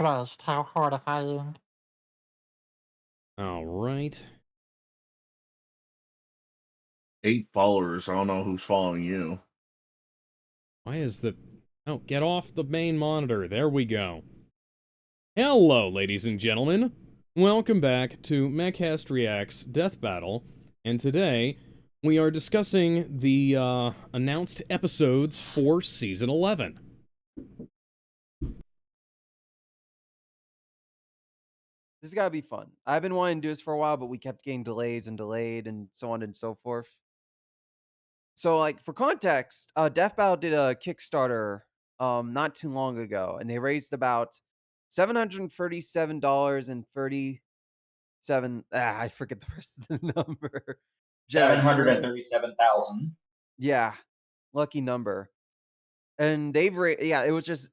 Christ, how horrifying. All right. 8 followers. I don't know who's following you. Why is the... Oh, get off the main monitor. There we go. Hello, ladies and gentlemen. Welcome back to Mehcast Reacts Death Battle. And today, we are discussing the announced episodes for Season 11. This has gotta be fun. I've been wanting to do this for a while, but we kept getting delays and delayed and so on and so forth. So, like, for context, Death Battle did a Kickstarter, not too long ago, and they raised about $737.37. I forget the rest of the number. Jenna, Seven do you hundred and remember? thirty-seven thousand. Yeah, lucky number. And yeah, it was just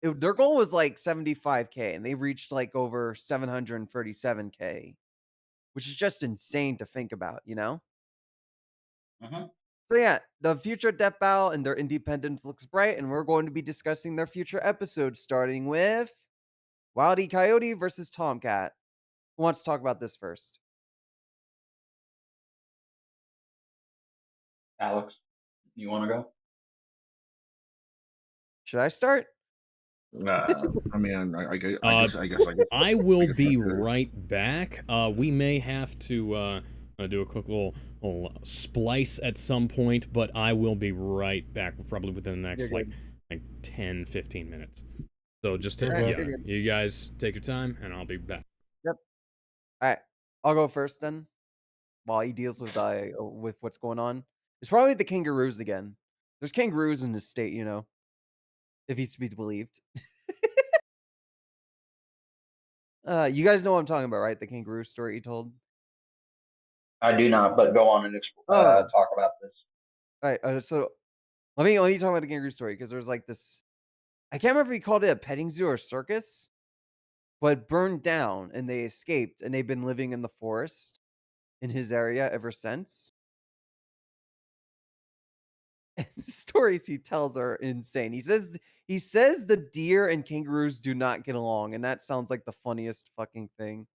their goal was like 75K, and they reached like over 737K, which is just insane to think about, you know? Mhm. So yeah, the future Death Battle and their independence looks bright, and we're going to be discussing their future episodes, starting with Wile E. Coyote versus Tomcat. Who wants to talk about this first? Alex, you want to go? Should I start? I mean, I will I be could. right back. We may have to do a quick little splice at some point, but I will be right back, probably within the You're next, good. like 10, 15 minutes. So just to, You're good. You're yeah, good. you guys take your time, and I'll be back. Yep. All right, I'll go first then. While he deals with what's going on, it's probably the kangaroos again. There's kangaroos in this state, you know, if he's to be believed. You guys know what I'm talking about, right? The kangaroo story you told. I do not, but go on and Oh, talk about this. all right. So let me talk about the kangaroo story because there's like this. I can't remember if he called it a petting zoo or circus, but it burned down and they escaped and they've been living in the forest in his area ever since. And the stories he tells are insane. He says the deer and kangaroos do not get along, and that sounds like the funniest fucking thing.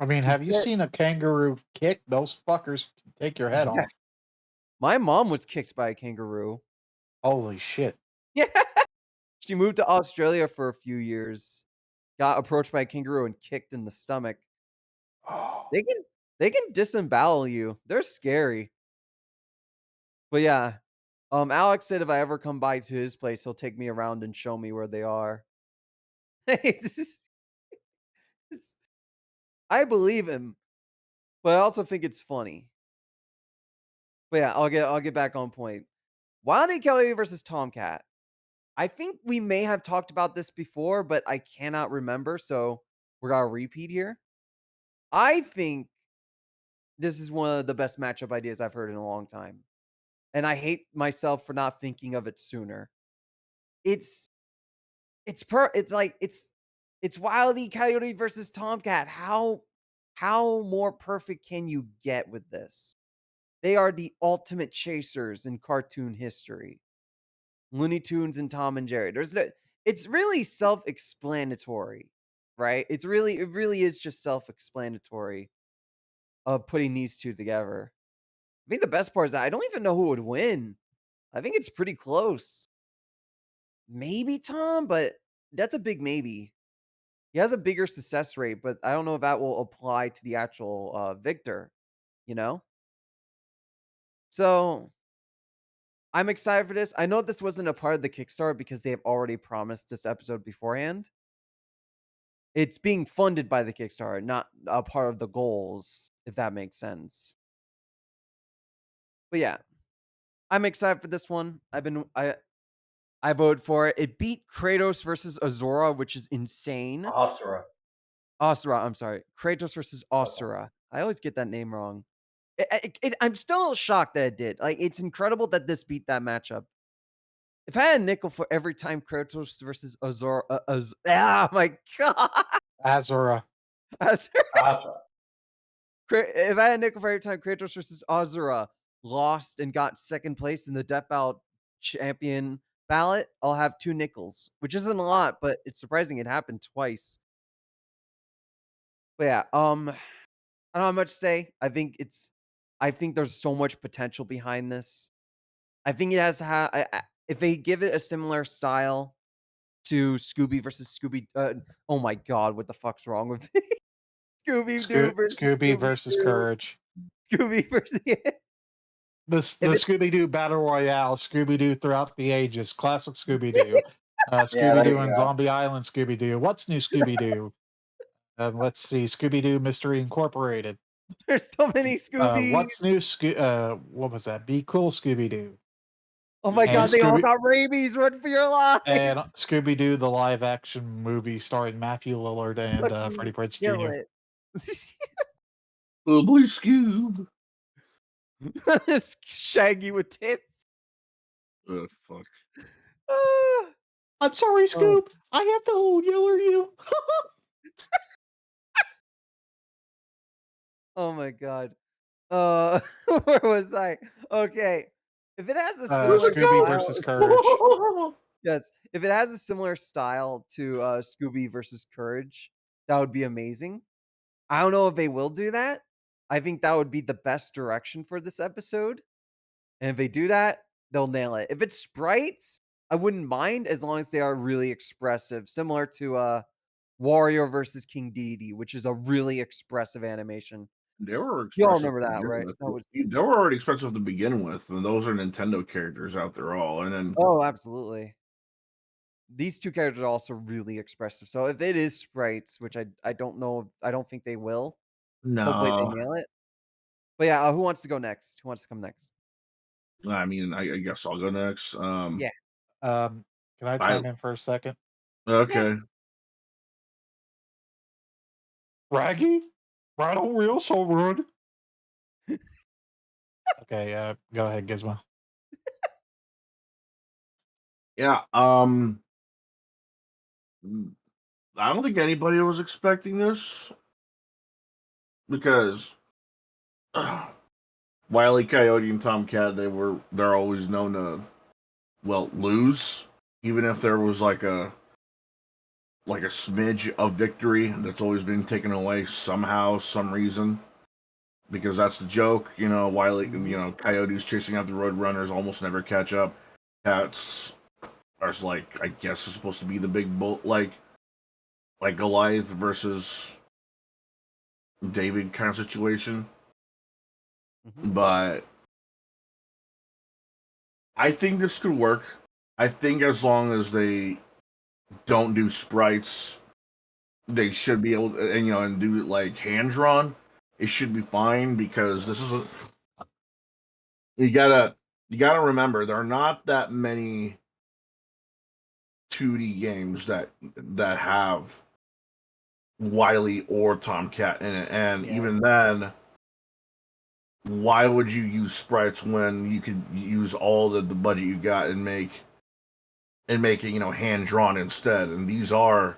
I mean, He have you said, seen a kangaroo kick? Those fuckers can take your head yeah, off. my mom was kicked by a kangaroo. Holy shit. Yeah. She moved to Australia for a few years, got approached by a kangaroo and kicked in the stomach. Oh, They can they can disembowel you. They're scary. But yeah, Alex said if I ever come by to his place, he'll take me around and show me where they are. It's it's I believe him, but I also think it's funny. But yeah, I'll get back on point. Wild E. Kelly versus Tomcat. I think we may have talked about this before, but I cannot remember, so we're gonna repeat here. I think this is one of the best matchup ideas I've heard in a long time, and I hate myself for not thinking of it sooner. It's it's Wile E. Coyote versus Tomcat. How more perfect can you get with this? They are the ultimate chasers in cartoon history. Looney Tunes and Tom and Jerry. It's really self-explanatory, right? It really is just self-explanatory of putting these two together. I think the best part is that I don't even know who would win. I think it's pretty close. Maybe Tom, but that's a big maybe. He has a bigger success rate, but I don't know if that will apply to the actual victor, you know? So I'm excited for this. I know this wasn't a part of the Kickstarter because they have already promised this episode beforehand. It's being funded by the Kickstarter, not a part of the goals, if that makes sense. But yeah, I'm excited for this one. I voted for it. It beat Kratos versus Azora, which is insane. Asura. Asura, I'm sorry. Kratos versus Okay. Asura. I always get that name wrong. I'm still shocked that it did. Like, it's incredible that this beat that matchup. If I had a nickel for every time Kratos versus Azora, my god, Azura. Asura. If I had a nickel for every time Kratos versus Azura lost and got second place in the Death Battle champion ballot, I'll have 2 nickels, which isn't a lot, but it's surprising it happened twice. But yeah, I don't have much to say. I think there's so much potential behind this. I think it has if they give it a similar style to Scooby versus Scooby. Oh my god, what the fuck's wrong with me? Scooby Doo versus Scooby Scooby versus Doo. Courage. Scooby versus The if it, Scooby Doo Battle Royale, Scooby Doo throughout the ages, classic Scooby Doo, Yeah, Scooby there Doo you and go. Zombie Island Scooby Doo. What's new Scooby Doo? Let's see, Scooby Doo Mystery Incorporated. there's so many Scooby. What's new? What was that? Be Cool Scooby Doo Oh my and god, they all Scooby got rabies. Run for your and lives. Scooby Doo the live action movie starring Matthew Lillard and Freddie Fucking Prinze kill Jr. it. Little Blue Scoob. Shaggy with tits. Fuck. Ah. I'm sorry, Oh. Scoob. I have to yell at you. Oh my god. Where was I? Okay. If it has a Where's similar it Scooby go? versus style, Courage. yes, if it has a similar style to Scooby versus Courage, that would be amazing. I don't know if they will do that. I think that would be the best direction for this episode. And if they do that, they'll nail it. If it's sprites, I wouldn't mind as long as they are really expressive, similar to Wario versus King Dedede, which is a really expressive animation. They were You all expensive remember to that, begin right? with. That was They were already expensive to begin with, and those are Nintendo characters out there all. And then oh, absolutely. These 2 characters are also really expressive. So if it is sprites, which I don't know, I don't think they will. Hopefully they no, nail it. But yeah, who wants to go next? Who wants to come next? I mean, I guess I'll go next. Yeah. Can I I chime in for a second? Yeah. okay. Raggy? Right on real so rude. Okay, go ahead, Gizmo. Yeah. I don't think anybody was expecting this because Wile E. Coyote and Tomcat, they're always known to lose, even if there was like a smidge of victory that's always been taken away somehow, some reason. Because that's the joke, Wile E. Coyotes chasing after Roadrunners almost never catch up. Cats are like, I guess, is supposed to be the big bull, like Goliath versus David kind of situation. Mhm. But I think this could work. I think as long as they don't do sprites, they should be able to, and do it like hand drawn. It should be fine because this is you gotta remember there are not that many 2D games that have Wily or Tomcat in it, and Yeah. even then, why would you use sprites when you could use all the budget you got and make it hand drawn instead? And these are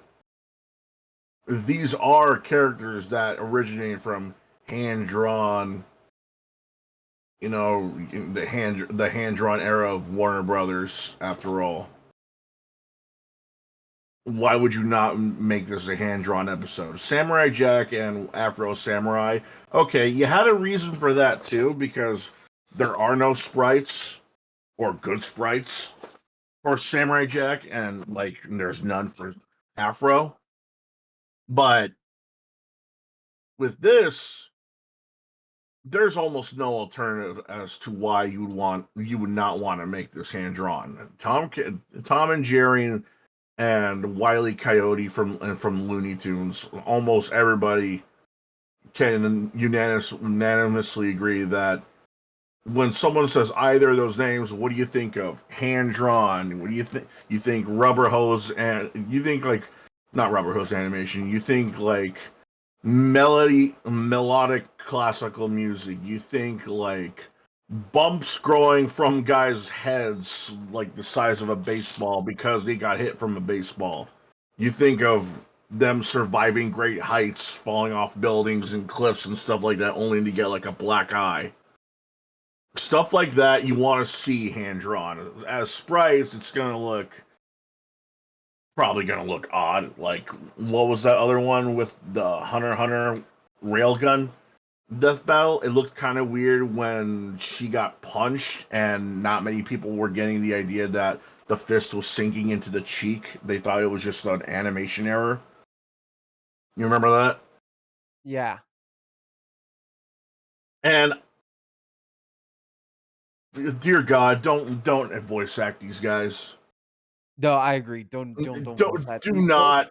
characters that originated from hand drawn, the hand drawn era of Warner Brothers. After all, why would you not make this a hand drawn episode? Samurai Jack and Afro Samurai. Okay, you had a reason for that too, because there are no sprites or good sprites for Samurai Jack, and there's none for Afro. But with this, there's almost no alternative as to why you would not want to make this hand drawn. Tom and Jerry and Wile E. Coyote from Looney Tunes. Almost everybody can unanimously agree that when someone says either of those names, what do you think of? Hand drawn. What do you think? You think rubber hose, and you think not rubber hose animation. You think melodic classical music. You think bumps growing from guys' heads like the size of a baseball because they got hit from a baseball. You think of them surviving great heights, falling off buildings and cliffs and stuff like that, only to get a black eye. Stuff like that you want to see hand drawn. As sprites, it's probably gonna look odd. Like, what was that other one with the Hunter railgun death battle? It looked kind of weird when she got punched, and not many people were getting the idea that the fist was sinking into the cheek. They thought it was just an animation error. You remember that? Yeah. And dear God, don't voice act these guys. No, I agree. Don't voice act. Do not.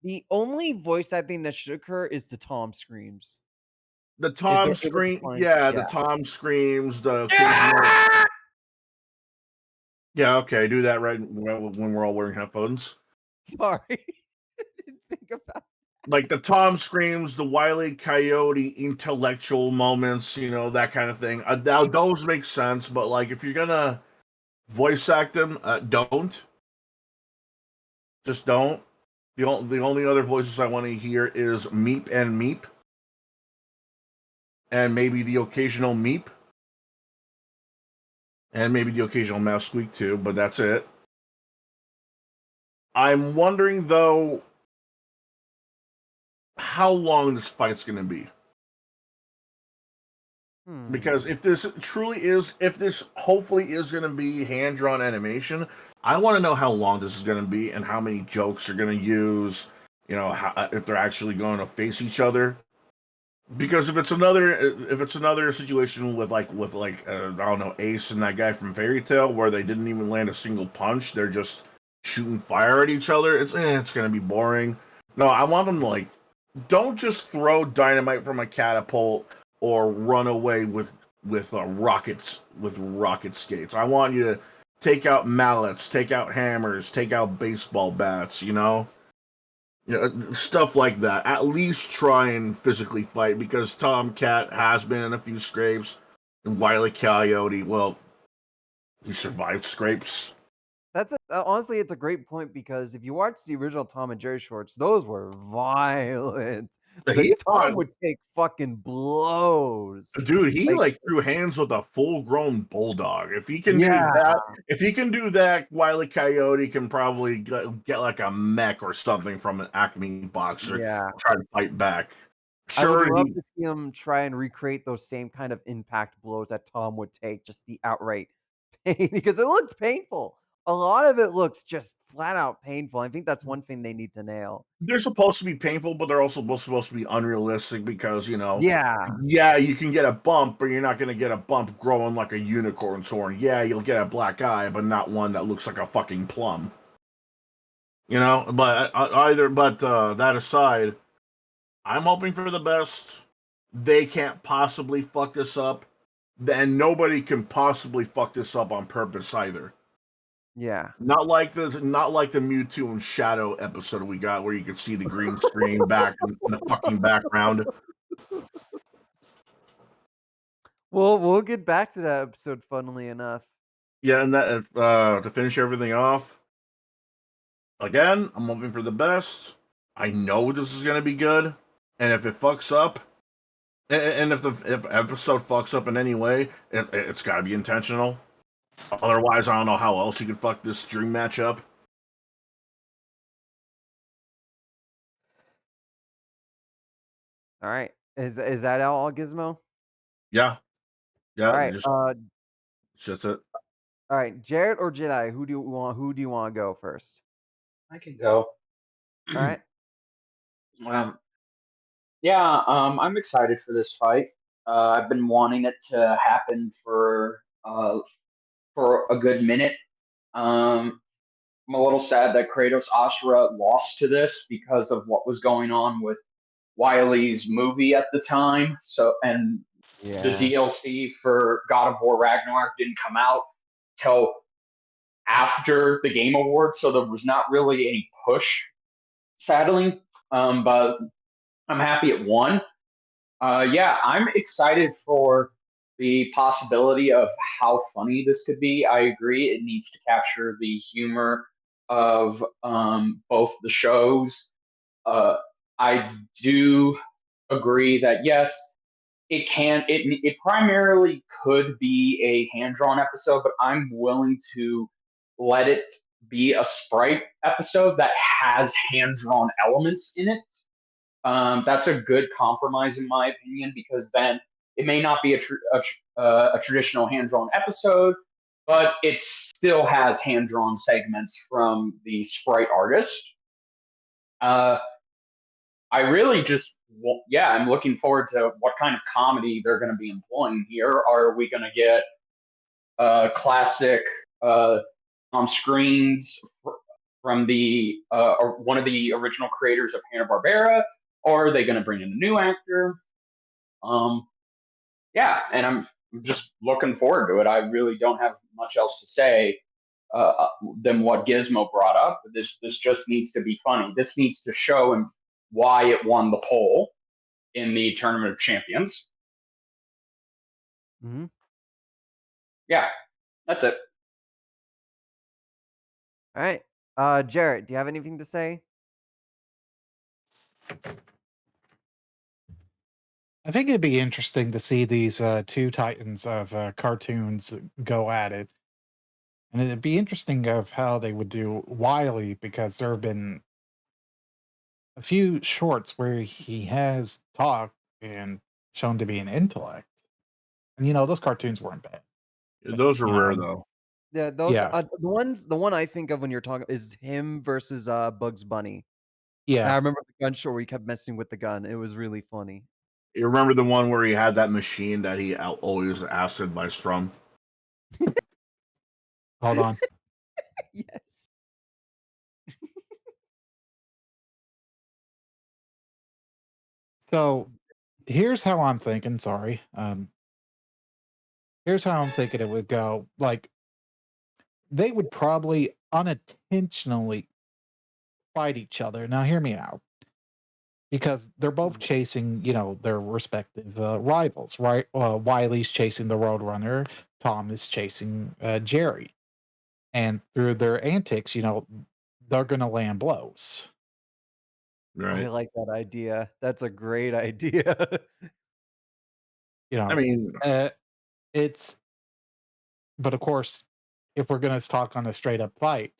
The only voice acting that should occur is the Tom screams. The If Tom they're able to scream, find, yeah, yeah. the Tom screams, the occasional. Yeah, okay, do that right when we're all wearing headphones. Sorry. Didn't think about. Like the Tom screams, the Wile E. Coyote intellectual moments, that kind of thing. Now those make sense, but like if you're gonna voice act them, don't. Just don't. The only other voices I want to hear is Meep and Meep, and maybe the occasional Meep, and maybe the occasional mouse squeak too, but that's it. I'm wondering though how long this fight's going to be. Because if this hopefully is going to be hand drawn animation, I want to know how long this is going to be and how many jokes are going to use. If they're actually going to face each other. Because if it's another situation with I don't know, Ace and that guy from Fairy Tail where they didn't even land a single punch, they're just shooting fire at each other. It's going to be boring. No, I want them to don't just throw dynamite from a catapult or run away with rockets with rocket skates. I want you to take out mallets, take out hammers, take out baseball bats. Stuff like that. At least try and physically fight because Tomcat has been in a few scrapes, and Wile E. Coyote, well, he survived scrapes. That's honestly, it's a great point because if you watch the original Tom and Jerry shorts, those were violent. He Tom fought, would take fucking blows. dude. He Like, threw hands with a full-grown bulldog. If he can do yeah, that, Wile E. Coyote can probably get like a mech or something from an Acme boxer. yeah. Try to fight back. I would Sure, love to see him try and recreate those same kind of impact blows that Tom would take, just the outright pain, because it looks painful. A lot of it looks just flat out painful. I think that's one thing they need to nail. they're supposed to be painful, but they're also supposed to be unrealistic because Yeah, yeah, you can get a bump, but you're not going to get a bump growing like a unicorn's horn. Yeah, you'll get a black eye, but not one that looks like a fucking plum. But that aside, I'm hoping for the best. They can't possibly fuck this up, and nobody can possibly fuck this up on purpose either. yeah. Not like the Mewtwo and Shadow episode we got where you could see the green screen back in the fucking background. We'll get back to that episode, funnily enough. Yeah, and that to finish everything off, again, I'm hoping for the best. I know this is gonna be good, and if it fucks up, and if episode fucks up in any way, it's got to be intentional. Otherwise, I don't know how else you could fuck this dream match up. All right. Is that all, Gizmo? Yeah, All yeah, right. that's it. All right. Jared or Jedi? Who do you want to go first? I can go. All right. Um, yeah, I'm excited for this fight. I've been wanting it to happen for a good minute. I'm a little sad that Kratos Ashura lost to this because of what was going on with Wily's movie at the time. So, and the Yeah. DLC for God of War Ragnarok didn't come out till after the Game Awards, so there was not really any push, sadly. But I'm happy it won. Yeah, I'm excited for the possibility of how funny this could be. I agree, it needs to capture the humor of both the shows. I do agree that yes, it primarily could be a hand drawn episode, but I'm willing to let it be a sprite episode that has hand drawn elements in it. That's a good compromise in my opinion, because then it may not be a traditional hand drawn episode, but it still has hand drawn segments from the sprite artist. Uh, I really just, yeah, I'm looking forward to what kind of comedy they're going to be employing here. Are we going to get classic on screens from the or one of the original creators of Hanna Barbera, or are they going to bring in a new actor? Yeah, and I'm just looking forward to it. I really don't have much else to say than what Gizmo brought up. This just needs to be funny. This needs to show him why it won the poll in the Tournament of Champions. Mhm. Yeah, that's it. All right. Jarrett, do you have anything to say? I think it'd be interesting to see these two titans of cartoons go at it. And it'd be interesting of how they would do Wiley, because there have been a few shorts where he has talked and shown to be an intellect. And those cartoons weren't bad. Those are You rare know, though. Yeah, those yeah, the one I think of when you're talking is him versus Bugs Bunny. And I yeah. remember the gun show where he kept messing with the gun. It was really funny. You remember the one where he had that machine that he always asked advice from? Hold on. Yes. So here's how I'm thinking. Sorry. Here's how I'm thinking it would go. Like, they would probably unintentionally fight each other. Now, hear me out. Because they're both chasing, their respective rivals, right? Wiley's chasing the Roadrunner, Tom is chasing Jerry, and through their antics, they're gonna land blows. I Right. like that idea. That's a great idea. You I know, mean, uh, it's but of course, if we're gonna talk on a straight up fight,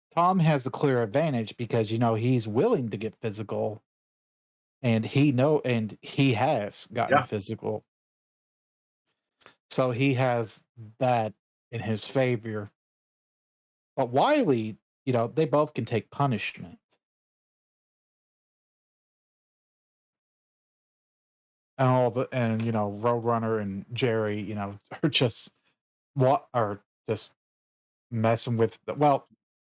Tom has the clear advantage because he's willing to get physical, and he has gotten yeah. physical, so he has that in his favor. But Wiley, they both can take punishment. And all of it, and Roadrunner and Jerry, are just what are just messing with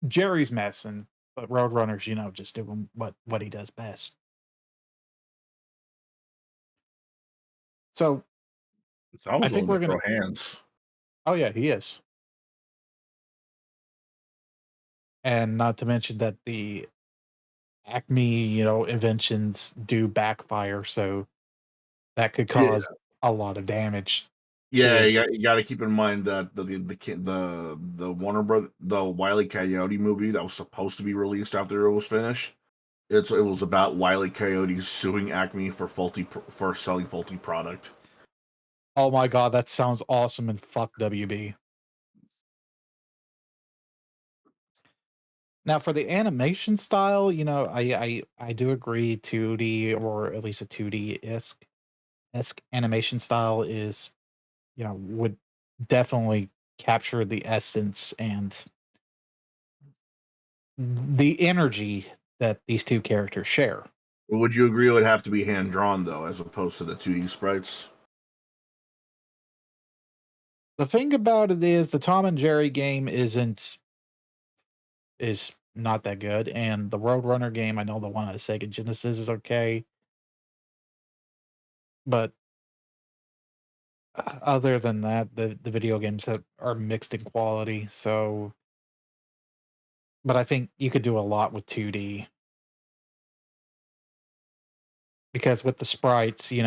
Jerry's messing, but Roadrunner's, just doing what he does best. So It's I almost think willing to we're throw gonna hands. oh yeah, he is. And not to mention that the Acme, inventions do backfire, so that could Yeah. cause a lot of damage Yeah, to you got to keep in mind that the Warner Brother the Wile E. Coyote movie that was supposed to be released after it was finished. It was about Wile E. Coyote suing Acme for selling faulty product. oh my god, that sounds awesome, and fuck WB. Now for the animation style, I do agree 2D, or at least a 2D esque animation style is, would definitely capture the essence and the energy that these two characters share. Would you agree it would have to be hand drawn though, as opposed to the 2D sprites? The thing about it is the Tom and Jerry game is not that good, and the Roadrunner game, I know the one on the Sega Genesis is okay, but other than that, the video games that are mixed in quality. So, but I think you could do a lot with 2D, because with the sprites, They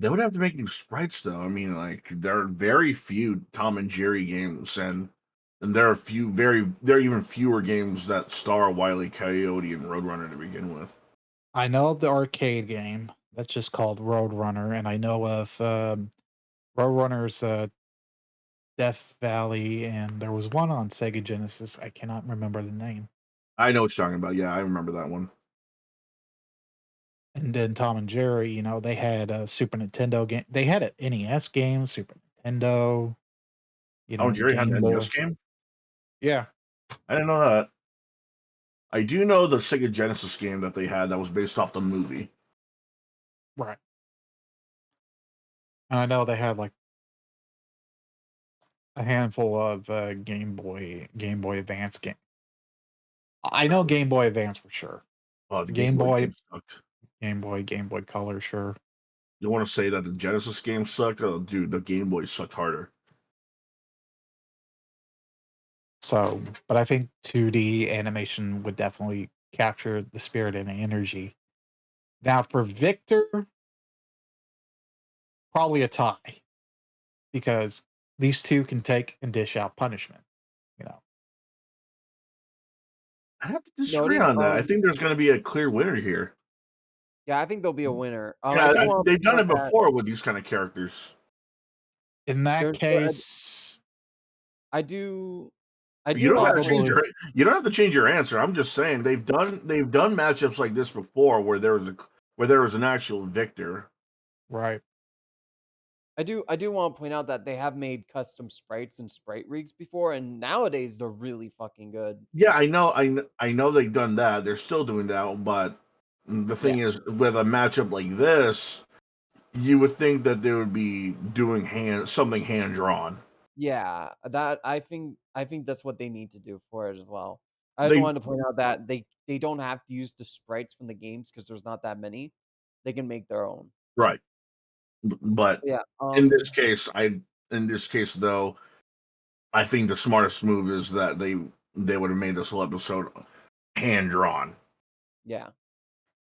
would have to make new sprites though. I mean, like there are very few Tom and Jerry games, and there are even fewer games that star Wile E. Coyote and Roadrunner to begin with. I know the arcade game, That's just called Roadrunner, and I know of Roadrunner's Death Valley, and there was one on Sega Genesis. I cannot remember the name. I know what you're talking about. Yeah, I remember that one. And then Tom and Jerry, they had a Super Nintendo game. They had an NES game, Super Nintendo, Oh, Jerry had Game an Boy. NES game? Yeah, I didn't know that. I do know the Sega Genesis game that they had that was based off the movie. right. And I know they had like a handful of Game Boy Advance game. I know Game Boy Advance for sure. Oh, the Game Game Boy Boy, game sucked. Game Boy Color, sure. You want to say that the Genesis game sucked? Oh, dude, the Game Boy sucked harder. So, but I think 2D animation would definitely capture the spirit and the energy. Now, for Victor, probably a tie because these two can take and dish out punishment. You know, I have to disagree Noting, on that. I think there's going to be a clear winner here. yeah, I think there'll be a winner. I Yeah, do want to they've point done out it that before with these kind of characters. in that there's case, I do I You do don't want have to to change probably you don't have to change your answer. I'm just saying they've done matchups like this before where there was an actual victor. right. I do want to point out that they have made custom sprites and sprite rigs before, and nowadays they're really fucking good. Yeah, I know they've done that. They're still doing that, but the Yeah. thing is, with a matchup like this, you would think that they would be doing something hand drawn. Yeah, that I think that's what they need to do for it as well. I just They wanted to point out that they don't have to use the sprites from the games because there's not that many. They can make their own. right, but Yeah. in this case, though, I think the smartest move is that they would have made this whole episode hand drawn. Yeah.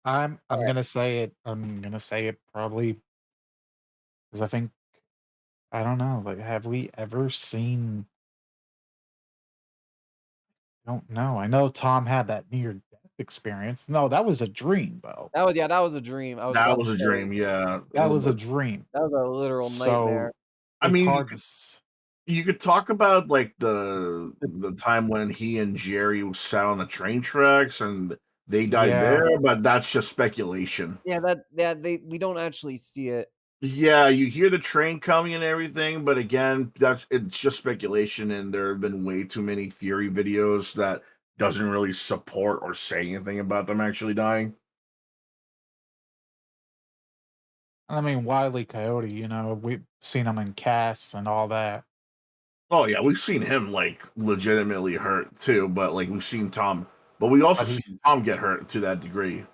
I'm All I'm right. gonna say it. I'm gonna say it probably because I think I don't know. Like, have we ever seen? I don't know. I know Tom had that near death experience. No, that was a dream, though. That was a dream. I was That about was to a say dream, yeah. That was a dream. that was a literal nightmare. So I it's mean, hard to. you could talk about like the time when he and Jerry sat on the train tracks and they died Yeah, there, but that's just speculation. Yeah, we don't actually see it. Yeah, you hear the train coming and everything, but again, it's just speculation, and there have been way too many theory videos that doesn't really support or say anything about them actually dying. I mean Wiley Coyote. We've seen him in casts and all that. Oh yeah, we've seen him like legitimately hurt too, but like we've seen Tom, but we also But he, seen Tom get hurt to that degree.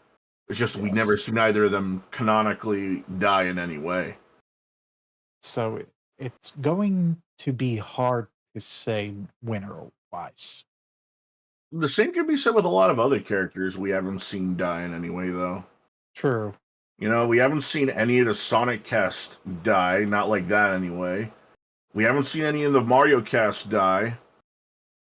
It's just we never yes. seen either of them canonically die in any way. So it's going to be hard to say winner wise. The same could be said with a lot of other characters we haven't seen die in any way, though. True. You know, we haven't seen any of the Sonic cast die, not like that anyway. We haven't seen any of the Mario cast die.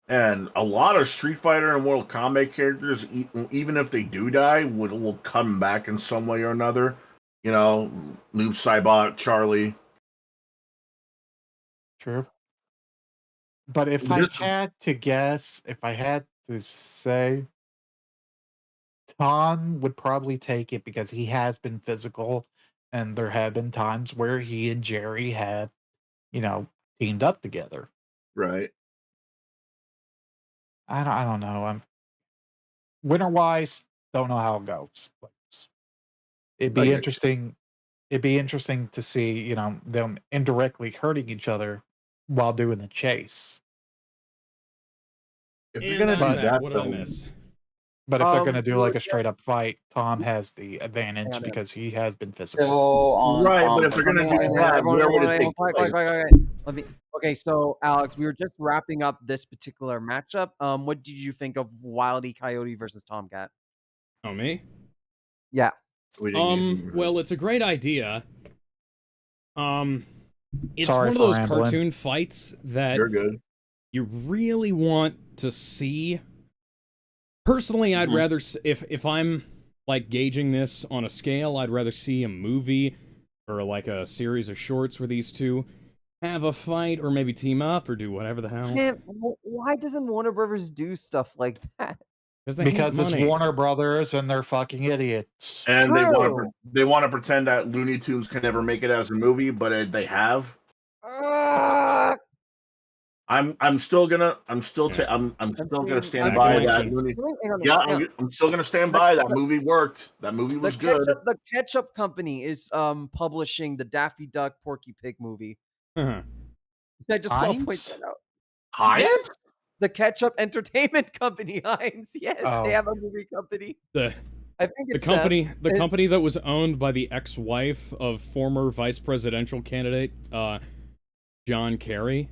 And a lot of Street Fighter and Mortal Kombat characters, even if they do die, will come back in some way or another. You know, Noob Saibot, Charlie. True. But if I This, had to guess, if I had to say, Tom would probably take it because he has been physical, and there have been times where he and Jerry have, you know, teamed up together. right. I don't know. Winner wise, don't know how it goes. But it'd I be get interesting. It'd be interesting to see, them indirectly hurting each other while doing the chase. you. If they're And gonna I'm do back. that, What did I though, miss? But if they're going to do We were like a straight up fight, Tom has the advantage hang on. because he has been physical. Still on right? But Tom. if they're gonna do Hang on, that, where would it take quiet, place? Let me. Okay, so Alex, we were just wrapping up this particular matchup. What did you think of Wildy Coyote versus Tomcat? Oh, me? Yeah. We didn't get anything. Well, it's a great idea. Um, it's Sorry one of for those rambling. cartoon fights that You're good. you really want to see. Personally, I'd Mhm. rather if I'm like gauging this on a scale, I'd rather see a movie or like a series of shorts where these two have a fight or maybe team up or do whatever the hell. Man, why doesn't Warner Brothers do stuff like that? Because they Because hate it's money. Warner Brothers and they're fucking idiots. And True. they want to pretend that Looney Tunes can never make it as a movie, but they have. Ah! I'm still gonna Yeah. stand I'm by doing- that Looney. hang on, Yeah, hang on. I'm still gonna stand by that movie worked. That movie was good. The Ketchup Company is publishing the Daffy Duck Porky Pig movie. Uh-huh. I just want to point Heinz? that out. Heinz? Yes, the Ketchup Entertainment Company, Heinz. Yes, Oh. they have a movie company. The I think the it's company them. the company that was owned by the ex-wife of former vice presidential candidate John Kerry.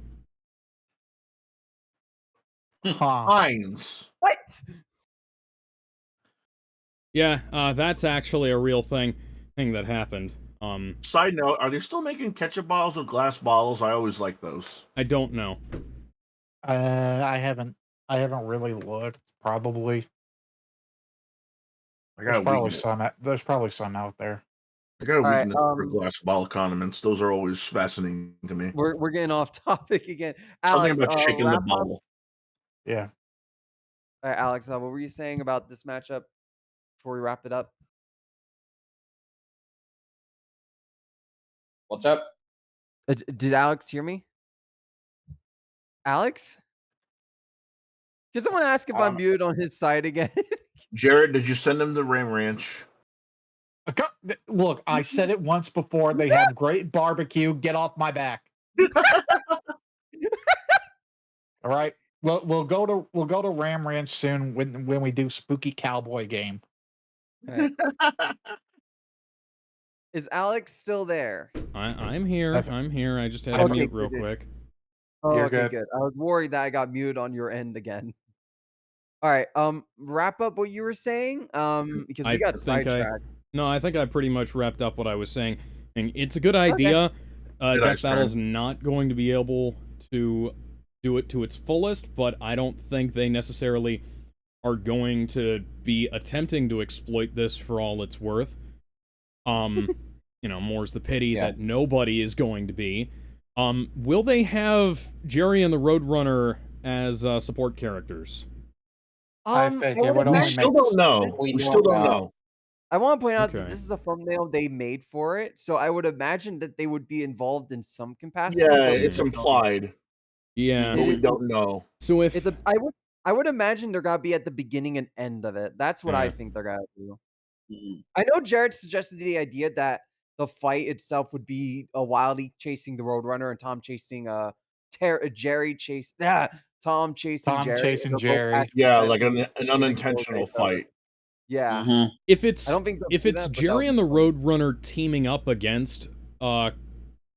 Huh. Heinz. What? Yeah, that's actually a real thing that happened. Side note: are they still making ketchup bottles with glass bottles? I always like those. I don't know. I haven't really looked. Probably. I got There's probably some out there. I got a All right, weakness for glass bottle condiments. Those are always fascinating to me. we're getting off topic again. Something Alex, about shaking the wrap up. bottle. Yeah. All right, Alex, what were you saying about this matchup before we wrap it up? What's up? Did Alex hear me? Alex? Can someone ask if I'm muted on his side again? Jared, did you send him the Ram Ranch? Look, I said it once before. They have great barbecue. Get off my back. All right. We'll go to Ram Ranch soon when we do Spooky Cowboy Game. All right. Is Alex still there? I'm here. I'm here. I just had to Okay, mute real good. quick. Oh, You're okay, good. good. I was worried that I got muted on your end again. All right. Wrap up what you were saying. Because we got sidetracked. No, I think I pretty much wrapped up what I was saying. And it's a good idea. Death Battle's not going to be able to do it to its fullest, but I don't think they necessarily are going to be attempting to exploit this for all it's worth. More's the pity that nobody is going to be. Will they have Jerry and the Roadrunner as support characters? We still don't know. We still don't know. I want to point out that Okay. this is a thumbnail they made for it, so I would imagine that they would be involved in some capacity. Yeah, but it's implied. Yeah. But we don't know. So if I would imagine they're gonna be at the beginning and end of it. That's what I Yeah. think they're gonna do. Mhm. I know Jared suggested the idea that the fight itself would be a Wildie chasing the Roadrunner and Tom chasing Jerry Tom chasing Tom Jerry. chasing They're both Jerry. actually Yeah, gonna like be an getting close unintentional to each other. fight. Yeah. Mhm. If it's I don't think they'll do that, but that Jerry would and be the fun. Roadrunner teaming up against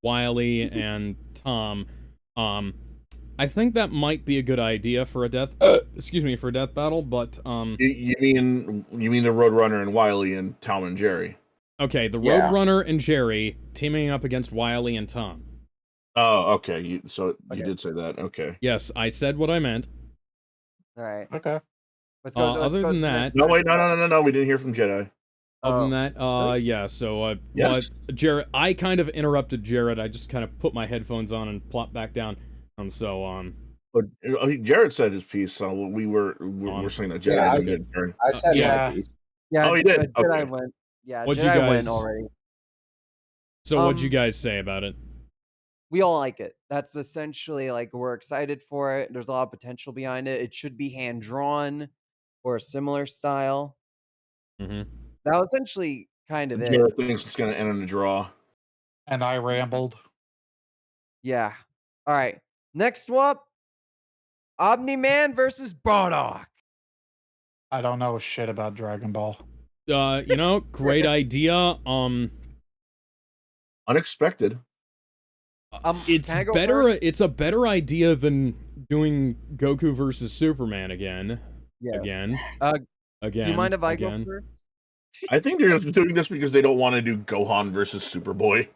Wiley and Tom, I think that might be a good idea for a death battle, but You mean the Roadrunner and Wiley and Tom and Jerry? okay, the Yeah. Roadrunner and Jerry teaming up against Wiley and Tom. Oh, okay. You Okay. did say that. Okay. Yes, I said what I meant. All right. Okay. Let's go. Other than that, No, wait, no. We didn't hear from Jedi. other than that, really? yeah, so, Yes? Jared, I kind of interrupted Jared. I just kind of put my headphones on and plopped back down. And so, But Jared said his piece, so we're saying that Jedi Yeah, I didn't did. get a turn. I said Yeah. my piece. Yeah. Oh, he did? Jedi Okay. went. Yeah, What'd you Jedi went guys- already. so what'd you guys say about it? We all like it. That's essentially like we're excited for it. There's a lot of potential behind it. It should be hand drawn or a similar style. Mm-hmm. That was essentially kind of it. Jared thinks it's going to end in a draw. And I rambled. Yeah. All right. Next up, Omni-Man versus Bardock. I don't know shit about Dragon Ball. Great idea. Unexpected. It's can I go better. first? It's a better idea than doing Goku versus Superman again. Yeah. Again. Do you mind if I again. go first? I think they're just doing this because they don't want to do Gohan versus Superboy.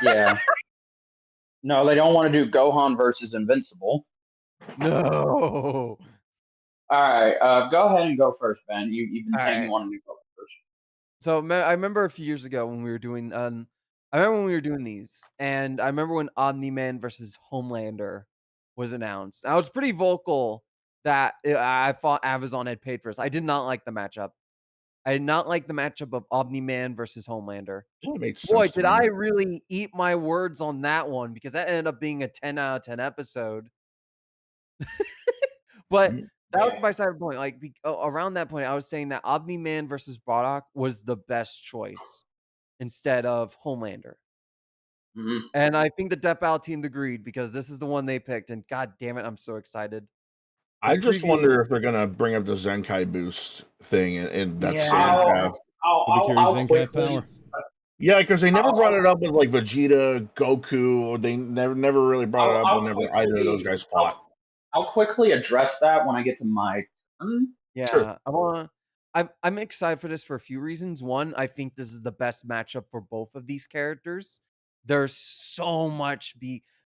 Yeah. No, they don't want to do Gohan versus Invincible. No. All right, go ahead and go first, Ben. You've been All saying right. you wanted to go So I remember a few years ago when we were doing I remember when we were doing these, and I remember when Omni-Man versus Homelander was announced. I was pretty vocal that I thought Amazon had paid for this. I did not like the matchup. I did not like the matchup of Omni-Man versus Homelander. That makes Boy, sense to did I me. really eat my words on that one because that ended up being a 10 out of 10 episode. But Mm, that was Yeah. my side point. Like around that point, I was saying that Omni-Man versus Braddock was the best choice instead of Homelander. Mhm. And I think the Death Battle team agreed because this is the one they picked, and god damn it, I'm so excited. The I just preview, wonder if they're gonna bring up the Zenkai boost thing in that yeah, same path. Ubiquitous I'll Zenkai quickly. power. Yeah, because they never brought I'll, it up with like Vegeta, Goku, or they never really brought it up I'll whenever either of those quickly. guys fought. I'll quickly address that when I get to my turn. Sure. yeah. I'm excited for this for a few reasons. One, I think this is the best matchup for both of these characters. There's so much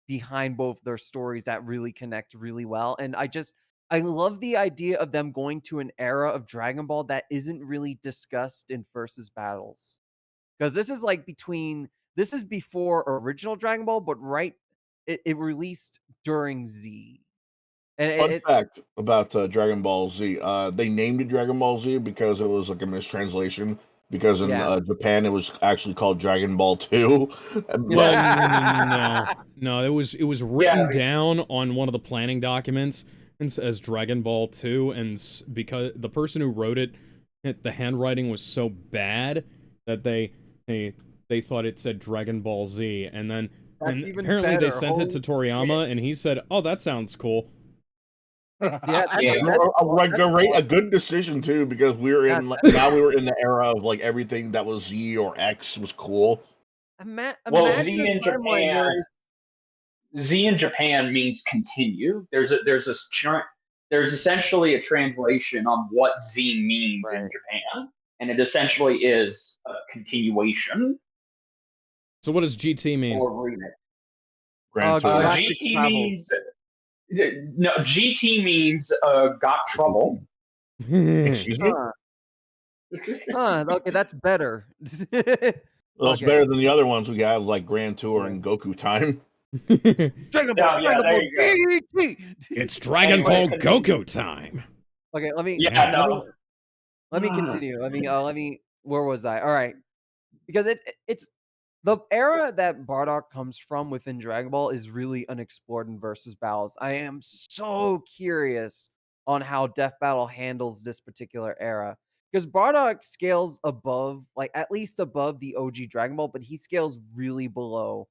behind both their stories that really connect really well, and I love the idea of them going to an era of Dragon Ball that isn't really discussed in versus battles. Because this is like this is before original Dragon Ball, but it released during Z. And Fun fact about Dragon Ball Z: they named it Dragon Ball Z because it was like a mistranslation. Because in yeah. Japan, it was actually called Dragon Ball 2. But No. It was Yeah, written down on one of the planning documents as Dragon Ball 2, and because the person who wrote it, the handwriting was so bad that they thought it said Dragon Ball Z, and then That's even apparently they better. sent it to Holy shit. Toriyama, and he said, "Oh, that sounds cool." Yeah, Yeah. a good decision too, because we were in now we were in the era of like everything that was Z or X was cool. Well, Imagine a timeline where Z in Japan means continue. There's essentially a translation on what Z means in right. Japan, and it essentially is a continuation So what does GT mean? or remake. Grand Tour. Galactic GT Travels. means no. GT means got trouble. Excuse me. Okay, that's better. Well, it's Okay. better than the other ones we have, like Grand Tour Yeah. and Goku Time. Dragon Ball, Yeah, Dragon there Ball you go. GT. It's Dragon Anyway, Ball continue. Goku time. Okay, Yeah, no. let me continue. Let me where was I? All right. Because it's the era that Bardock comes from within Dragon Ball is really unexplored in versus battles. I am so curious on how Death Battle handles this particular era. Because Bardock scales above, like at least above the OG Dragon Ball, but he scales really below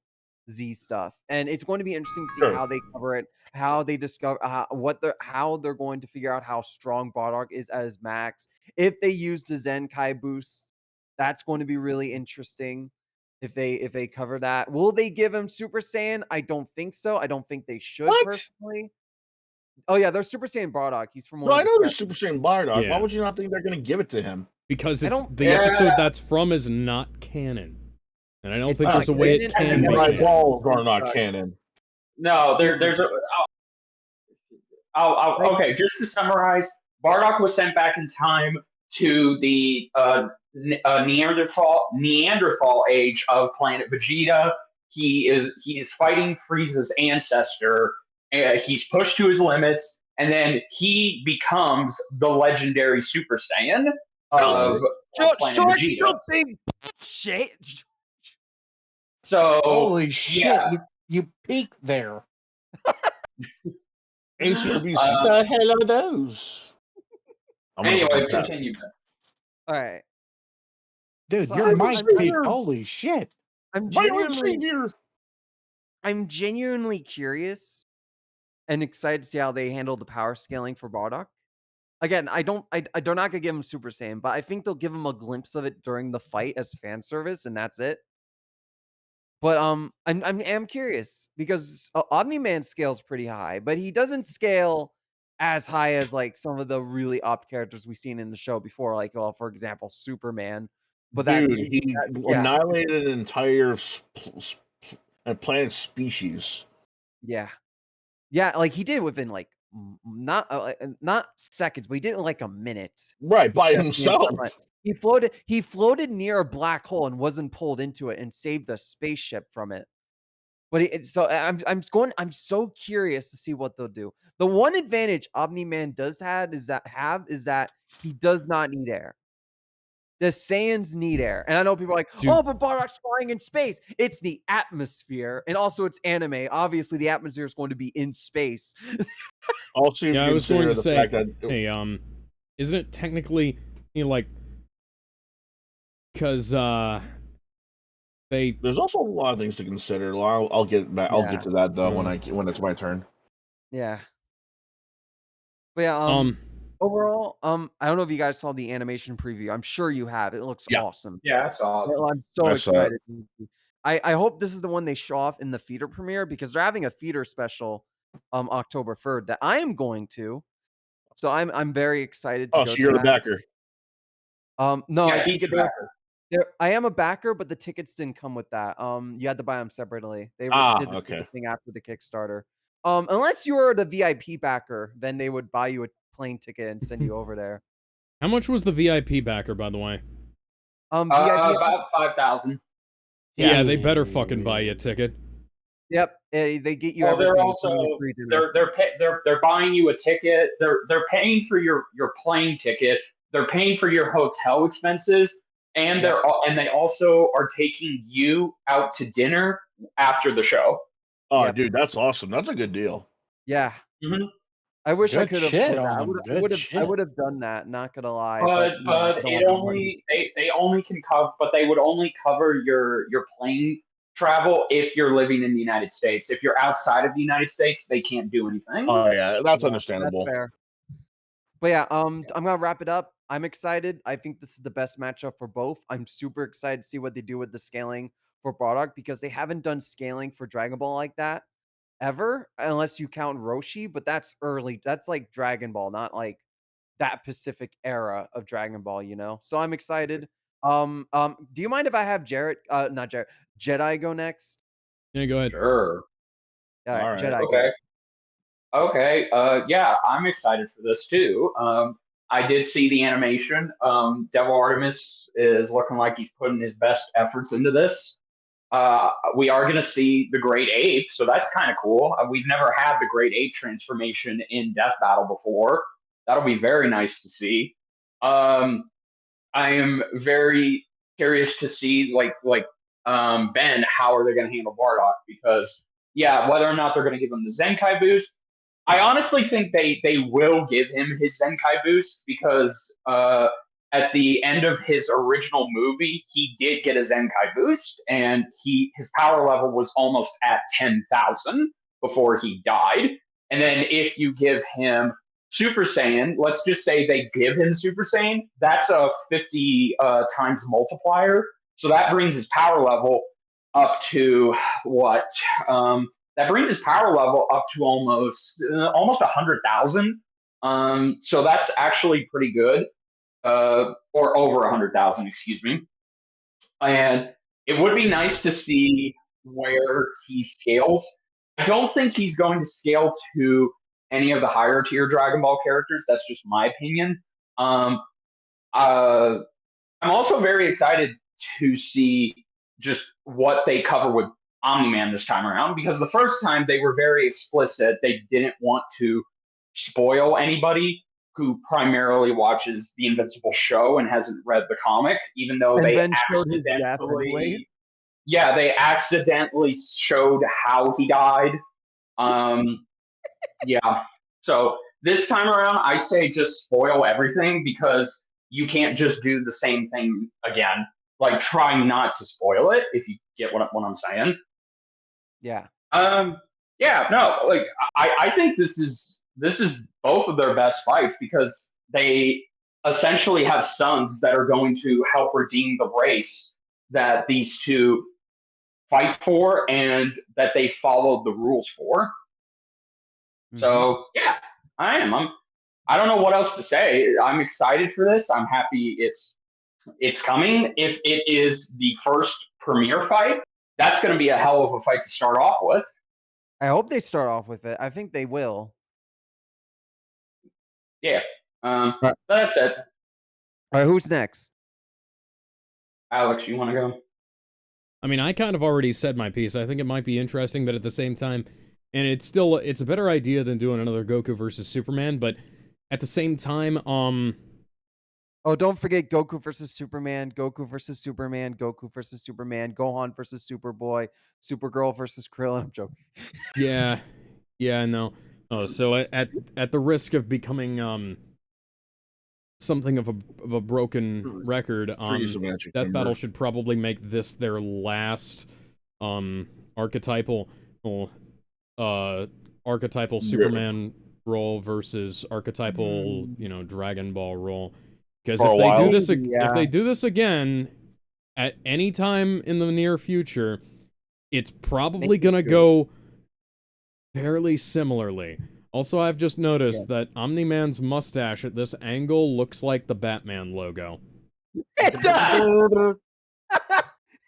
Z stuff. And it's going to be interesting to see Sure. how they cover it, how they discover how they're going to figure out how strong Bardock is at his max. If they use the Zenkai boost, that's going to be really interesting if they cover that. Will they give him Super Saiyan? I don't think so. I don't think they should What? personally. Oh yeah, there's Super Saiyan Bardock. He's from one No, of I the know there's special. Super Saiyan Bardock. Yeah. Why would you not think they're going to give it to him? Because I it's don't- the episode that's from is not canon. And I don't It's think not there's a way it canon, can and be then My they- canon. balls are not canon. No, there's a. Okay, just to summarize, Bardock was sent back in time to the Neanderthal age of planet Vegeta. He is fighting Frieza's ancestor. He's pushed to his limits, and then he becomes the legendary Super Saiyan of Short planet Vegeta. big shit. So Holy shit! yeah. You peaked there. ACRBs, what the hell are those? I'm gonna Anyway, fucking pass. continue. All right. Dude, So your I'm- mic I'm- peaked. Holy shit! I'm Violent genuinely savior. I'm genuinely curious and excited to see how they handle the power scaling for Bardock. Again, I don't they're not gonna give him Super Saiyan, but I think they'll give him a glimpse of it during the fight as fan service, and that's it. But I'm curious because Omni Man scales pretty high, but he doesn't scale as high as like some of the really up characters we've seen in the show before, like for example, Superman. But Dude, he yeah, annihilated an entire planet species. yeah, like he did within like not seconds, but he did it in like a minute. Right, by Just being himself. front. He floated near a black hole and wasn't pulled into it and saved a spaceship from it. But I'm so curious to see what they'll do. The one advantage Omni-Man does is that he does not need air. The Saiyans need air. And I know people are like, Dude. "Oh, but Bardock's flying in space." It's the atmosphere, and also it's anime. Obviously, the atmosphere is going to be in space. Also, if Yeah, you I was going consider to the say, fact that hey, isn't it technically, like, because, they... there's also a lot of things to consider. I'll get back. I'll Yeah. get to that though Mm. when it's my turn. Yeah. But yeah, overall, I don't know if you guys saw the animation preview. I'm sure you have. It looks Yeah. awesome. Yeah, I saw it. Well, I'm so I saw it. excited. I hope this is the one they show off in the feeder premiere because they're having a feeder special October 3rd that I am going to. So I'm very excited to Oh, go so to you're the that. backer. No, Yeah, it's he's because the backer. I am a backer, but the tickets didn't come with that. You had to buy them separately. They did the Okay. ticket thing after the Kickstarter. Unless you were the VIP backer, then they would buy you a plane ticket and send you over there. How much was the VIP backer, by the way? VIP. About 5,000. Yeah, they better fucking buy you a ticket. Yep, they get you Well, they're everything. also including free dinner. they're buying you a ticket. They're paying for your plane ticket. They're paying for your hotel expenses, and Yep. they also are taking you out to dinner after the show. Oh, Yep. dude, that's awesome. That's a good deal. Yeah. Mhm. I wish I Good could have shit that. on I them. would I Good would have I shit. would have done that, not gonna lie. But you know, I but don't it have the money. only they only can cover, but they would only cover your plane travel if you're living in the United States. If you're outside of the United States, they can't do anything. Oh yeah, that's Yeah, understandable. that's fair. But yeah, I'm gonna wrap it up. I'm excited. I think this is the best matchup for both. I'm super excited to see what they do with the scaling for Bardock because they haven't done scaling for Dragon Ball like that ever, unless you count Roshi, but that's early. That's like Dragon Ball, not like that Pacific era of Dragon Ball, you know? So I'm excited. Do you mind if I have not Jarrett, Jedi go next? Yeah, go ahead. Sure. All All right, right. Jedi go. Okay. Okay. Yeah, I'm excited for this too. I did see the animation. Devil Artemis is looking like he's putting his best efforts into this. We are going to see the Great Ape, so that's kind of cool. We've never had the Great Ape transformation in Death Battle before. That'll be very nice to see. Um, I am very curious to see Ben, how are they going to handle Bardock? Because yeah, whether or not they're going to give him the Zenkai boost, I honestly think they will give him his Zenkai boost because at the end of his original movie, he did get a Zenkai boost, and his power level was almost at 10,000 before he died. And then if you give him Super Saiyan, let's just say they give him Super Saiyan, that's a 50 times multiplier. So that brings his power level up to what? That brings his power level up to almost 100,000. So that's actually pretty good, or over 100,000, excuse me. And it would be nice to see where he scales. I don't think he's going to scale to any of the higher tier Dragon Ball characters. That's just my opinion. Um, uh, I'm also very excited to see just what they cover with Omni Man this time around because the first time they were very explicit. They didn't want to spoil anybody who primarily watches the Invincible show and hasn't read the comic, even though And they then showed his death anyways. they accidentally showed how he died. Yeah. So this time around, I say just spoil everything because you can't just do the same thing again. Like, try not to spoil it if you get what I'm saying. Yeah. Yeah. No. Like, I think this is both of their best fights because they essentially have sons that are going to help redeem the race that these two fight for and that they followed the rules for. So yeah, I am. I don't know what else to say. I'm excited for this. I'm happy it's coming. If it is the first premiere fight, that's going to be a hell of a fight to start off with. I hope they start off with it. I think they will. Yeah. Right. That's it. All right, who's next? Alex, you want to go? I mean, I kind of already said my piece. I think it might be interesting, but at the same time, and it's a better idea than doing another Goku versus Superman, but at the same time, Oh, don't forget Goku versus Superman, Goku versus Superman, Goku versus Superman, Gohan versus Superboy, Supergirl versus Krillin. I'm joking. yeah, no. Oh, so at the risk of becoming something of a broken record, Three's a magic Death number. Battle should probably make this their last archetypal archetypal Superman role versus archetypal, Dragon Ball role. Because For a while. if Yeah. they do this again at any time in the near future, it's probably Make it gonna good. go fairly similarly. Also, I've just noticed that Omni-Man's mustache at this angle looks like the Batman logo. It does.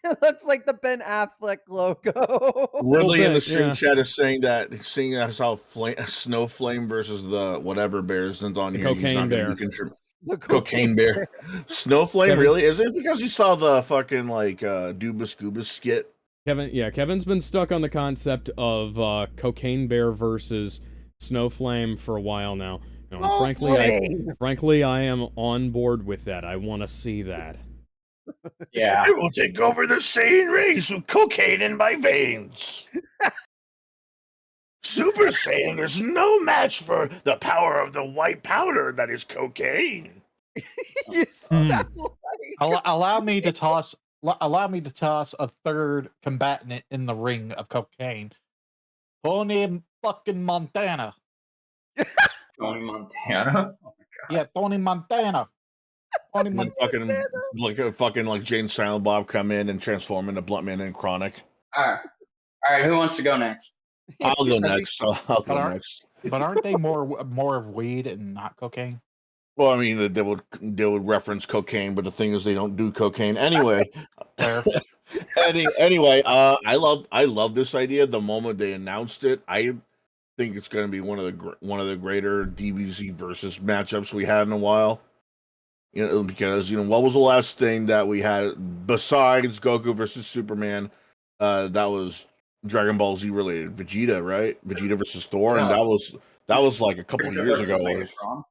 It looks like the Ben Affleck logo. Ridley in the bit, stream yeah. chat is saying that seeing as how Snow Flame versus the whatever bear isn't on The here, he's not cocaine going bear. to be The cocaine bear. Snow Flame, Kevin- really? Is it because you saw the fucking like Dubas Goobas skit? Kevin's been stuck on the concept of Cocaine Bear versus Snowflame for a while now. And frankly, I am on board with that. I want to see that. Yeah. I will take over the Saiyan race with cocaine in my veins. Super Saiyan is no match for the power of the white powder that is cocaine. You sound like Allow me to toss a third combatant in the ring of cocaine. Tony fucking Montana. Tony Montana. Oh my god. Yeah, Tony Montana. Tony And then fucking like Jane Silent Bob come in and transform into Bluntman and Chronic. All right. Who wants to go next? I'll go next. I'll go But next. But aren't they more of weed and not cocaine? Well, I mean, they would reference cocaine, but the thing is, they don't do cocaine anyway. Fair. Anyway, I love this idea. The moment they announced it, I think it's going to be one of the greater DBZ versus matchups we had in a while. Because what was the last thing that we had besides Goku versus Superman? That was Dragon Ball Z related. Vegeta, right? Vegeta versus Thor, and that was like a couple of years ago. Megatron.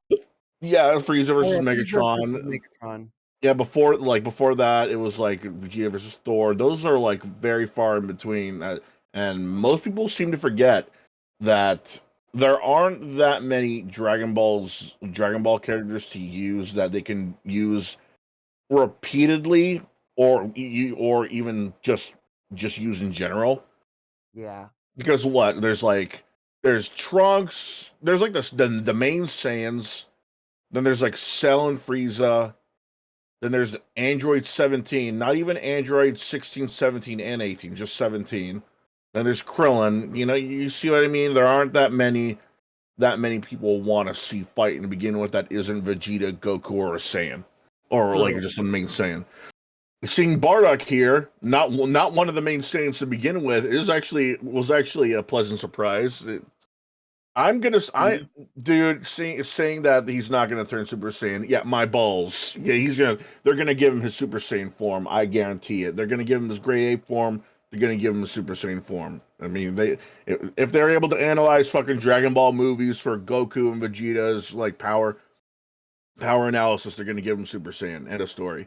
Yeah, Frieza versus Frieza Megatron. versus Megatron. Yeah, before that, it was like Vegeta versus Thor. Those are like very far in between, and most people seem to forget that there aren't that many Dragon Ball characters to use that they can use repeatedly, or even just use in general. Yeah. Because there's Trunks, there's like the main Saiyans, then there's like Cell and Frieza. Then there's Android 17, not even Android 16, 17, and 18, just 17. Then there's Krillin. You see what I mean? There aren't that many people want to see fight to begin with that isn't Vegeta, Goku, or a Saiyan. Or True. like just a main Saiyan. Seeing Bardock here, not one of the main Saiyans to begin with, was actually a pleasant surprise. Dude, saying that he's not gonna turn Super Saiyan. Yeah, my balls. Yeah, they're gonna give him his Super Saiyan form. I guarantee it. They're gonna give him his Grade A form. They're gonna give him a Super Saiyan form. I mean, if they're able to analyze fucking Dragon Ball movies for Goku and Vegeta's like power analysis, they're gonna give him Super Saiyan. End of story.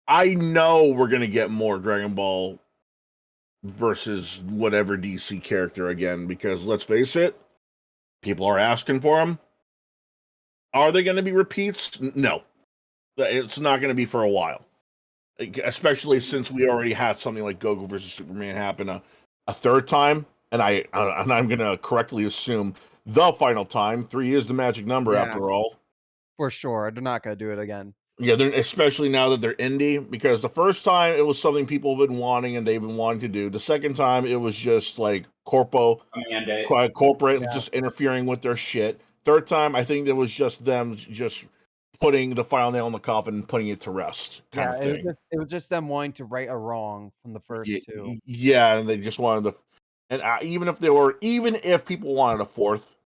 I know we're gonna get more Dragon Ball versus whatever DC character again, because let's face it, people are asking for them. Are they going to be repeats? No, it's not going to be for a while, especially since we already had something like Goku versus Superman happen a third time, and I'm going to correctly assume the final time. 3 is the magic number, Yeah. after all. For sure. They're not going to do it again. Yeah, especially now that they're indie, because the first time it was something people have been wanting and they've been wanting to do. The second time it was just like corporate just interfering with their shit. Third time, I think it was just them just putting the final nail in the coffin and putting it to rest. Kind of thing. It was just them wanting to right a wrong from the first two. Yeah, and they just wanted to. And even if people wanted a fourth,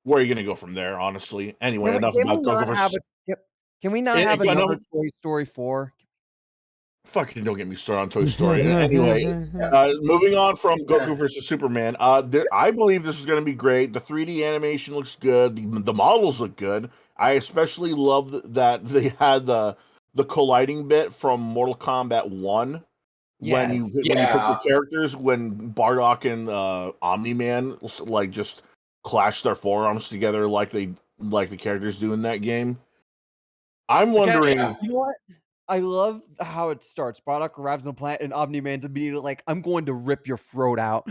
where are you going to go from there? Honestly, anyway, enough about Goku versus. Can we not have another Toy Story 4? Fucking don't get me started on Toy Story. Anyway, moving on from Goku versus Superman, I believe this is going to be great. The 3D animation looks good. The models look good. I especially love that they had the colliding bit from Mortal Kombat 1 when Yes. you pick the characters, when Bardock and Omni-Man like just clash their forearms together like the characters do in that game. I'm wondering. Yeah. You know what? I love how it starts. Bardock arrives on the planet and Omni-Man's immediately like, I'm going to rip your throat out.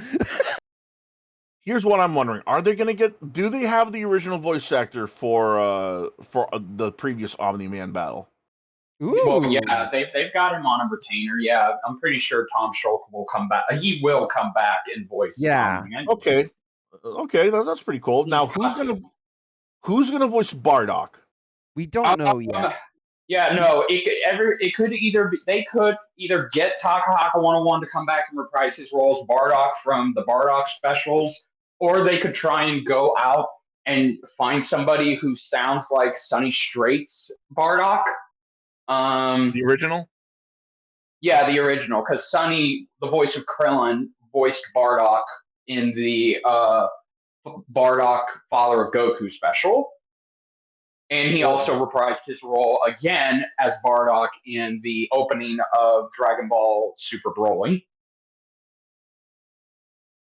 Here's what I'm wondering: are they going to get? Do they have the original voice actor for the previous Omni-Man battle? Well, Ooh. yeah, they've got him on a retainer. Yeah, I'm pretty sure Tom Schultz will come back. He will come back and voice Yeah. Omni-Man. Okay, that's pretty cool. He's Now, got to. who's gonna voice Bardock? We don't know yet. Yeah, no, it could either be, they could either get Takahaka 101 to come back and reprise his role as Bardock from the Bardock specials, or they could try and go out and find somebody who sounds like Sonny Straight's Bardock. The original? Yeah, the original, because Sonny, the voice of Krillin, voiced Bardock in the Bardock Father of Goku special. And he also reprised his role again as Bardock in the opening of Dragon Ball Super Broly.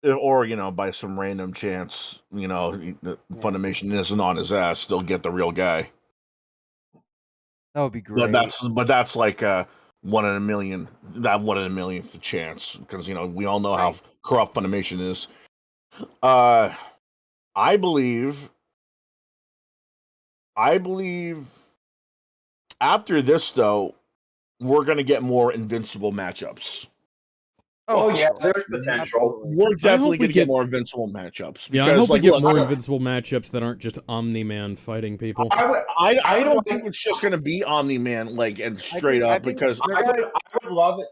Or by some random chance, Funimation isn't on his ass, still get the real guy. That would be great. But that's like 1 in a million. That 1 in a millionth chance, because we all know how corrupt Funimation is. I believe after this though, we're gonna get more invincible matchups. Oh for yeah, sure. there's potential. Absolutely. We're definitely we gonna get get more invincible matchups. Yeah, I Because, hope we like, get look, more invincible matchups that aren't just Omni-Man fighting people. I don't would think it's just gonna be Omni-Man, like, and straight I up, think because I would love it.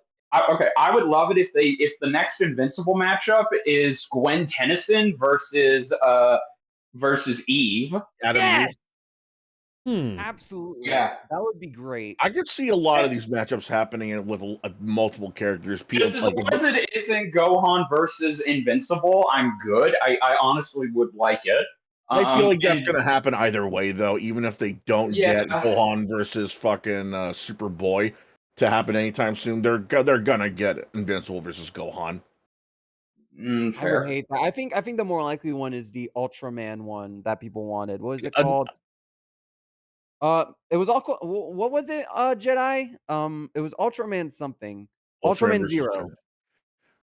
I would love it if the next Invincible matchup is Gwen Tennyson versus Eve. Adam Yes! Hmm. Absolutely. Yeah. That would be great. I could see a lot of these matchups happening with multiple characters. Just as Like, long as it isn't Gohan versus Invincible, I'm good. I honestly would like it. I feel like that's And gonna happen either way, though. Even if they don't yeah, get Gohan versus fucking Superboy to happen anytime soon, they're gonna get Invincible versus Gohan. I would fair. hate that. I think the more likely one is the Ultraman one that people wanted. What is it Uh, called? It was all what was it? Jedi? It was Ultraman something. Ultraman Ultraman versus Zero.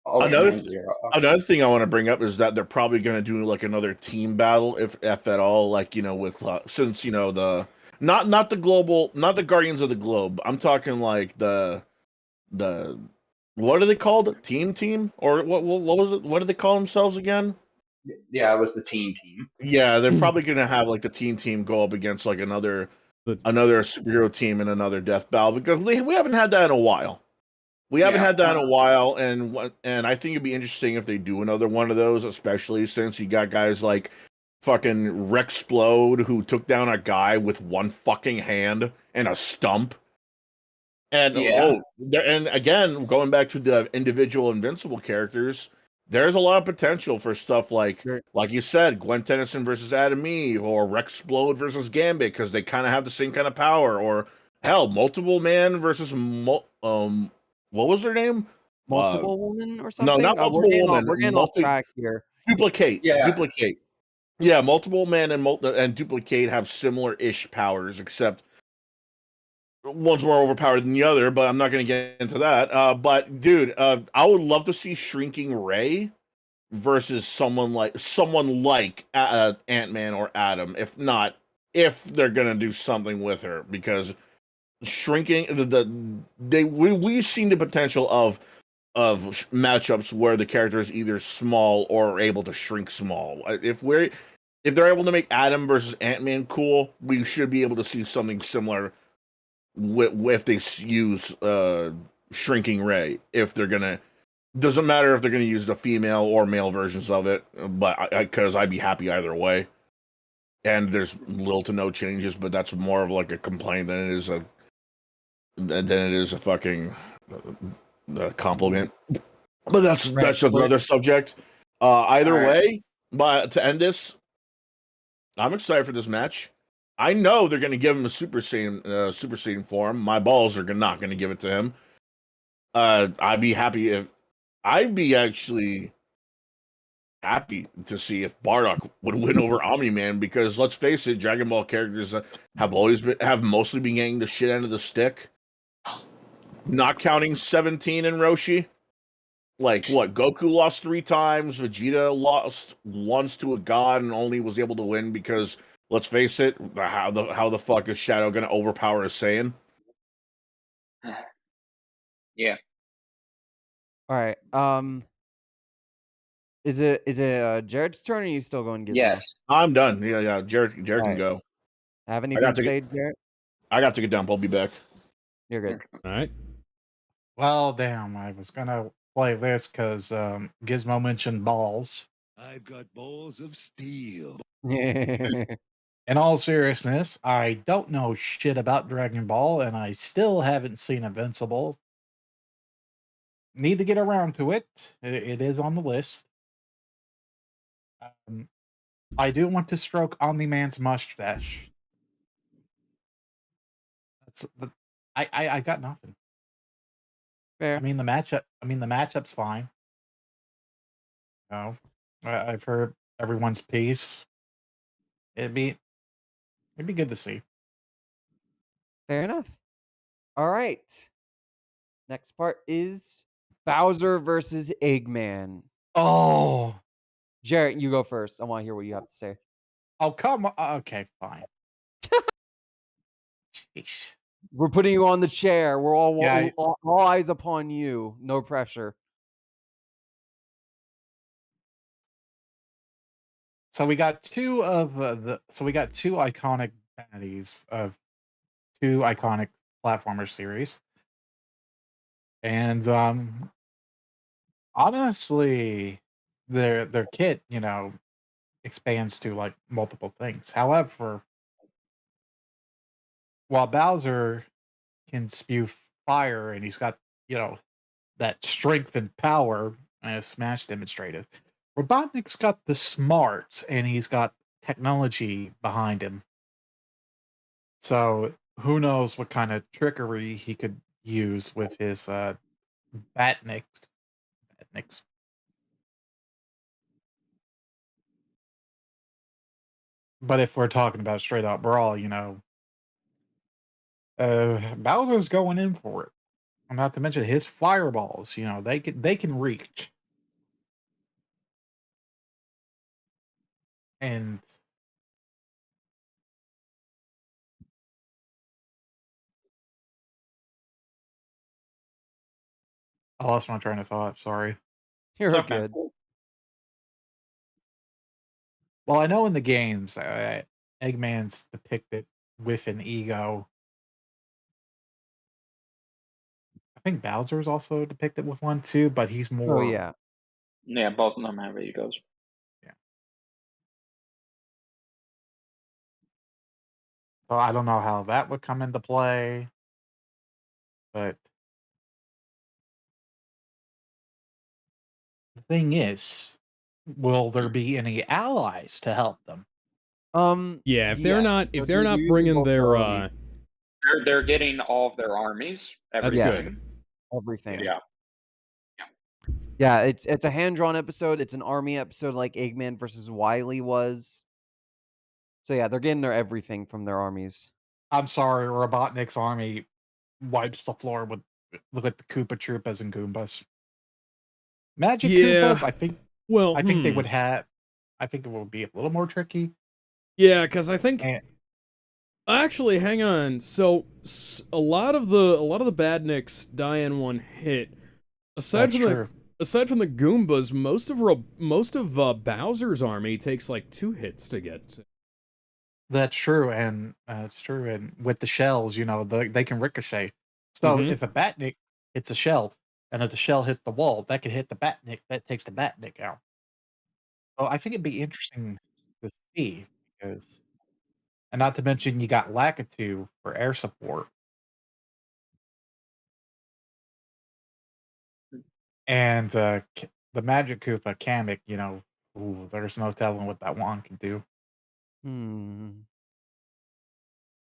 Another Ultraman Zero. another thing I want to bring up is that they're probably going to do like another team battle, if at all, like with since the not the global, not the Guardians of the Globe. I'm talking like the what are they called? Team, or what was it? What did they call themselves again? Yeah, it was the team. Yeah, they're probably going to have like the team go up against like another The- superhero team in another death battle, because we haven't had that in a while. We haven't Yeah. had that in a while, and I think it'd be interesting if they do another one of those, especially since you got guys like fucking Rexplode, who took down a guy with one fucking hand and a stump. And Yeah. and again, going back to the individual invincible characters, there's a lot of potential for stuff like you said, Gwen Tennyson versus Adam Eve, or Rexplode versus Gambit, because they kind of have the same kind of power, or hell, Multiple Man versus what was her name? Multiple woman or No, something? not Multiple Woman. We're getting off track here. Duplicate. Yeah. Duplicate. Yeah, Multiple Man and Duplicate have similar-ish powers, except one's more overpowered than the other, but I'm not going to get into that. But dude, I would love to see Shrinking Ray versus someone like Ant-Man or Adam. If they're going to do something with her, because shrinking we've seen the potential of matchups where the character is either small or able to shrink small. If they're able to make Adam versus Ant-Man cool, we should be able to see something similar if they use Shrinking Ray. If they're gonna, doesn't matter if they're gonna use the female or male versions of it, but because I'd be happy either way. And there's little to no changes, but that's more of like a complaint than it is a fucking compliment. But that's Right. just Well, another subject. Either All right. way, but to end this, I'm excited for this match. I know they're going to give him a Super Saiyan form. My balls are not going to give it to him. I'd be happy if I'd be actually happy to see if Bardock would win over Omni Man, because let's face it, Dragon Ball characters have mostly been getting the shit end of the stick. Not counting 17 and Roshi. Like what? Goku lost 3 times. Vegeta lost once to a god and only was able to win because, let's face it, how the fuck is Shadow gonna overpower a Saiyan? Yeah. All right. Is it Jared's turn, or are you still going Gizmo? Yes. I'm done. Yeah. Jared All can right. go. Have I anything got to to say, Jared? I got to get down. I'll be back. You're good. All right. well, damn. I was gonna play this because Gizmo mentioned balls. I've got balls of steel. In all seriousness, I don't know shit about Dragon Ball, and I still haven't seen Invincible. Need to get around to it. It is on the list. Um, I do want to stroke Omni Man's mustache. That's the. I got nothing. Fair. The matchup's fine. No, I've heard everyone's piece. It'd be it'd be good to see. Fair enough. All right. Next part is Bowser versus Eggman. Oh, Jarrett, you go first. I want to hear what you have to say. oh, come on. Okay, fine. Sheesh. We're putting you on the chair. We're Yeah. all eyes upon you. No pressure. So we got two of we got two iconic baddies of two iconic platformer series, and honestly, their kit, expands to like multiple things. However, while Bowser can spew fire and he's got that strength and power as Smash demonstrated, Robotnik's got the smarts and he's got technology behind him. So who knows what kind of trickery he could use with his Batniks. Batniks. But if we're talking about straight up brawl, Bowser's going in for it. Not to mention his fireballs. They can reach. And I lost my train of thought. Sorry. You're It's okay. good. Well, I know in the games, Eggman's depicted with an ego. I think Bowser's also depicted with one too, but he's Oh more. yeah. Yeah, both of them have egos. Yeah. So I don't know how that would come into play, but the thing is, will there be any allies to help them? Yeah, if Yes. they're not using bringing both their armies. They're getting all of their armies, that's Yes. everything. good. Everything. Yeah. Yeah, it's a hand-drawn episode. It's an army episode like Eggman versus Wily was. So yeah, they're getting their everything from their armies. I'm sorry, Robotnik's army wipes the floor with look at the Koopa Troopas and Goombas. Magic Yeah. Koopas, Well, I think they would have. I think it will be a little more tricky. Yeah, because I think And actually, hang on. So a lot of the badniks die in one hit. Aside that's from true. the Goombas, most of Bowser's army takes like 2 hits to get to. That's true, and it's true. And with the shells, they can ricochet. So Mhm. if a Batnik hits a shell, and if the shell hits the wall, that can hit the Batnik. That takes the Batnik out. So I think it'd be interesting to see because, and not to mention, you got Lakitu for air support. And the Magic Koopa Kamek, ooh, there's no telling what that wand can do. Hmm.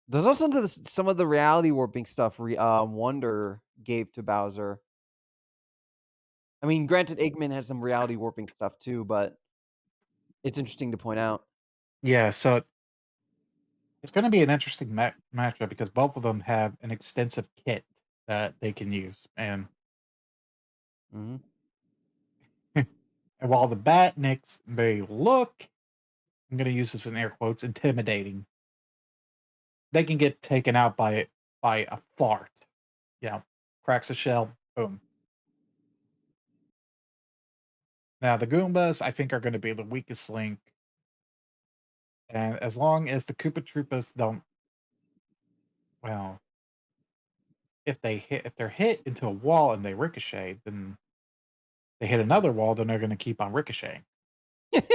There's also some of the reality warping stuff Wonder gave to Bowser. I mean, granted, Eggman has some reality warping stuff too, but it's interesting to point out. Yeah, so it's going to be an interesting matchup because both of them have an extensive kit that they can use, and Hmm. and while the Batniks may look, I'm going to use this in air quotes, intimidating, they can get taken out by a fart. Cracks a shell, boom. Now the Goombas, I think, are going to be the weakest link, and as long as the Koopa Troopas don't, well, if they're hit into a wall and they ricochet, then they hit another wall, then they're going to keep on ricocheting.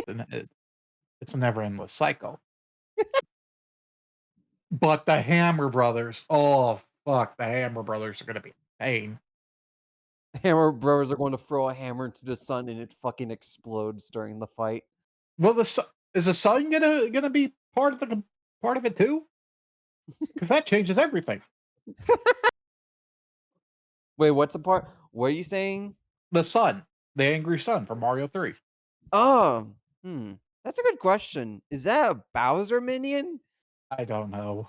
Then it's a never endless cycle. But the Hammer Brothers, oh fuck, the Hammer Brothers are going to be a pain. Hammer Bros are going to throw a hammer into the sun and it fucking explodes during the fight. Well, is the sun gonna be part of it too? Because that changes everything. Wait, what's the part? What are you saying? The sun, the angry sun from Mario 3. Oh, that's a good question. Is that a Bowser minion? I don't know.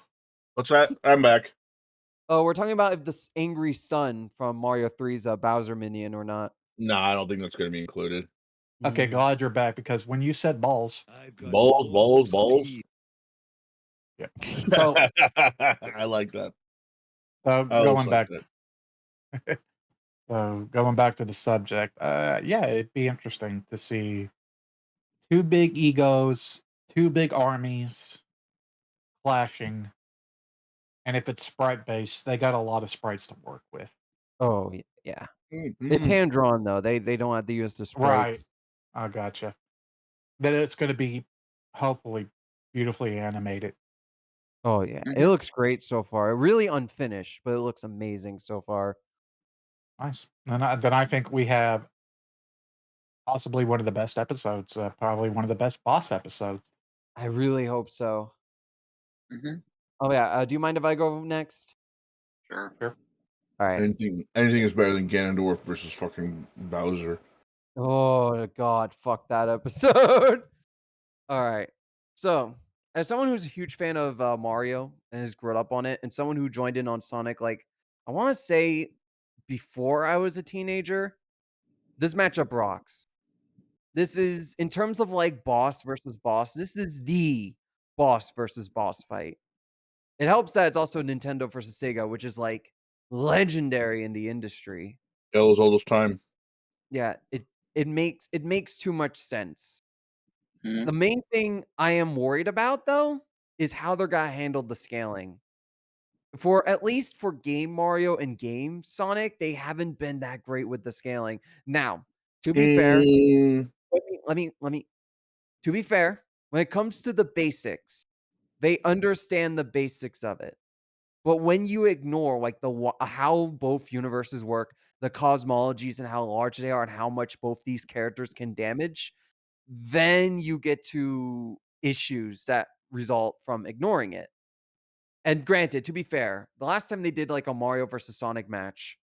What's that? I'm back. Oh, we're talking about if this angry sun from Mario 3 is a Bowser minion or not. No, I don't think that's going to be included. Okay, Hmm. glad you're back because when you said balls, I've got Balls, balls, of balls. steel. yeah. So I like that. I always going like back, that. going back to the subject, yeah, it'd be interesting to see two big egos, two big armies clashing, and if it's sprite based, they got a lot of sprites to work with. Oh, yeah. It's Mm-hmm. hand drawn though. They don't have to use the Right. sprites. I gotcha. Then it's going to be hopefully beautifully animated. Oh yeah, it Hmm. looks great so far. Really unfinished, but it looks amazing so far. Nice. And then I think we have possibly one of the best episodes, probably one of the best boss episodes. I really hope so. Hmm. Oh yeah, do you mind if I go next? Sure. Sure. All right. Anything is better than Ganondorf versus fucking Bowser. Oh god, fuck that episode. All right. So, as someone who's a huge fan of Mario and has grown up on it, and someone who joined in on Sonic, like I want to say before I was a teenager, this matchup rocks. This is in terms of like boss versus boss. This is the boss versus boss fight. It helps that it's also Nintendo versus Sega, which is like legendary in the industry. It was all this time. Yeah, it makes too much sense. Hmm. The main thing I am worried about though is how they're gonna handle the scaling. For at least for Game Mario and Game Sonic, they haven't been that great with the scaling. Now, to be fair, Mm, let me to be fair, when it comes to the basics, they understand the basics of it. But when you ignore like how both universes work, the cosmologies and how large they are and how much both these characters can damage, then you get to issues that result from ignoring it. And granted, to be fair, the last time they did like a Mario versus Sonic match,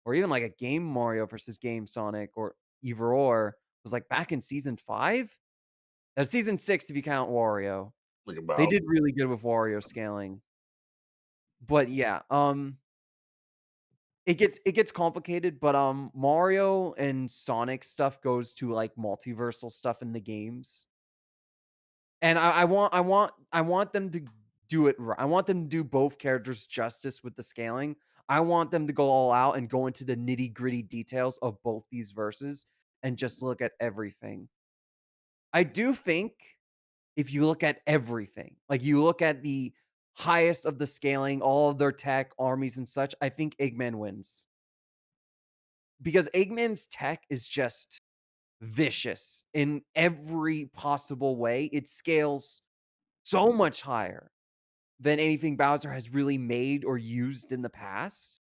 or even like a game Mario versus game Sonic, or either or, was like back in season 5? Season 6 if you count Wario. like They about did really good with Wario scaling. But yeah, it gets complicated, but Mario and Sonic stuff goes to like multiversal stuff in the games. And I want them to do it right. I want them to do both characters justice with the scaling. I want them to go all out and go into the nitty-gritty details of both these verses and just look at everything. I do think if you look at everything, like you look at the highest of the scaling, all of their tech, armies, and such, I think Eggman wins. Because Eggman's tech is just vicious in every possible way. It scales so much higher than anything Bowser has really made or used in the past.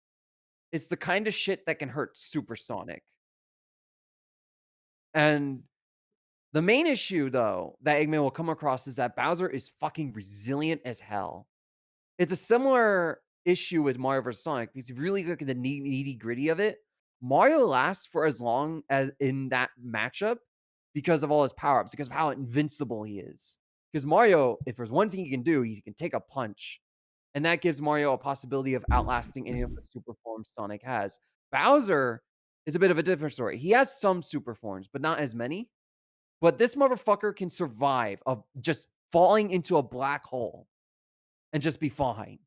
It's the kind of shit that can hurt Supersonic. And the main issue, though, that Eggman will come across is that Bowser is fucking resilient as hell. It's a similar issue with Mario vs. Sonic because if you really look at the nitty gritty of it, Mario lasts for as long as in that matchup because of all his power ups, because of how invincible he is. Because Mario, if there's one thing he can do, he can take a punch. And that gives Mario a possibility of outlasting any of the super forms Sonic has. Bowser is a bit of a different story. He has some super forms, but not as many. But this motherfucker can survive of just falling into a black hole and just be fine.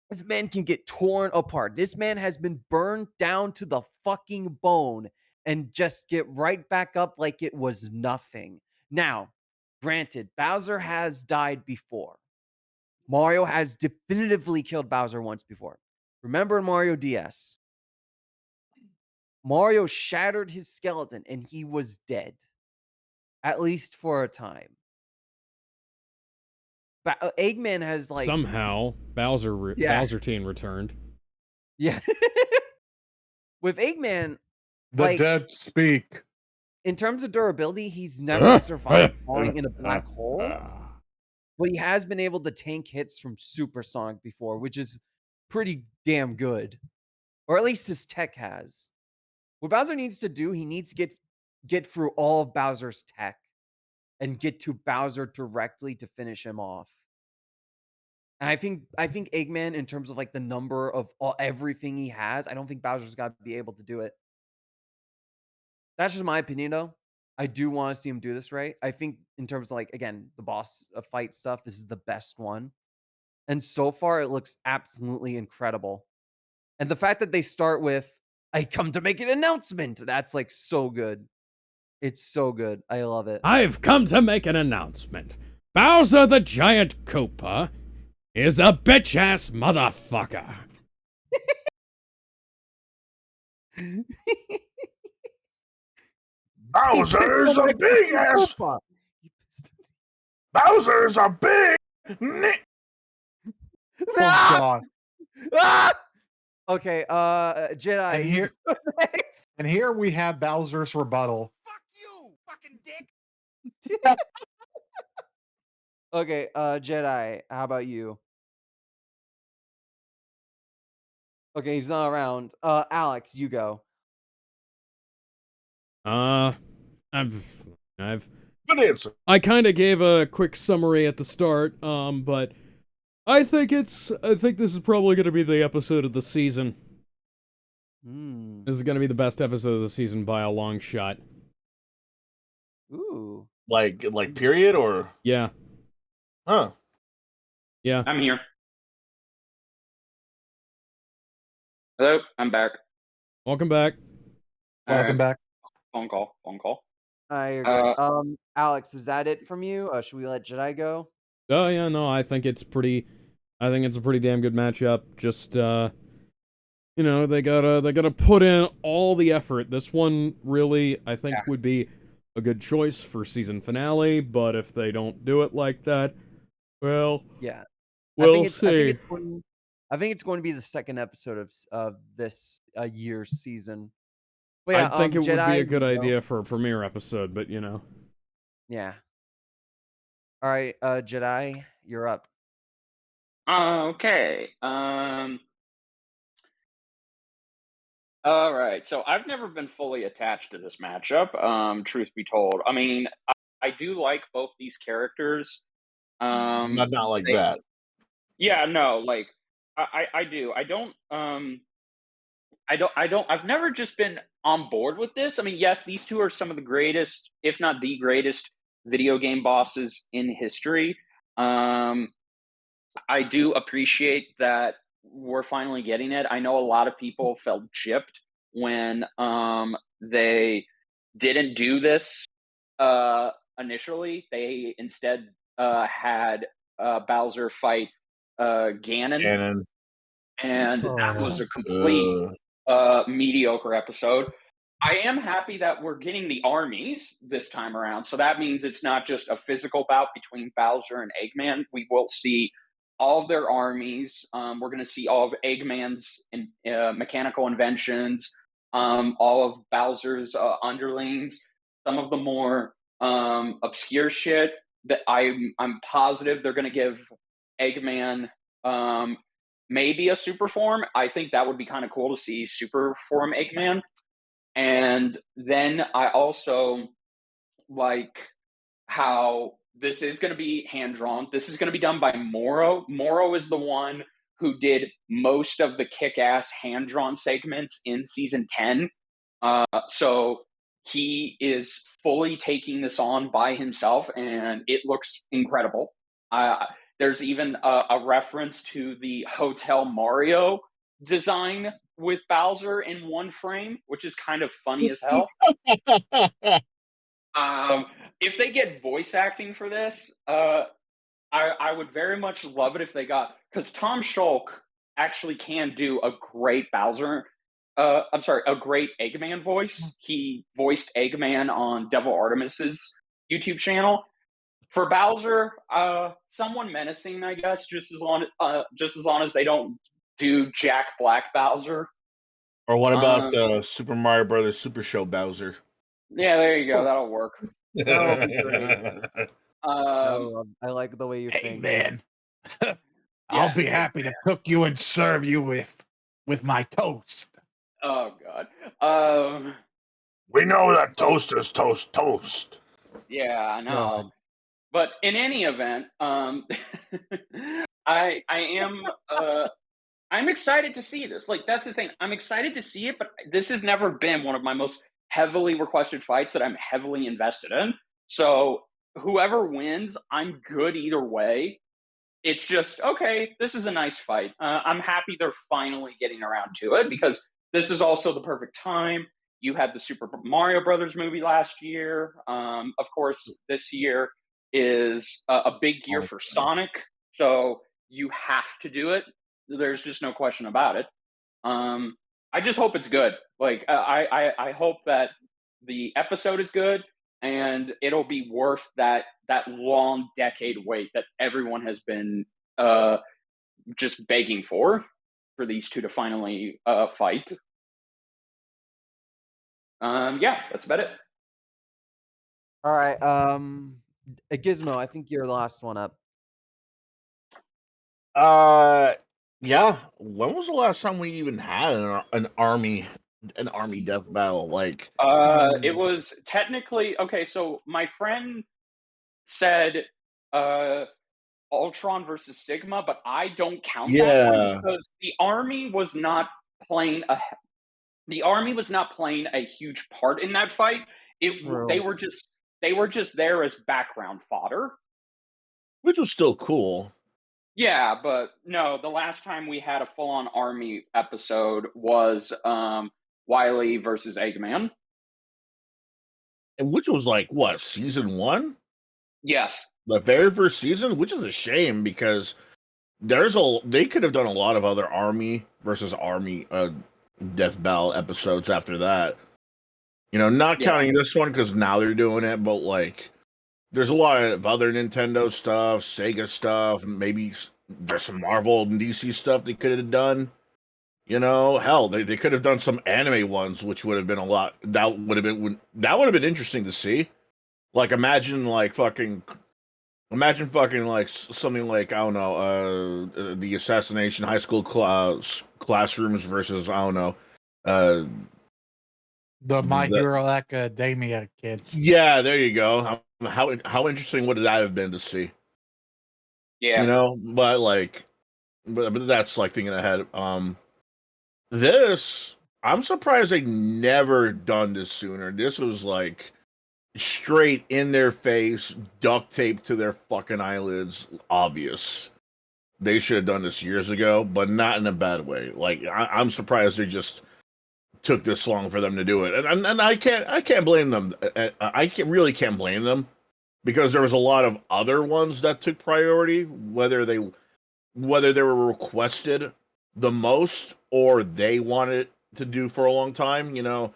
This man can get torn apart. This man has been burned down to the fucking bone and just get right back up like it was nothing. Now, granted, Bowser has died before. Mario has definitively killed Bowser once before. Remember in Mario DS? Mario shattered his skeleton and he was dead. At least for a time. Eggman has like Somehow, Yeah. Bowser Teen returned. Yeah. With Eggman, The like dead speak. in terms of durability, he's never survived falling in a black hole, but he has been able to tank hits from Supersonic before, which is pretty damn good. Or at least his tech has. What Bowser needs to do, he needs to get through all of Bowser's tech and get to Bowser directly to finish him off. And I think Eggman, in terms of like the number of everything he has, I don't think Bowser's got to be able to do it. That's just my opinion, though. I do want to see him do this right. I think in terms of like again the boss fight stuff, this is the best one, and so far it looks absolutely incredible. And the fact that they start with "I come to make an announcement," that's like so good. It's so good. I love it. I've come to make an announcement. Bowser the Giant Koopa is a bitch-ass motherfucker. Bowser's a big ass. Bowser's a big. Oh God! Ah! Okay, Jedi. And here, and here we have Bowser's rebuttal. Fuck you, fucking dick. Okay, Jedi. How about you? Okay, he's not around. Alex, you go. I've Good answer. I kind of gave a quick summary at the start, but I think this is probably going to be the episode of the season. This is going to be the best episode of the season by a long shot. Ooh. Like period or Yeah. huh? Yeah. I'm here. Hello, I'm back. Welcome back. Welcome back. Phone call. You're good. Alex, is that it from you? Should we let Jedi go? Oh yeah, no, I think it's a pretty damn good matchup. Just you know, they gotta put in all the effort. This one really, I think, would be a good choice for season finale. But if they don't do it like that, well, Yeah, we'll see. I think it's going to be the second episode of this year's season. But yeah, I think it would be Jedi, a good idea for a premiere episode, but you know. Yeah. All right, Jedi, you're up. Okay. All right. So I've never been fully attached to this matchup. Truth be told, I mean, I do like both these characters. Not like that. Yeah. No. Like, I do. I've never just been on board with this. I mean, yes, these two are some of the greatest, if not the greatest, video game bosses in history. I do appreciate that we're finally getting it. I know a lot of people felt gypped when they didn't do this initially. They instead had Bowser fight Ganon, Ganon. and that was a complete mediocre episode. I am happy that we're getting the armies this time around. So that means it's not just a physical bout between Bowser and Eggman. We will see all of their armies. We're going to see all of Eggman's mechanical inventions. all of Bowser's underlings, some of the more obscure shit that I'm positive they're going to give Eggman maybe a super form. I think that would be kind of cool to see super form Eggman. And then I also like how this is going to be hand drawn. This is going to be done by Moro. Moro is the one who did most of the kick ass hand drawn segments in season 10. So he is fully taking this on by himself, and it looks incredible. There's even a reference to the Hotel Mario design with Bowser in one frame, which is kind of funny as hell. Um, if they get voice acting for this, I would very much love it if they got, because Tom Schulk actually can do a great Bowser. I'm sorry, a great Eggman voice. He voiced Eggman on Devil Artemis's YouTube channel. For Bowser, someone menacing, I guess, just as long as they don't do Jack Black Bowser. Or what about Um, Super Mario Brothers Super Show Bowser? yeah, there you go. That'll work. That'll be great. I like the way you Hey think. man, I'll Yeah. be happy to cook you and serve you with my toast. Oh God. Um, We know that toast is toast. yeah, I know. God. But in any event, I am I'm excited to see this. Like that's the thing. I'm excited to see it, but this has never been one of my most heavily requested fights that I'm heavily invested in. So whoever wins, I'm good either way. It's just okay. This is a nice fight. I'm happy they're finally getting around to it because this is also the perfect time. You had the Super Mario Brothers movie last year. Of course, this year is a big year for Sonic, so you have to do it. There's just no question about it. Um, I just hope it's good. Like I hope that the episode is good and it'll be worth that long decade wait that everyone has been uh, just begging for these two to finally fight. Yeah, that's about it. All right. Gizmo, I think you're the last one up. Yeah. When was the last time we even had an army death battle? Like, It was technically okay. So my friend said Ultron versus Sigma, but I don't count that one yeah, because playing a the army was not playing a huge part in that fight. They True. were just there as background fodder. which was still cool. Yeah, but no, the last time we had a full on army episode was Wily versus Eggman. And which was like what, season one? Yes. The very first season, which is a shame because they could have done a lot of other army versus army death battle episodes after that. You know, not Yeah. counting this one because now they're doing it, but like there's a lot of other Nintendo stuff, Sega stuff, maybe there's some Marvel and DC stuff they could have done. You know, hell, they could have done some anime ones, which would have been a lot. That would have been interesting to see. Like imagine fucking like something like I don't know, the assassination high school classrooms versus I don't know, uh, The My the Hero Academia kids. yeah, there you go. How interesting would that have been to see? You Yeah. know, but like, but that's like thinking ahead. This I'm surprised they never done this sooner. This was like straight in their face, duct tape to their fucking eyelids, obvious. They should have done this years ago, but not in a bad way. Like I'm surprised they just took this long for them to do it, and I can't blame them. Really can't blame them because there was a lot of other ones that took priority, whether they were requested the most or they wanted to do for a long time. You know,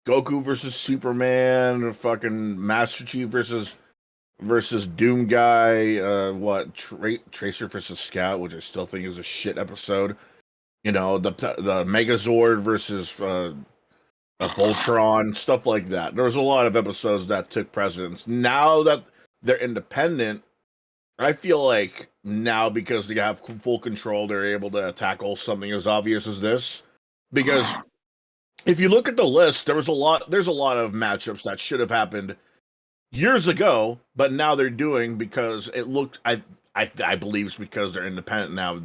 Goku versus Superman, or fucking Master Chief versus Doom Guy. Tracer versus Scout, which I still think is a shit episode. You know, the Megazord versus Voltron, stuff like that. There was a lot of episodes that took precedence. Now that they're independent, I feel like now because they have full control, they're able to tackle something as obvious as this. Because if you look at the list, there's a lot of matchups that should have happened years ago, but now they're doing because it looked. I believe it's because they're independent now.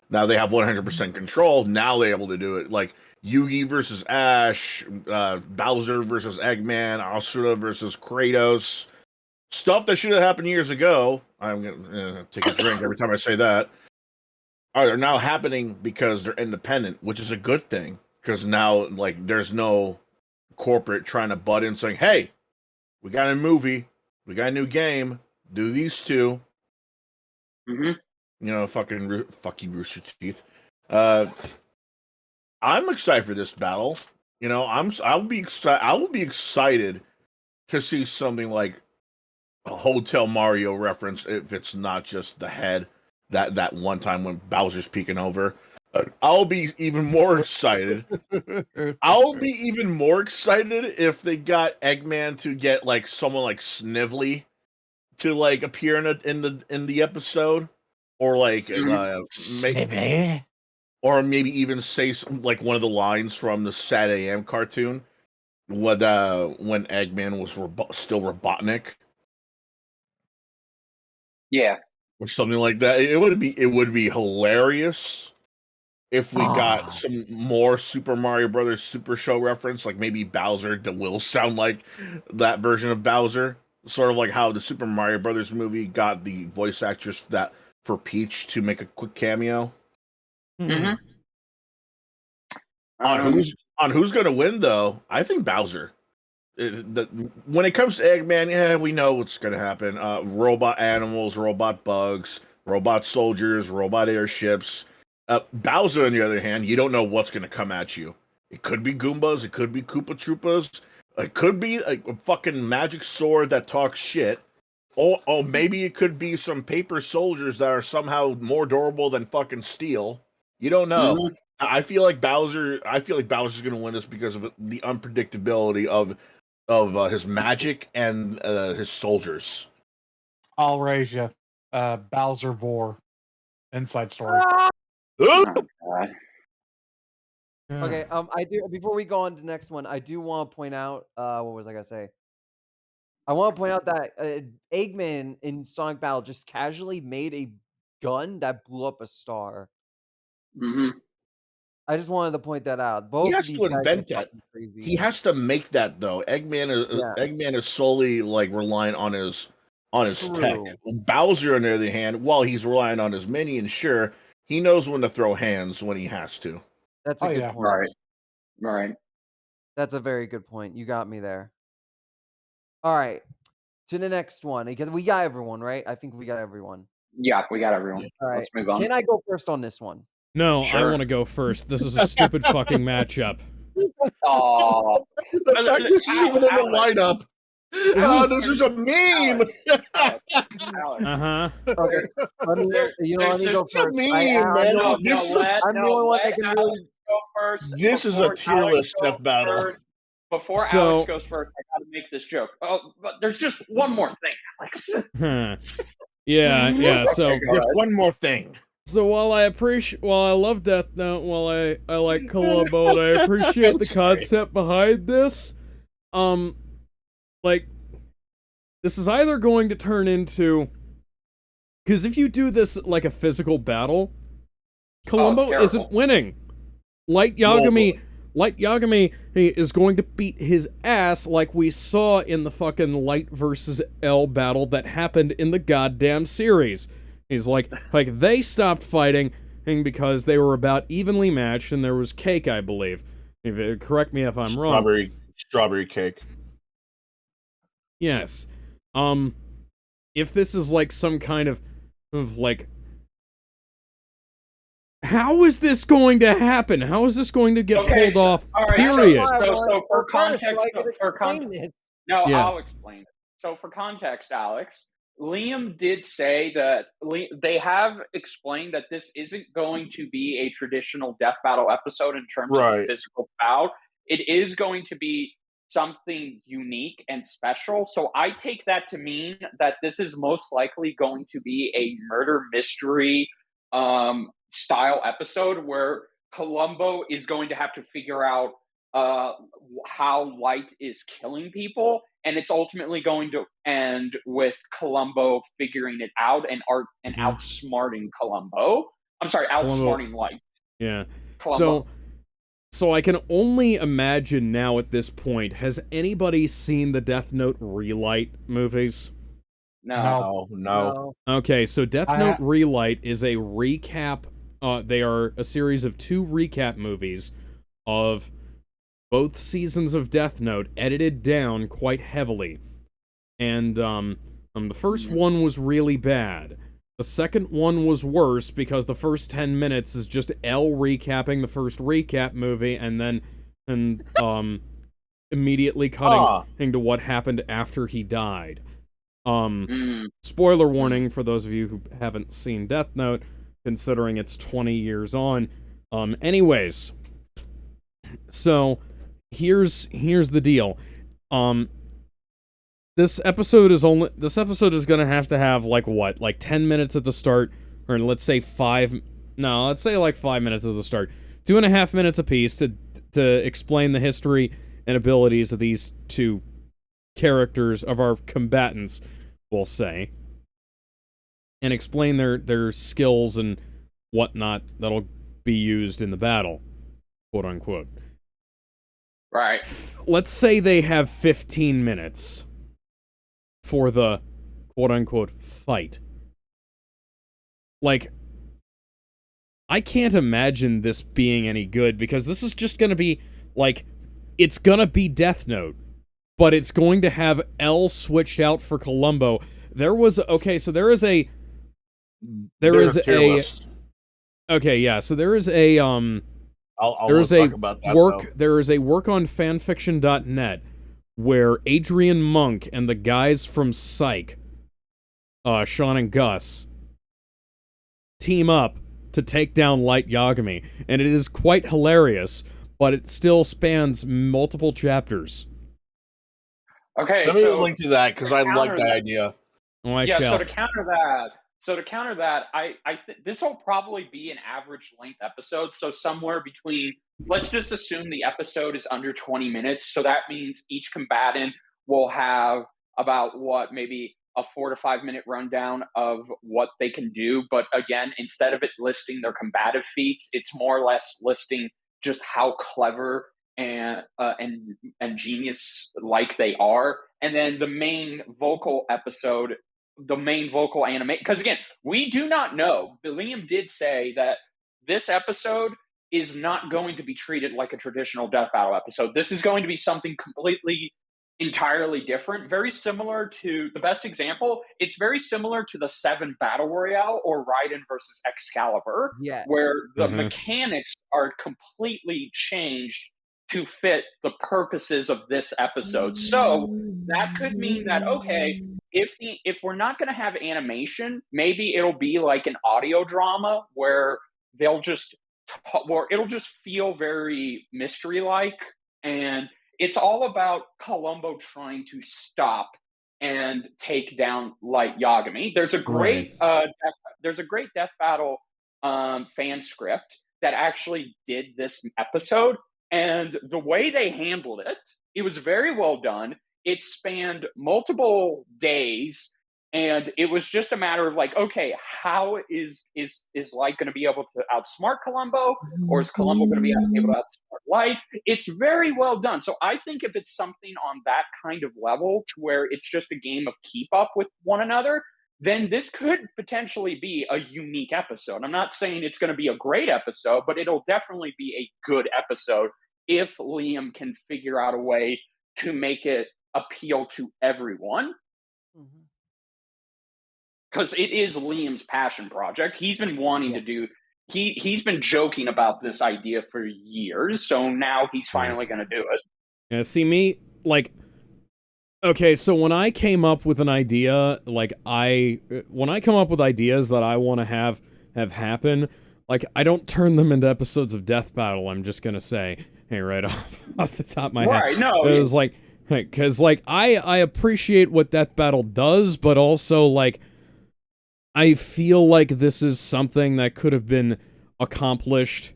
Now they have 100% control. Now they're able to do it. Like Yugi versus Ash, Bowser versus Eggman, Asura versus Kratos. Stuff that should have happened years ago. I'm gonna take a drink every time I say that. Are now happening because they're independent, which is a good thing. Because now, like, there's no corporate trying to butt in saying, "Hey, we got a movie, we got a new game. Do these two." Mhm. Fucking Rooster Teeth. I'm excited for this battle. I'll be excited. I will be excited to see something like a Hotel Mario reference if it's not just the head that one time when Bowser's peeking over. I'll be even more excited. I'll be even more excited if they got Eggman to get like someone like Snively to like appear in the episode, or like Snippy. or maybe even say like one of the lines from the Sad AM cartoon, when Eggman was still Robotnik Yeah. or something like that. It would be hilarious if we got some more Super Mario Brothers Super Show reference, like maybe Bowser will sound like that version of Bowser, sort of like how the Super Mario Brothers movie got the voice actress that for Peach to make a quick cameo. Mhm. On who's going to win though, I think Bowser. When it comes to Eggman, yeah, we know what's going to happen. Robot animals, robot bugs, robot soldiers, robot airships. Bowser, on the other hand, you don't know what's going to come at you. It could be Goombas, it could be Koopa Troopas, it could be a fucking magic sword that talks shit. Or maybe it could be some paper soldiers that are somehow more durable than fucking steel. You don't know. Mhm. I feel like Bowser's going to win this because of the unpredictability of his magic and his soldiers. I'll raise you. Bowser Vor. Inside story. Oh, God. Okay, I do before we go on to the next one, I do want to point out, what was I gonna say? I want to point out that Eggman in Sonic Battle just casually made a gun that blew up a star. Mhm. I just wanted to point that out. He Both of has these to guys are invent that. fucking crazy. He has to make that though. Yeah. Eggman is solely like relying on his tech. True. Bowser, on the other hand, while he's relying on his minions, sure, he knows when to throw hands when he has to. That's a Oh, good yeah. point. Right. Right. That's a very good point. You got me there. All right. To the next one because we got everyone, right? I think we got everyone. Yeah, we got everyone. All right. Let's move on. Can I go first on this one? No, I Sure. want to go first. This is a stupid fucking matchup. Oh, The fact this is even in the lineup. Oh, this is a meme. Alex. Uh-huh. Okay. Let me go It's a first. meme, man. No, This is a- I'm the only one that can really. Alex go first. This is a before tier Alex list goes Steph battle. first. Before So- Alex goes first, I gotta make this joke. Oh, but there's just one more thing, Alex. Huh. Yeah, so Okay, go Just ahead. one more thing. so while I love Death Note, while I like Columbo and I appreciate the Sorry. concept behind this, like this is either going to turn into, because if you do this like a physical battle, Columbo terrible. isn't winning. Light Yagami is going to beat his ass like we saw in the fucking Light versus L battle that happened in the goddamn series. He's like they stopped fighting because they were about evenly matched and there was cake, I believe. Correct me if I'm wrong. Strawberry cake. Yes. If this is like some kind of like, how is this going to happen? How is this going to get pulled off? All right, Period. So for context, no, Yeah. I'll explain. So for context, Alex, Liam did say that they have explained that this isn't going to be a traditional death battle episode in terms of Right. a physical bout. it is going to be something unique and special. So I take that to mean that this is most likely going to be a murder mystery style episode where Columbo is going to have to figure out uh, how light is killing people, and it's ultimately going to end with Columbo figuring it out and Mhm. outsmarting Columbo. I'm sorry, Columbo. outsmarting light. Yeah. Columbo. So I can only imagine now at this point, has anybody seen the Death Note Relight movies? No. No. Okay, so Death I Note ha- Relight is a recap. They are a series of 2 recap movies of both seasons of Death Note, edited down quite heavily. And the first one was really bad. The second one was worse because the first 10 minutes is just L recapping the first recap movie and immediately cutting to what happened after he died. Mm. Spoiler warning for those of you who haven't seen Death Note, considering it's 20 years on. Anyways, so here's the deal. This episode is gonna have to have like 10 minutes at the start, or let's say let's say like 5 minutes at the start, 2.5 minutes apiece to explain the history and abilities of these 2 characters of our combatants, we'll say, and explain their skills and whatnot that'll be used in the battle, quote unquote. Right. Let's say they have 15 minutes for the quote-unquote fight. Like, I can't imagine this being any good, because this is just gonna be, like, it's gonna be Death Note, but it's going to have L switched out for Columbo. There is a List. okay, yeah, so there is a I'll talk about that though. there is a work on fanfiction.net where Adrian Monk and the guys from Psych, Sean and Gus, team up to take down Light Yagami, and it is quite hilarious, but it still spans multiple chapters. Okay, Send me a so link to that because I like that idea. Oh, I yeah, shall. so to counter that, I think this will probably be an average length episode. So somewhere between, let's just assume the episode is under 20 minutes. So that means each combatant will have about maybe a 4 to 5 minute rundown of what they can do. But again, instead of it listing their combative feats, it's more or less listing just how clever and genius like they are. And then the main vocal anime, because again, we do not know. Liam did say that this episode is not going to be treated like a traditional death battle episode. This is going to be something completely entirely different, very similar to the best example. It's very similar to the 7 Battle Royale or Raiden versus Excalibur, Yes. where the Mhm. mechanics are completely changed to fit the purposes of this episode. So that could mean that, okay, if we're not going to have animation, maybe it'll be like an audio drama where they'll just where it'll just feel very mystery like, and it's all about Columbo trying to stop and take down Light Yagami. Right. There's a great death battle fan script that actually did this episode, and the way they handled it, it was very well done. It spanned multiple days, and it was just a matter of like, okay, how is Light going to be able to outsmart Columbo, or is Columbo going to be able to outsmart Light? It's very well done. So I think if it's something on that kind of level to where it's just a game of keep up with one another, then this could potentially be a unique episode. I'm not saying it's going to be a great episode, but it'll definitely be a good episode if Liam can figure out a way to make it appeal to everyone. Mhm. Because it is Liam's passion project. He's been wanting to do. He's been joking about this idea for years, so now he's finally going to do it. Yeah, see me, like, okay, so when I came up with an idea, when I come up with ideas that I want to have happen, like, I don't turn them into episodes of Death Battle, I'm just gonna say, hey, right off the top of my head. Right, no, It was like, because, like, I appreciate what Death Battle does, but also, like, I feel like this is something that could have been accomplished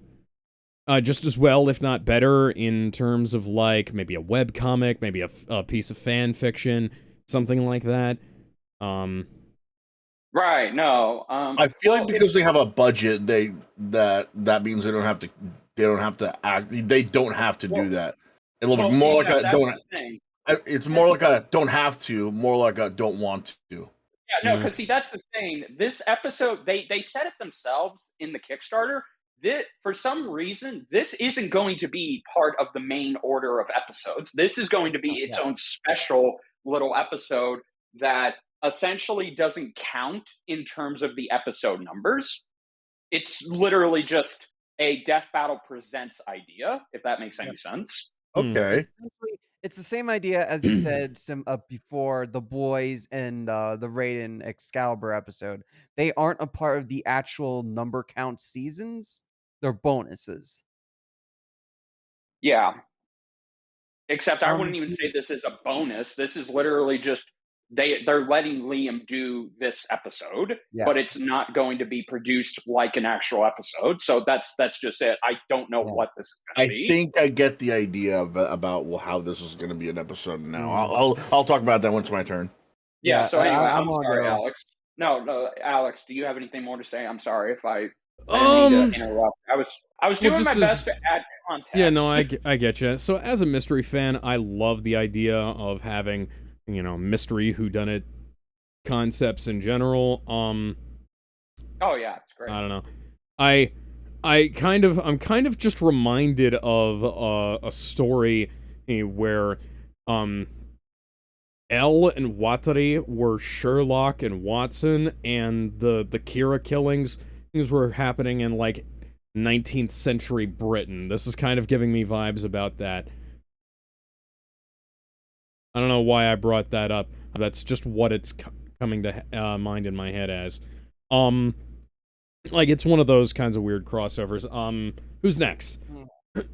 just as well, if not better, in terms of, like, maybe a webcomic, maybe a piece of fan fiction, something like that. right, no. I feel Well, like because they have a budget, that means they don't have to act. They don't have to do that. A little well, bit more see, like a that's don't. the thing. It's more like a don't have to, more like a don't want to. Yeah, no, because see, that's the thing. This episode, they said it themselves in the Kickstarter. This, for some reason, this isn't going to be part of the main order of episodes. This is going to be its own special little episode that essentially doesn't count in terms of the episode numbers. It's literally just a Death Battle Presents idea, if that makes any sense. Okay. It's the same idea as he said before the boys and the Raiden Excalibur episode. They aren't a part of the actual number count seasons. They're bonuses. Yeah. Except I wouldn't Um, even say this is a bonus. This is literally just they're letting Liam do this episode, Yeah. but it's not going to be produced like an actual episode. So that's just it. I don't know Yeah. what this is I going to be. think I get the idea about how this is going to be an episode now. Mm. I'll talk about that when it's my turn. Yeah. So anyway, I'm I'm gonna sorry, go. Alex. No, Alex. Do you have anything more to say? I'm sorry if I didn't mean to interrupt. I was well, doing just my as- best to add context. Yeah, no, I get you. So, as a mystery fan, I love the idea of having, mystery whodunit concepts in general. Oh yeah, it's great. I don't know. I'm kind of just reminded of a story where Elle and Watari were Sherlock and Watson, and the Kira killings things were happening in like 19th century Britain. This is kind of giving me vibes about that. I don't know why I brought that up. That's just what it's coming to mind in my head as. Like, it's one of those kinds of weird crossovers. Who's next?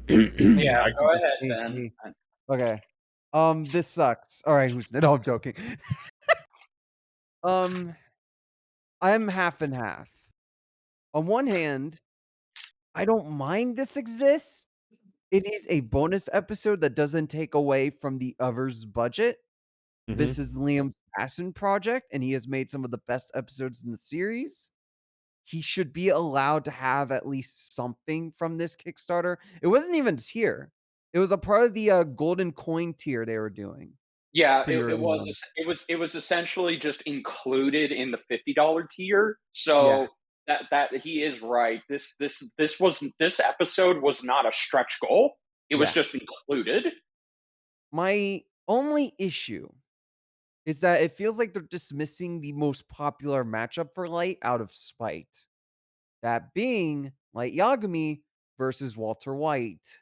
Yeah, go ahead then. Okay. This sucks. All right, who's no? I'm joking. I'm half and half. On one hand, I don't mind this exists. It is a bonus episode that doesn't take away from the other's budget. This is Liam's passion project, and he has made some of the best episodes in the series. He should be allowed to have at least something from this Kickstarter. It wasn't even a tier. It was a part of the golden coin tier they were doing. Yeah, Pretty it early on. was essentially just included in the $50 tier. So that he is right. This episode was not a stretch goal. It was just included. My only issue is that it feels like they're dismissing the most popular matchup for Light out of spite. That being Light Yagami versus Walter White.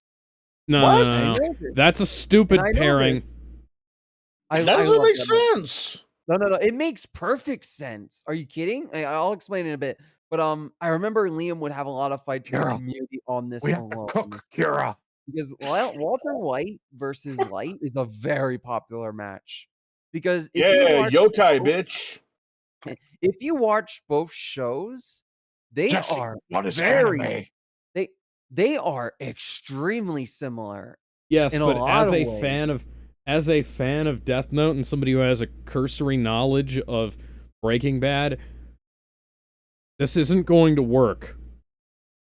No, What? no. That's a stupid pairing. That doesn't make sense. No. It makes perfect sense. Are you kidding? I'll explain in a bit. But I remember Liam would have a lot of fights with the community on this We have to alone. cook Kira. Because Walter White versus Light is a very popular match. Because if you watch yokai, bitch. if you watch both shows, they Jesse, are what is very anime? they are extremely similar. Yes, in a but lot as of a ways. fan of Death Note and somebody who has a cursory knowledge of Breaking Bad, this isn't going to work.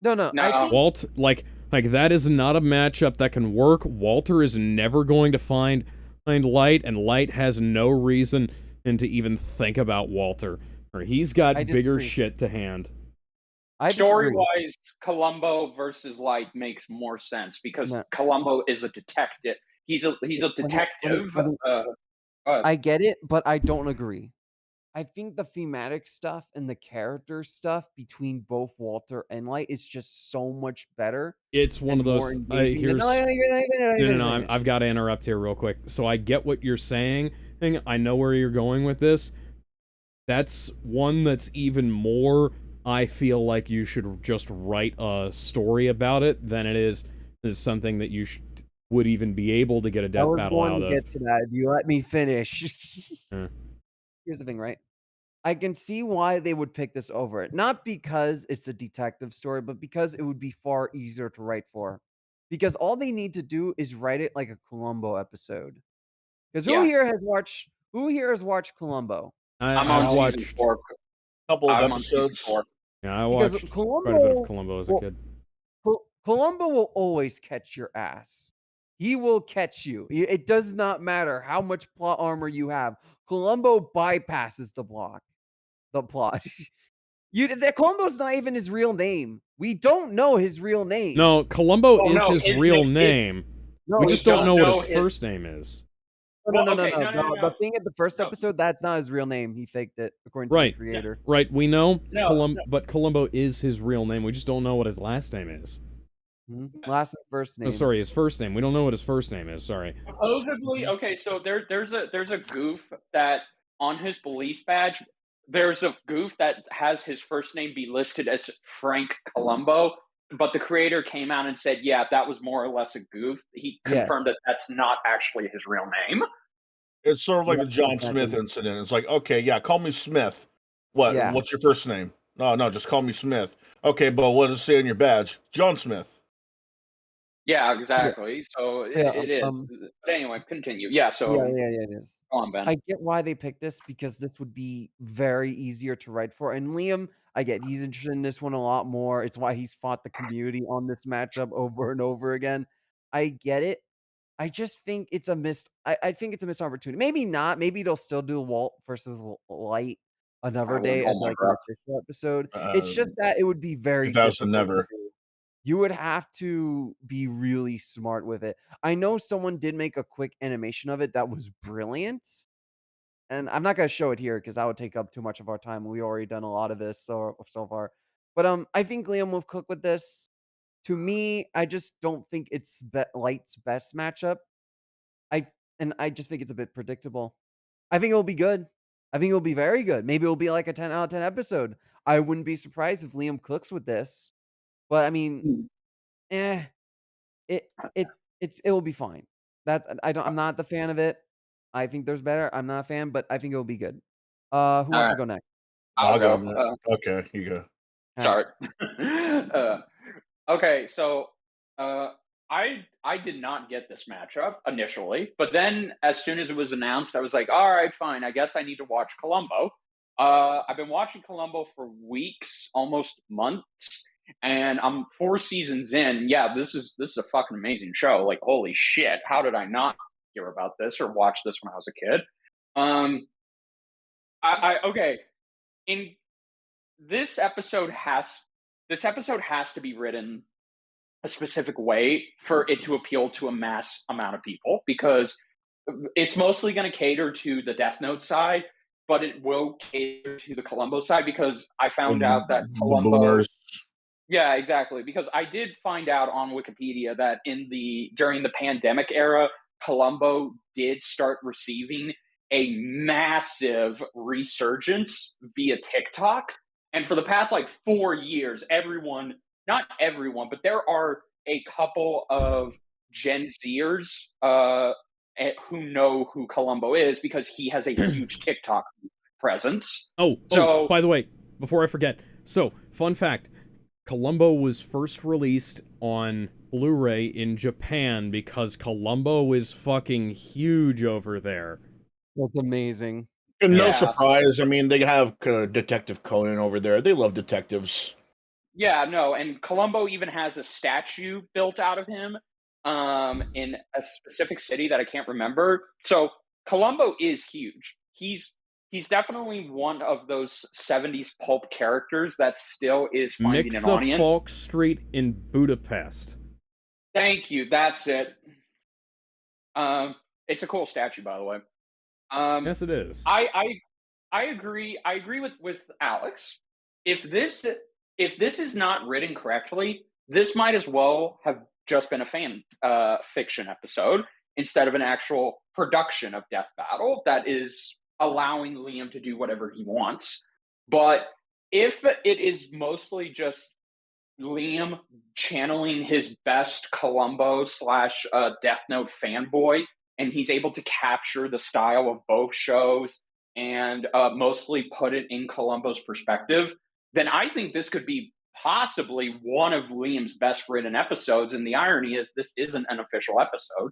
No. I think like that is not a matchup that can work. Walter is never going to find Light, and Light has no reason to even think about Walter. Or he's got bigger shit to hand. Story-wise, Columbo versus Light makes more sense because Columbo is a detective. He's a detective. I get it, but I don't agree. I think the thematic stuff and the character stuff between both Walter and Light is just so much better. It's one of those. No, I've got to interrupt here real quick. So I get what you're saying. I know where you're going with this. That's one that's even more I feel like you should just write a story about it than it is something that you would even be able to get a I death was battle going out to of. get to that. If you let me finish. Uh, Here's the thing, right? I can see why they would pick this over it. Not because it's a detective story, but because it would be far easier to write for. Because all they need to do is write it like a Columbo episode. Because Yeah, who here has watched Columbo? I'm I've on season watched, 4. Couple of I'm on season episodes. 4. yeah, I Because watched quite a bit of Columbo Columbo as a will kid. Columbo will always catch your ass. He will catch you. It does not matter how much plot armor you have. Columbo bypasses the plot. Columbo's not even his real name. We don't know his real name. No, Columbo Oh is no, his his real name is. name. No, We We just it's don't not. don't know what his know his. first name is. No, Well, no, no, okay, no, no, no, no, no. The no, thing at the first no, episode, that's not his real name. He faked it, according to the Right, no, creator. right. We know no. But Columbo is his real name. We just don't know what his last name is. Last and first Oh, name. sorry, his first name. We don't know what his first name is. Sorry. Supposedly, okay. So there's a goof that on his police badge. There's a goof that has his first name be listed as Frank Columbo, but the creator came out and said, yeah, that was more or less a goof. He Yes. confirmed that that's not actually his real name. It's sort of like Yeah, the John Smith exactly. incident. It's like, okay, yeah, call me Smith. What? Yeah. What's your first name? No, no, just call me Smith. Okay, but what does it say on your badge? John Smith. Yeah, Yeah. exactly. So Yeah. it is. But anyway, continue. Yeah. Yeah, So yeah, yeah, it is. go on, Ben. I get why they picked this because this would be very easier to write for. And Liam, I get he's interested in this one a lot more. It's why he's fought the community on this matchup over and over again. I get it. I just think it's a missed. I think it's a missed opportunity. Maybe not. Maybe they'll still do Walt versus Light I another wouldn't day hold as my like an breath. official episode. It's Uh, just that it would be very 2000 difficult to never. do. You would have to be really smart with it. I know someone did make a quick animation of it that was brilliant. And I'm not gonna show it here because that would take up too much of our time. We already done a lot of this so far. But I think Liam will cook with this. To me, I just don't think it's Light's best matchup. I just think it's a bit predictable. I think it'll be good. I think it'll be very good. Maybe it'll be like a 10 out of 10 episode. I wouldn't be surprised if Liam cooks with this. But I mean, Hmm. eh, it it will be fine. I'm not the fan of it. I think there's better. I'm not a fan, but I think it'll be good. Who All wants to right, go next? I'll I'll go. go. Okay, you go. All right. Sorry. uh, okay, so uh, I did not get this matchup initially, but then as soon as it was announced, I was like, all right, fine. I guess I need to watch Columbo. I've been watching Columbo for weeks, almost months, and I'm 4 seasons in. Yeah, this is a fucking amazing show. Like, holy shit, how did I not hear about this or watch this when I was a kid? Um, I okay. In this episode has to be written a specific way for it to appeal to a mass amount of people because it's mostly going to cater to the Death Note side, but it will cater to the Columbo side because I found out that The Columbo. boomers. Yeah, exactly. Because I did find out on Wikipedia that during the pandemic era, Columbo did start receiving a massive resurgence via TikTok. And for the past like 4 years, not everyone, but there are a couple of Gen Zers who know who Columbo is because he has a huge TikTok presence. Oh, So by the way, before I forget. So, fun fact. Columbo was first released on Blu-ray in Japan because Columbo is fucking huge over there. That's amazing. And no yeah, surprise. I mean, they have Detective Conan over there. They love detectives. yeah, no, and Columbo even has a statue built out of him in a specific city that I can't remember. So Columbo is huge. He's definitely one of those 70s pulp characters that still is finding an Mixa audience. Falk Street in Budapest. Thank you. That's it. It's a cool statue, by the way. Um, Yes, it is. I agree. I agree with Alex. If this is not written correctly, this might as well have just been a fan fiction episode instead of an actual production of Death Battle that is allowing Liam to do whatever he wants. But if it is mostly just Liam channeling his best Columbo slash Death Note fanboy, and he's able to capture the style of both shows and mostly put it in Columbo's perspective, then I think this could be possibly one of Liam's best written episodes. And the irony is, this isn't an official episode.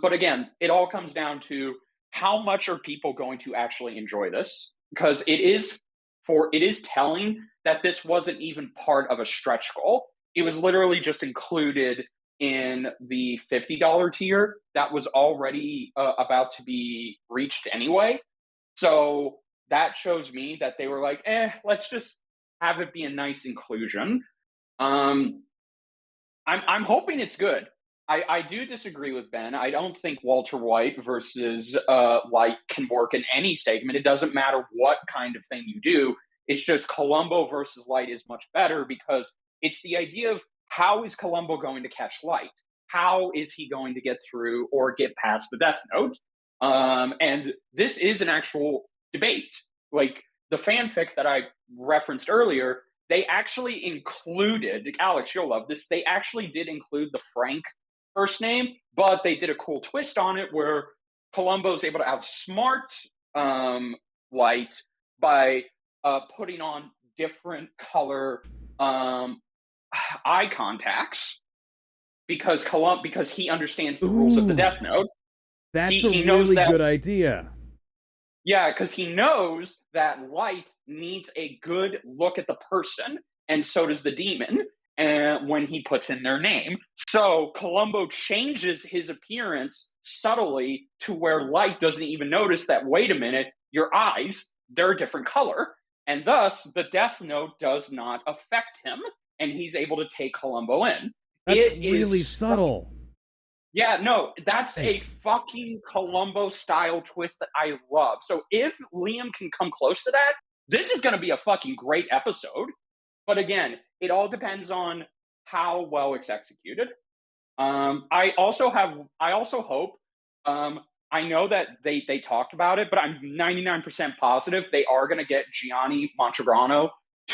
But again, it all comes down to how much are people going to actually enjoy this? Because it is telling that this wasn't even part of a stretch goal. It was literally just included in the $50 tier that was already about to be reached anyway. So that shows me that they were like, let's just have it be a nice inclusion. Um, I'm hoping it's good. I do disagree with Ben. I don't think Walter White versus Light can work in any segment. It doesn't matter what kind of thing you do. It's just Columbo versus Light is much better because it's the idea of how is Columbo going to catch Light? How is he going to get through or get past the Death Note? And this is an actual debate. Like the fanfic that I referenced earlier, they actually included, Alex, you'll love this, they actually did include the Frank first name, but they did a cool twist on it where Columbo's able to outsmart Light by putting on different color eye contacts because he understands the rules of the Ooh, Death Note. that's He a knows really that. good idea. Yeah, because he knows that Light needs a good look at the person, and so does the demon when he puts in their name. So Columbo changes his appearance subtly to where Light doesn't even notice that, wait a minute, your eyes, they're a different color. And thus, the Death Note does not affect him, and he's able to take Columbo in. That's It really is subtle. Yeah, no, that's a Nice. fucking Columbo style twist that I love. So if Liam can come close to that, this is going to be a fucking great episode. But again, it all depends on how well it's executed. I also hope. I know that they talked about it, but I'm 99% positive they are going to get Gianni Montegrano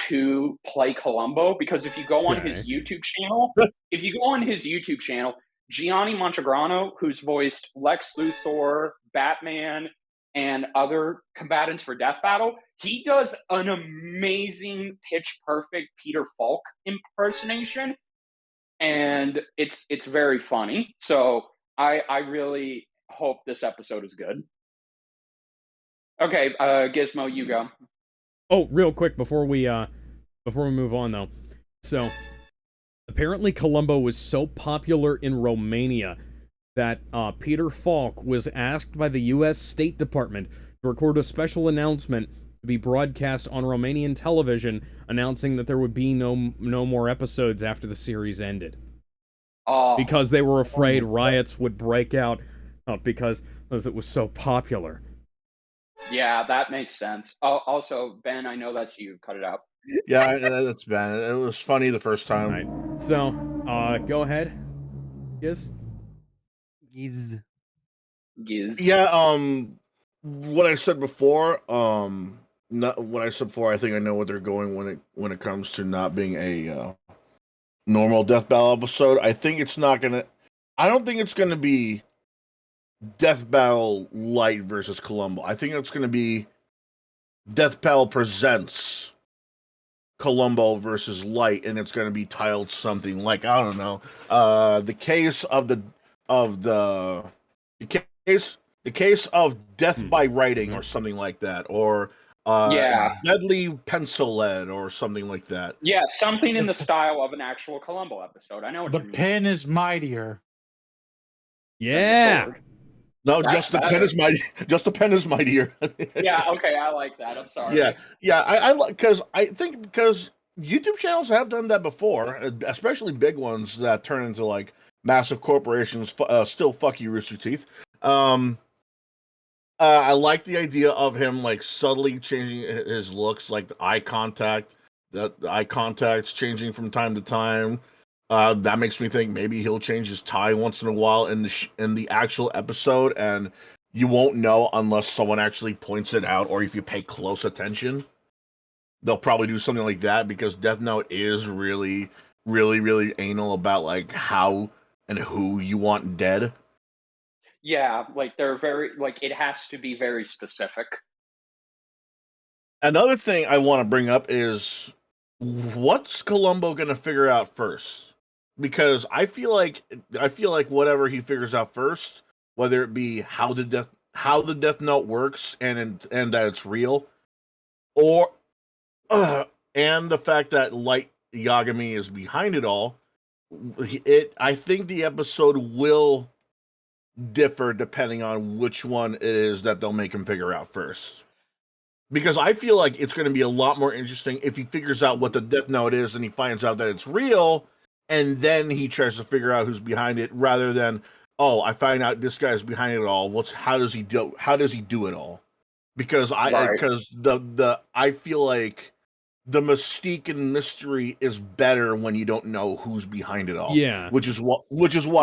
to play Columbo because Okay. if you go on his YouTube channel, Gianni Montegrano, who's voiced Lex Luthor, Batman, and other combatants for Death Battle, he does an amazing pitch perfect Peter Falk impersonation, and it's very funny. So I really hope this episode is good. Okay, Gizmo, you go. Oh, real quick before we move on though. So apparently Columbo was so popular in Romania that Peter Falk was asked by the U.S. State Department to record a special announcement to be broadcast on Romanian television, announcing that there would be no more episodes after the series ended, Oh, because they were afraid riots would break out because it was so popular. yeah, that makes sense. Also, Ben, I know that's you. Cut it out. Yeah, that's bad. It was funny the first All time. right, so go ahead, Giz. He's Giz. Yeah, what I said before, not what I said before. I think I know what they're going when it comes to not being a normal Death Battle episode. I think it's not gonna. I don't think it's gonna be Death Battle Light versus Columbo. I think it's gonna be Death Battle presents Columbo versus Light, and it's going to be titled something like, I don't know, the case of the case of death by writing, or something like that, or Yeah, deadly pencil lead, or something like that. yeah, something in the style of an actual Columbo episode. I know what The you mean. pen is mightier. Than the Yeah. sword. No, That's just the pen better. is mighty. Just the pen is mightier. Yeah, okay, I like that. I'm sorry. Yeah. I like, because I think because YouTube channels have done that before, especially big ones that turn into like massive corporations. Still, fuck you, Rooster Teeth. I like the idea of him like subtly changing his looks, like the eye contact. The eye contact's changing from time to time. That makes me think maybe he'll change his tie once in a while in the actual episode, and you won't know unless someone actually points it out or if you pay close attention. they'll probably do something like that because Death Note is really, really, really anal about like how and who you want dead. Yeah, like they're very like it has to be very specific. Another thing I want to bring up is what's Columbo going to figure out first? Because I feel like whatever he figures out first, whether it be how the Death Note works and that it's real, or and the fact that Light Yagami is behind it all, I think the episode will differ depending on which one it is that they'll make him figure out first. Because I feel like it's going to be a lot more interesting if he figures out what the Death Note is and he finds out that it's real, and then he tries to figure out who's behind it, rather than, oh, I find out this guy's behind it all. How does he do it all? Because Right. I feel like the mystique and mystery is better when you don't know who's behind it all. Yeah. Which is why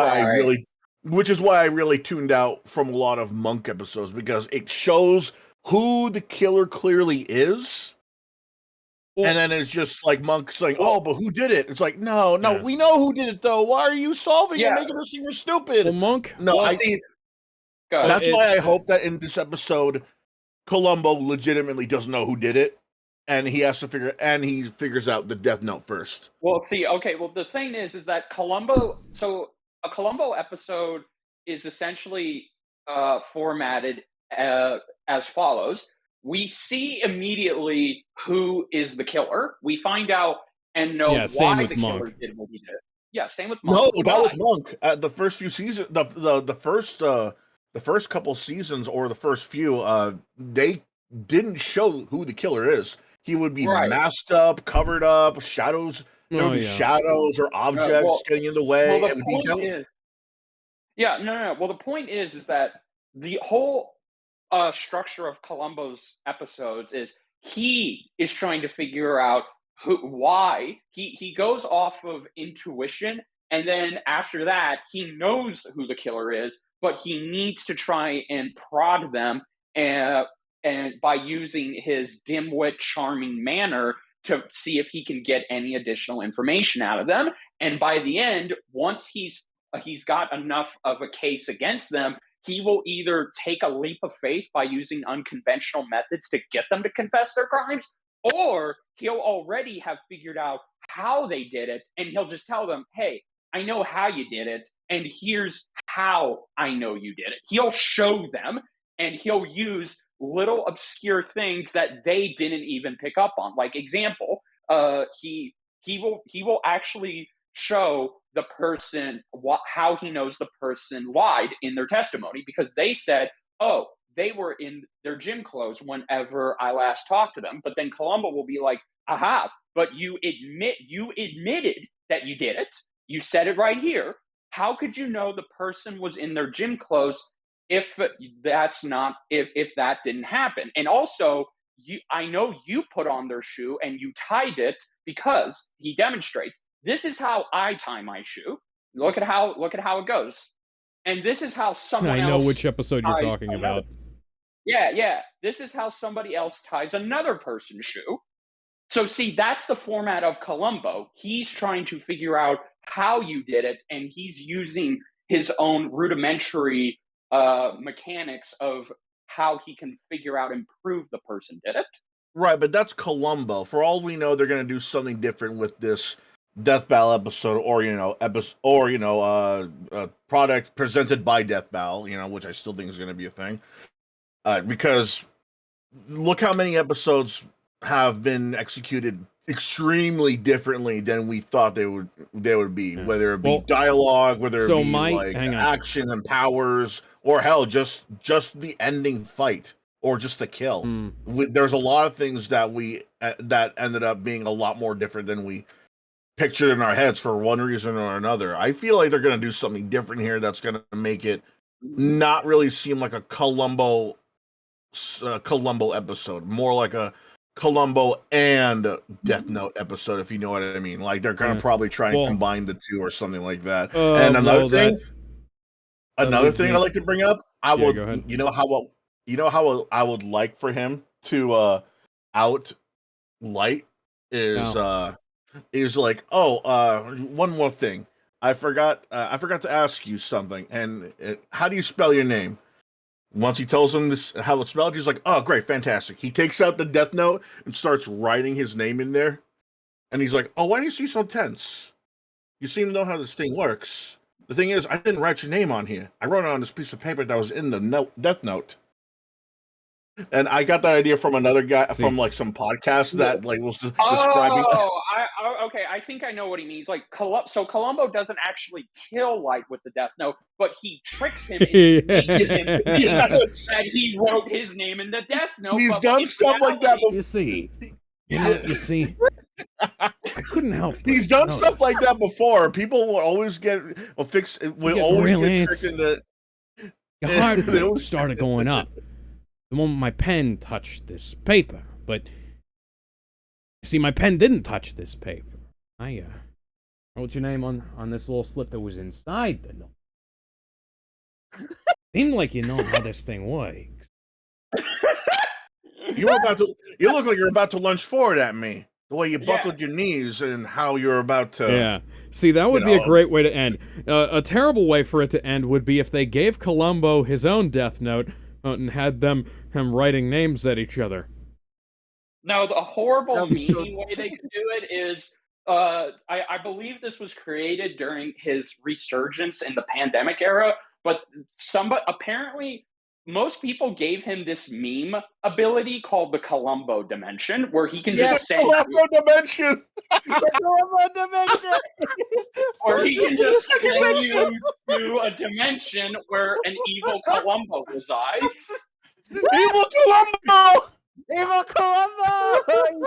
Right. I really tuned out from a lot of Monk episodes, because it shows who the killer clearly is. Well, And then it's just like Monk saying, Well, "Oh, but who did it?" It's like, no, Yeah. we know who did it though. Why are you solving it, yeah. making us seem stupid? well, Monk. No, Well, see, go ahead. that's why I hope that in this episode, Columbo legitimately doesn't know who did it, and he figures out the Death Note first. Well, see, okay. Well, the thing is that Columbo. So a Columbo episode is essentially formatted as follows: we see immediately who is the killer. We find out and know Yeah, same why with the killer Monk. did what he did. Yeah, same with No, Monk. that was But Monk. The first few seasons, the first couple seasons or the first few, they didn't show who the killer is. He would be right. masked up, covered up, shadows. There would Oh be yeah. shadows or objects Well, getting in the well, way, the and he point don't. is, yeah, no. Well, the point is that the whole structure of Columbo's episodes is he is trying to figure out why he goes off of intuition, and then after that he knows who the killer is, but he needs to try and prod them, and by using his dimwit charming manner to see if he can get any additional information out of them. And by the end, once he's got enough of a case against them, he will either take a leap of faith by using unconventional methods to get them to confess their crimes, or he'll already have figured out how they did it, and he'll just tell them, hey, I know how you did it, and here's how I know you did it. He'll show them, and he'll use little obscure things that they didn't even pick up on. Like example, he will actually show the person how he knows the person lied in their testimony, because they said, oh, they were in their gym clothes whenever I last talked to them. But then Columbo will be like, aha, but you admitted that you did it. You said it right here. How could you know the person was in their gym clothes if if that didn't happen? And also, I know you put on their shoe and you tied it, because he demonstrates, this is how I tie my shoe. Look at how it goes. And this is how someone I know else which episode you're ties talking another. about. Yeah. This is how somebody else ties another person's shoe. So see, that's the format of Columbo. He's trying to figure out how you did it, and he's using his own rudimentary mechanics of how he can figure out and prove the person did it. Right, but that's Columbo. For all we know, they're going to do something different with this Death Battle episode, or product presented by Death Battle, which I still think is going to be a thing. Because look how many episodes have been executed extremely differently than we thought they would be. Yeah. Whether it be Well, dialogue, whether it so be like hang on. action and powers, or hell, just the ending fight, or just the kill. There's a lot of things that ended up being a lot more different than we pictured in our heads for one reason or another. I feel like they're going to do something different here that's going to make it not really seem like a Columbo episode, more like a Columbo and Death Note episode, if you know what I mean. Like they're gonna Yeah. probably try and Well, combine the two or something like that. And well, that another leads thing me. I'd like to bring up, Yeah, go ahead. you know how I would like for him to out Light is No. is like, one more thing. I forgot to ask you something. And how do you spell your name? Once he tells him this how it's spelled, he's like, "Oh, great, fantastic." He takes out the Death Note and starts writing his name in there. And he's like, "Oh, why do you seem so tense? You seem to know how this thing works." The thing is, I didn't write your name on here. I wrote it on this piece of paper that was in the Death Note. And I got that idea from another guy See. from like some podcast that like was describing. Okay. I think I know what he means. Like, so Columbo doesn't actually kill Light with the Death Note, but he tricks him into making him think that he wrote his name in the Death Note. He's but done in stuff like that reality- before. You see, you see, I couldn't help. but He's done stuff notice. like that before. People will always get will fix. Will get always real get tricked antsy. into. Your heart rate started going up the moment my pen touched this paper. But you see, my pen didn't touch this paper. I wrote your name on this little slip that was inside the note. Seemed like you know how this thing works. You look like you're about to lunge forward at me. The way you buckled your knees and how you're about to. Yeah. See, that would be a great way to end. A terrible way for it to end would be if they gave Columbo his own Death Note and had him writing names at each other. No, the horrible, That'd be so- meaty way they could do it is, I believe this was created during his resurgence in the pandemic era, but apparently most people gave him this meme ability called the Columbo Dimension, where he can just send Columbo dimension. Columbo dimension. or he can just send you to a dimension where an evil Columbo resides. Evil Columbo. Evil Columbo.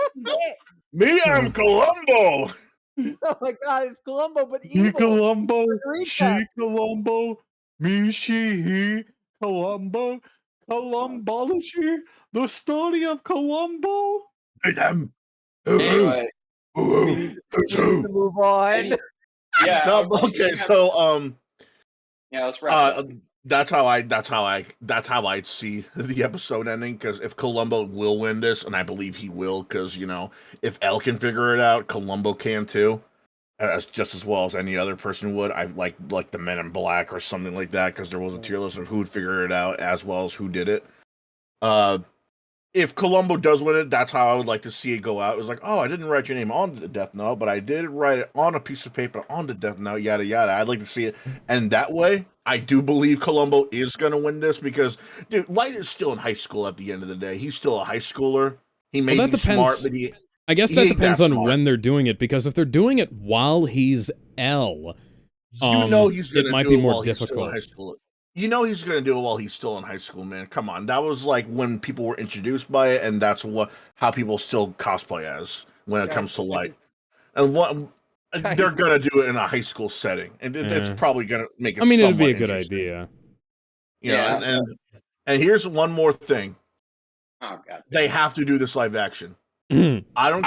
Me, I'm Columbo. Oh my God, it's Columbo, but He evil. Columbo, Read she that. Columbo, me, she, he, Columbo, Columbology, the study of Columbo. Hey, them. Anyway, We need to move on. yeah. No, okay, so yeah, let's wrap it up. that's how I'd see the episode ending. Because if Columbo will win this, and I believe he will, because if Elle can figure it out, Columbo can too, just as well as any other person would. I like the Men in Black or something like that, because there was a tier list of who would figure it out as well as who did it. If Columbo does win it, that's how I would like to see it go out. It was like, oh, I didn't write your name on the Death Note, but I did write it on a piece of paper on the Death Note, yada yada. I'd like to see it, and that way, I do believe Columbo is going to win this because, dude, Light is still in high school at the end of the day. He's still a high schooler. He may Well, be that smart, depends- but I guess he that ain't depends that on smart. when they're doing it, because if they're doing it while he's L, he's going it to might do be it more while he's still in difficult. high school. He's going to do it while he's still in high school, man. Come on, that was like when people were introduced by it, and that's how people still cosplay as when it comes to Light. And they're gonna do it in a high school setting, and it's probably gonna make it. I mean, it'd be a somewhat good interesting. idea. And here's one more thing: Oh god, they have to do this live action. Can I don't.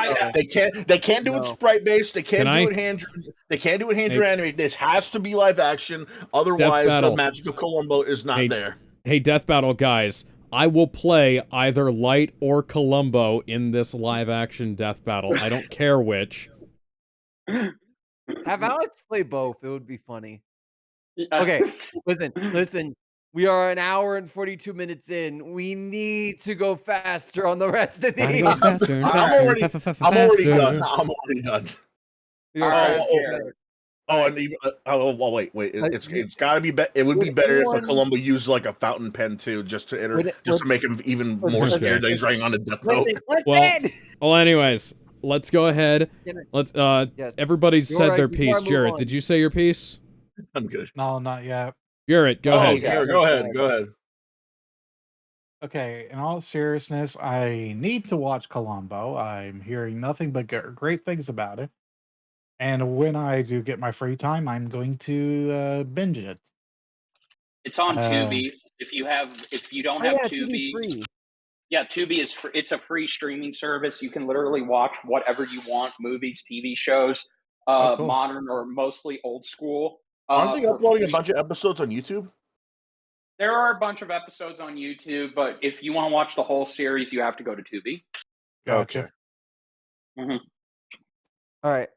They can't do it sprite based. They can't do it hand. They can't do it hand animated. This has to be live action. Otherwise, the magic of Columbo is not there. Hey, Death Battle guys, I will play either Light or Columbo in this live action Death Battle. I don't care which. Have Alex play both. It would be funny. Okay, listen. We are an hour and 42 minutes in. We need to go faster on the rest of these. Go faster and faster. I'm already done. I'm already done. Wait. It's got to be. It would be better if a Columbo used like a fountain pen too, just to make him even more scared that he's writing on a Death Note. Well, anyways, let's go ahead. Let's. Everybody said their piece. Jarrett, did you say your piece? I'm good. No, not yet. Jarrett, go ahead. Jarrett, go ahead. Okay, in all seriousness, I need to watch Columbo. I'm hearing nothing but great things about it. And when I do get my free time, I'm going to binge it. It's on Tubi. If you don't have Tubi, Tubi is free. It's a free streaming service. You can literally watch whatever you want: movies, TV shows, cool. modern or mostly old school. Aren't they uploading a bunch of episodes on YouTube? There are a bunch of episodes on YouTube, but if you want to watch the whole series, you have to go to Tubi. Gotcha. Mhm. All right.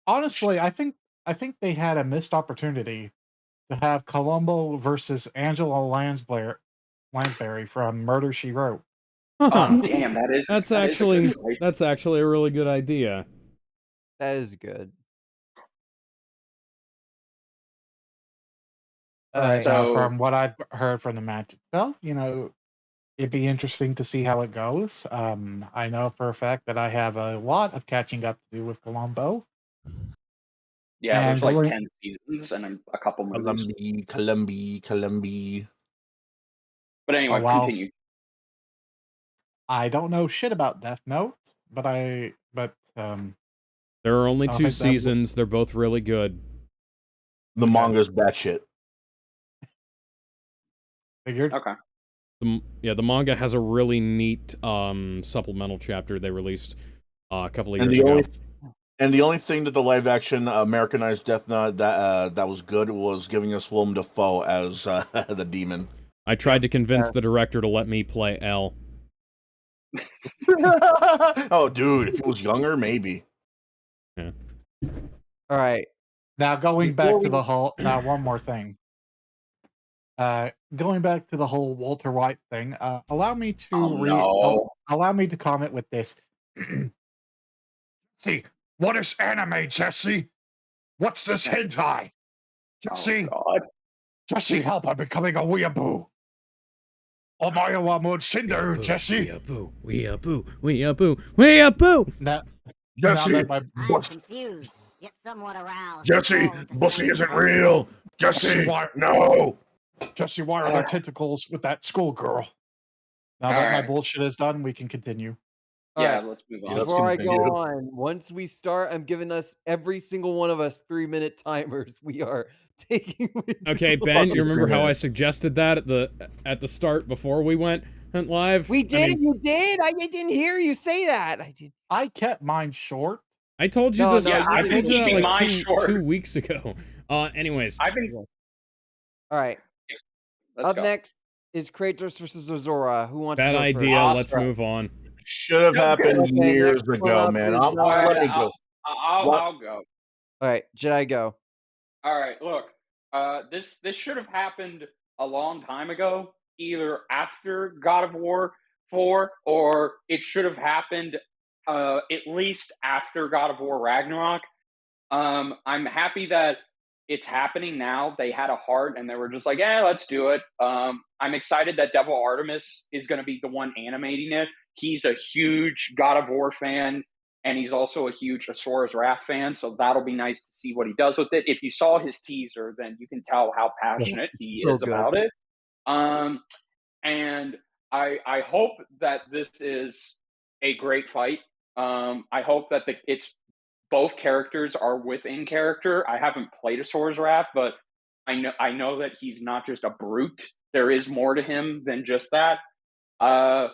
Honestly, I think they had a missed opportunity to have Columbo versus Angela Lansbury from Murder She Wrote. Oh, damn, That's that is a good actually choice. that's actually a really good idea. That is good. All right. Now, So from what I've heard from the match itself, it'd be interesting to see how it goes. I know for a fact that I have a lot of catching up to do with Columbo, yeah, and there's like going 10 seasons and a couple movies. Columbi. But oh anyway, wow, continue. I don't know shit about Death Note, but There are only I don't 2 think that seasons. They're both really good. The Okay. manga's batshit. figured. Okay. The manga has a really neat supplemental chapter they released a couple of And years the ago. only thing that the live action Americanized Death Note that was good was giving us Willem Dafoe as the demon. I tried to convince Yeah. the director to let me play L. Oh, dude, if he was younger, maybe. Yeah. All right. Now going Before back to we the whole now one more thing. Going back to the whole Walter White thing, allow me Oh to no. allow me to comment with this. See, what is anime, Jesse? What's this hentai? Oh Jesse, god. Jesse, help! I'm becoming a weeaboo. Omayo wa mo Cinder, Jesse. Weeaboo. Now that my I'm confused, yet somewhat aroused. Jesse, all at the Bussy same isn't time. real. Jesse, Jesse, why no. Jesse, why are there tentacles with that schoolgirl? Now All that my right. bullshit is done, we can continue. All Yeah, right. let's move Yeah, on. let's Before I go continue. on, once we start, I'm giving us every single one of us 3-minute timers. We are taking. Okay, Ben, Fucking you remember how I 3 minutes. suggested that at the start before we went live? We I did. mean, You did. I didn't hear you say that. I did. I kept mine short. I told you No, this. no. Yeah, You I I've been told did. you that keeping like mine two short. weeks ago. Anyways, I've been All right. let's Up go. next is Kratos versus Azora. Who wants bad to go idea. first? Let's Awesome. move on. Should have happened Okay, years next one ago, up man. is, All right, Let me go. What? I'll go. All right, Jedi, go. All right, look. This should have happened a long time ago, either after God of War 4 or it should have happened at least after God of War Ragnarok. I'm happy that it's happening now. They had a heart and they were just like, yeah, let's do it. I'm excited that Devil Artemis is going to be the one animating it. He's a huge God of War fan and he's also a huge Asora's Wrath fan. So that'll be nice to see what he does with it. If you saw his teaser, then you can tell how passionate he So is good. about it. Um, and I hope that this is a great fight. I hope that it's both characters are within character. I haven't played a Sora's Wrath, but I know that he's not just a brute. There is more to him than just that. Uh,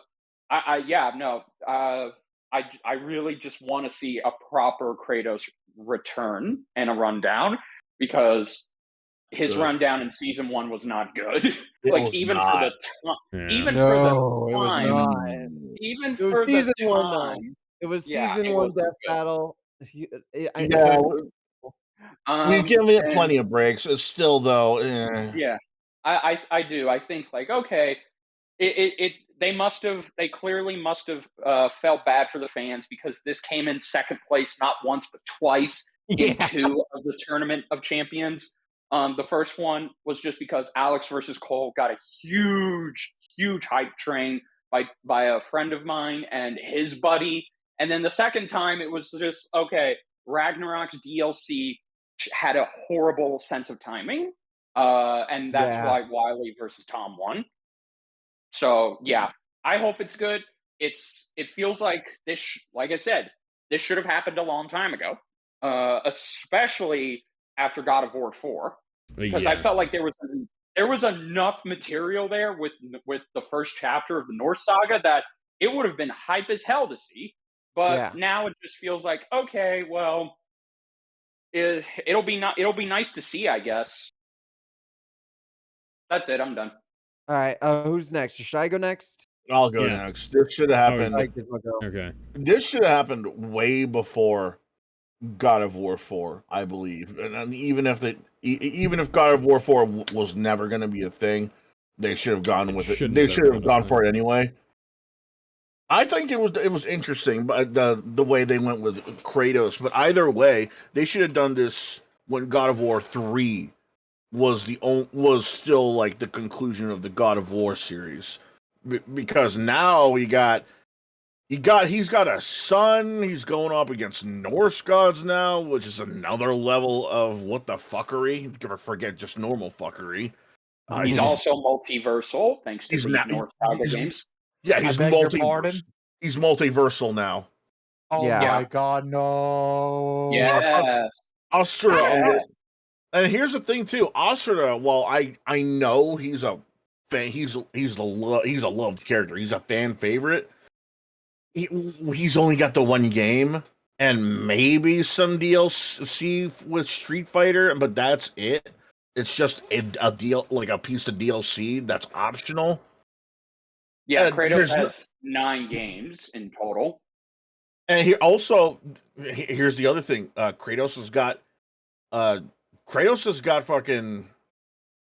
I yeah no. I really just want to see a proper Kratos return and a rundown because his Good. rundown in season 1 was not good. It like was not. Yeah. even for the No, it was time, not. even It was for the season one, though. time, It was yeah, season it one wasn't death good. battle. It's Yeah, we've Um, given it and plenty of breaks. It's still, though, yeah, I do. I think like okay, it they clearly must have felt bad for the fans because this came in second place not once but twice in yeah. 2 of the Tournament of Champions. The first one was just because Alex versus Cole got a huge hype train by a friend of mine and his buddy, and then the second time it was just okay. Ragnarok's DLC had a horrible sense of timing, and that's Yeah. why Wiley versus Tom won. So yeah, I hope it's good. It feels like like I said, this should have happened a long time ago, especially after God of War 4, because I Yeah. felt like there was enough material there with the first chapter of the Norse saga that it would have been hype as hell to see. But Yeah. now it just feels like okay, well, it'll be nice to see, I guess. That's it. I'm done. All right. Who's next? Should I go next? I'll go Yeah. next. This should have Oh, happened. All right, Gizmo, go. Okay. This should have happened way before God of War 4, I believe. And even if God of War 4 was never going to be a thing, they should have gone with it. Shouldn't They have should have been a gone thing. for it anyway. I think it was interesting, but the way they went with Kratos. But either way, they should have done this when God of War 3 was still like the conclusion of the God of War series, because now he's got a son. He's going up against Norse gods now, which is another level of what the fuckery. Never forget just normal fuckery. He's also multiversal, thanks to he's the now North Saga he's games. yeah I he's beg your pardon? he's multiversal now. Oh Yeah. my god, no. Yes. Asura, Yeah. and here's the thing too. Asura, while I know he's a fan, he's a loved character. He's a fan favorite. He's only got the one game and maybe some DLC with Street Fighter, but that's it. It's just a deal, like a piece of DLC that's optional. Yeah, And Kratos there's has 9 games in total. and he also here's the other thing. Uh Kratos has got fucking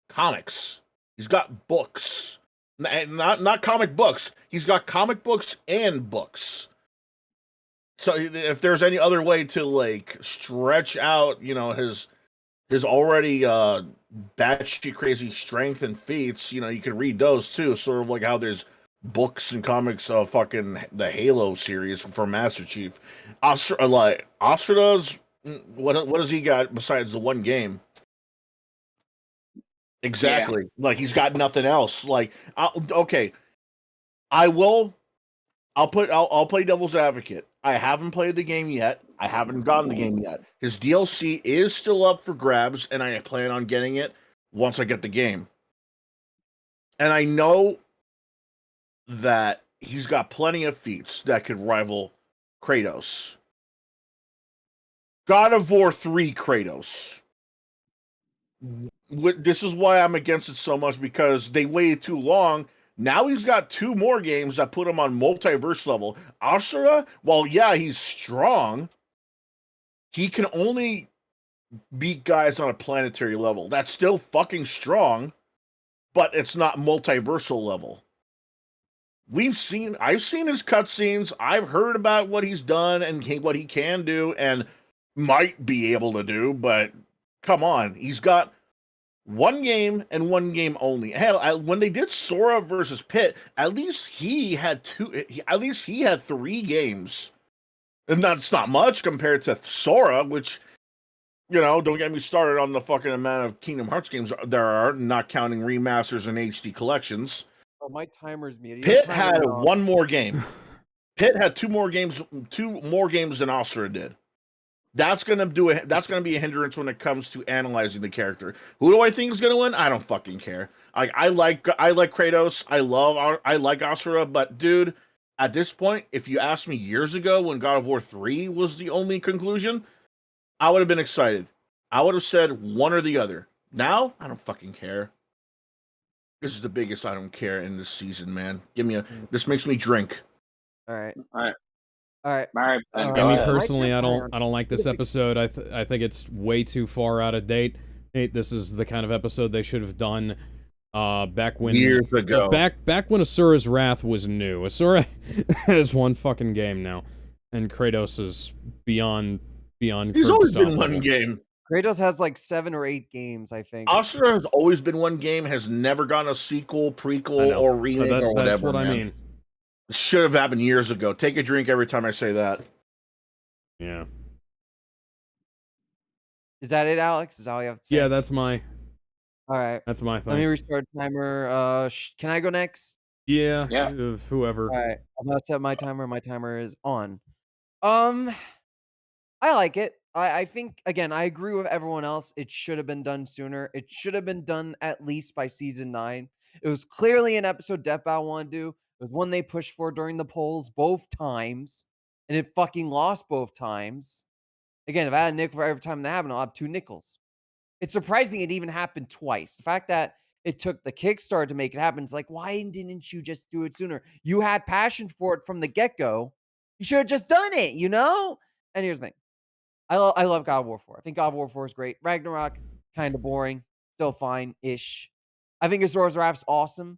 comics. He's got books. Not comic books. He's got comic books and books. So if there's any other way to like stretch out, his already batshit crazy strength and feats, you can read those too. Sort of like how there's books and comics of fucking the Halo series for Master Chief. Asura's what does he got besides the one game? Exactly. Like he's got nothing else. Like okay, I will I'll play devil's advocate. I haven't played the game yet. I haven't gotten the game yet. His DLC is still up for grabs, and I plan on getting it once I get the game. And I know that he's got plenty of feats that could rival Kratos. God of War 3 Kratos. This is why I'm against it so much, because they waited too long. Now he's got 2 more games that put him on multiverse level. Asura, well, yeah, he's strong. He can only beat guys on a planetary level. That's still fucking strong, but it's not multiversal level. I've seen his cutscenes. I've heard about what he's done and what he can do and might be able to do, but come on. He's got one game and one game only. Hell, when they did Sora versus Pit, at least he had 3 games. And that's not much compared to Sora, which, don't get me started on the fucking amount of Kingdom Hearts games there are, not counting remasters and HD collections. Oh, my timer's muted. Pit had one more game. Pit had 2 more games than Asura did. That's gonna be a hindrance when it comes to analyzing the character. Who do I think is gonna win? I don't fucking care. I like Kratos. I like Asura, but dude, at this point, if you asked me years ago when God of War 3 was the only conclusion, I would have been excited. I would have said one or the other. Now, I don't fucking care. This is the biggest I don't care in this season, man. This makes me drink. All right. All right. All right. All right. All Then right. go I mean, ahead. personally, I Iron. don't like this episode. I think it's way too far out of date. This is the kind of episode they should have done back when Years ago. back when Asura's Wrath was new. Asura has one fucking game now, and Kratos is beyond. He's always been one game. Kratos has like 7 or 8 games, I think. Asura has always been one game, has never gotten a sequel, prequel, or remake or whatever. That's what man. I mean. It should have happened years ago. Take a drink every time I say that. Yeah. Is that it, Alex? Is that all you have to say? Yeah, that's my All right. thing. Let me restart timer. Can I go next? Yeah. Yeah. Whoever. All right. I'm gonna set my timer. My timer is on. I like it. I think, again, I agree with everyone else. It should have been done sooner. It should have been done at least by season 9. It was clearly an episode Death Battle wanted to do. It was one they pushed for during the polls both times, and it fucking lost both times. Again, if I had a nickel for every time that happened, I'll have 2 nickels. It's surprising it even happened twice. The fact that It took the Kickstarter to make it happen. It's like, why didn't you just do it sooner? You had passion for it from the get-go. You should have just done it, you know? And here's the thing. I love God of War 4. I think God of War 4 is great. Ragnarok, kind of boring. Still fine-ish. I think Azor's Wrath's awesome.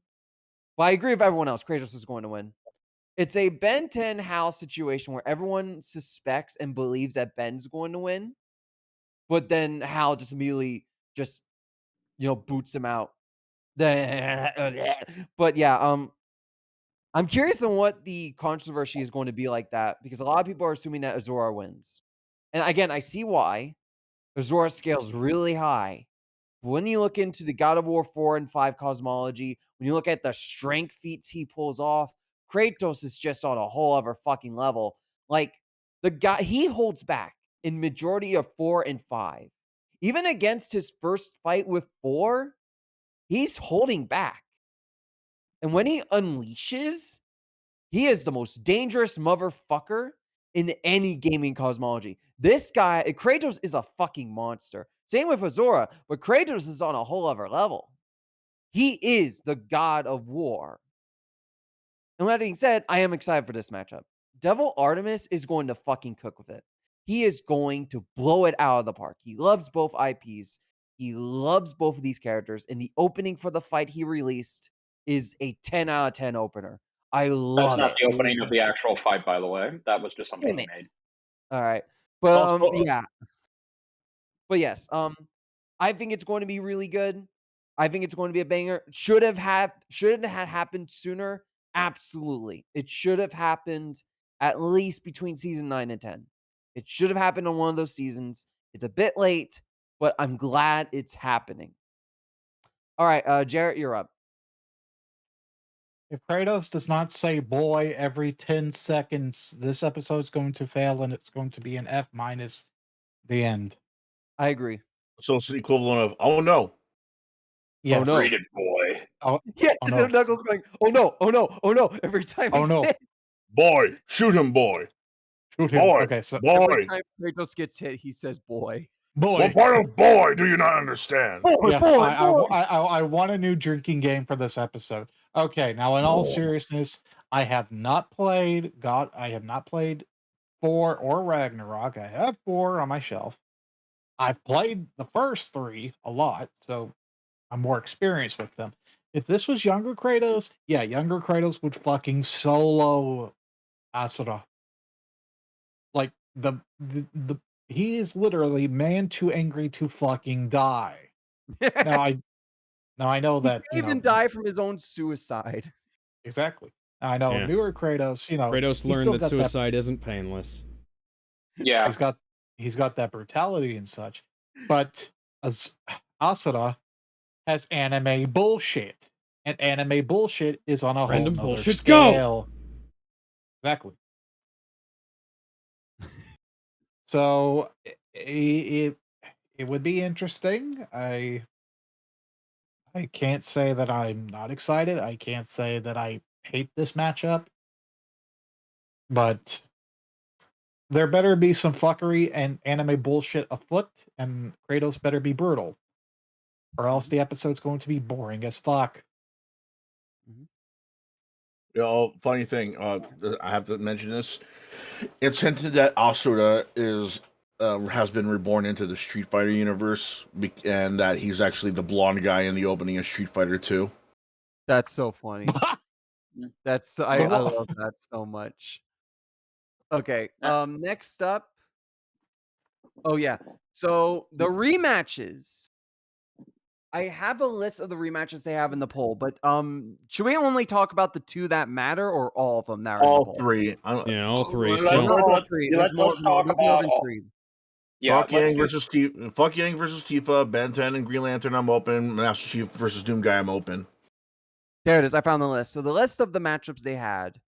But I agree with everyone else. Kratos is going to win. It's a Ben 10 Hal situation where everyone suspects and believes that Ben's going to win. But then Hal just immediately just, boots him out. But yeah, I'm curious on what the controversy is going to be like that because a lot of people are assuming that Azora wins. And again, I see why. Azora scales really high. But when you look into the God of War 4 and 5 cosmology, when you look at the strength feats he pulls off, Kratos is just on a whole other fucking level. Like, the guy, he holds back in majority of 4 and 5. Even against his first fight with 4, he's holding back. And when he unleashes, he is the most dangerous motherfucker in any gaming cosmology. This guy, Kratos, is a fucking monster. Same with Azora, but Kratos is on a whole other level. He is the god of war. And with that being said, I am excited for this matchup. Devil Artemis is going to fucking cook with it. He is going to blow it out of the park. He loves both IPs. He loves both of these characters. And the opening for the fight he released is a 10 out of 10 opener. I love That's not it. the opening of the actual fight, by the way. That was just something Damn he it. made. All right. But Also, yeah. But yes, I think it's going to be really good. I think it's going to be a banger. Should it have happened sooner? Absolutely. It should have happened at least between season 9 and 10. It should have happened on one of those seasons. It's a bit late, but I'm glad it's happening. All right, Jarrett, you're up. If Kratos does not say boy every 10 seconds, this episode's going to fail and it's going to be an F minus the end. I agree. so it's the equivalent of oh no. Yes. Oh no. Rated boy. Oh, Yeah, oh no. Knuckles going, oh no, oh no, oh no, every time Oh he no. said, Boy, shoot him, boy. Shoot him. Boy, Okay, so every boy. time Kratos gets hit, he says boy. boy. What part of boy do you not understand? Boy, Yes, boy, I, boy. I want a new drinking game for this episode. Okay, now in all seriousness, I have not played 4 or Ragnarok. I have 4 on my shelf. I've played the first 3 a lot, so I'm more experienced with them. If this was younger Kratos, yeah, younger Kratos would fucking solo Asura. Like the he is literally man too angry to fucking die. Now I know He that, can even die from his own suicide. exactly. I know Yeah. newer Kratos, Kratos he's learned still that got suicide isn't painless. Yeah. he's got that brutality and such. But as Asura has anime bullshit. And anime bullshit is on a whole Random nother bullshit, go! scale. Exactly. So it would be interesting. I can't say that I'm not excited. I can't say that I hate this matchup. But there better be some fuckery and anime bullshit afoot, and Kratos better be brutal. Or else the episode's going to be boring as fuck. Funny thing, I have to mention this. It's hinted that Asura has been reborn into the Street Fighter universe, and that he's actually the blonde guy in the opening of Street Fighter 2. That's so funny. I love that so much. Okay, next up. Oh yeah. So the rematches. I have a list of the rematches they have in the poll, but should we only talk about the 2 that matter or all of them that are in the All poll? 3. Yeah, all 3. Let's- So Not all let's- 3. let's- There's more, let's talk there's more about than all- 3. Yeah, Fuck let's Yang do- versus Fuck Yang versus Tifa, Ben 10 and Green Lantern, I'm open. Master Chief versus Doom Guy, I'm open. There it is. I found the list. So the list of the matchups they had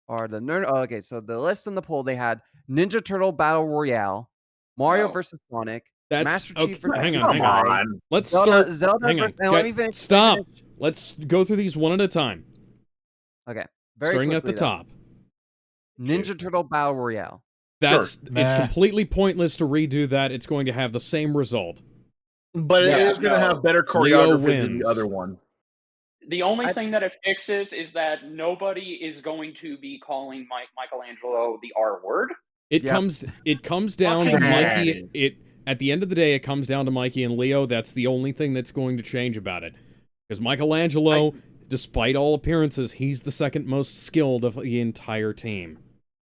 are the okay, so the list in the poll they had Ninja Turtle Battle Royale, Mario No. versus Sonic, that's Master okay. Chief versus Hang on, Come hang on. on. Let's Zelda, start. Hang on. and let me finish. Stop. Let's go through these one at a time. Okay, very Starting quickly. at the top. Ninja Turtle Battle Royale. It's Meh. completely pointless to redo that. It's going to have the same result. But it Yeah, is going to have no. better Leo choreography than the wins. other one. The only I- thing that it fixes is that nobody is going to be calling Michelangelo the R word. It Yep. comes down to Fucking Mikey. daddy. At the end of the day, it comes down to Mikey and Leo. That's the only thing that's going to change about it. Because Michelangelo, despite all appearances, he's the second most skilled of the entire team.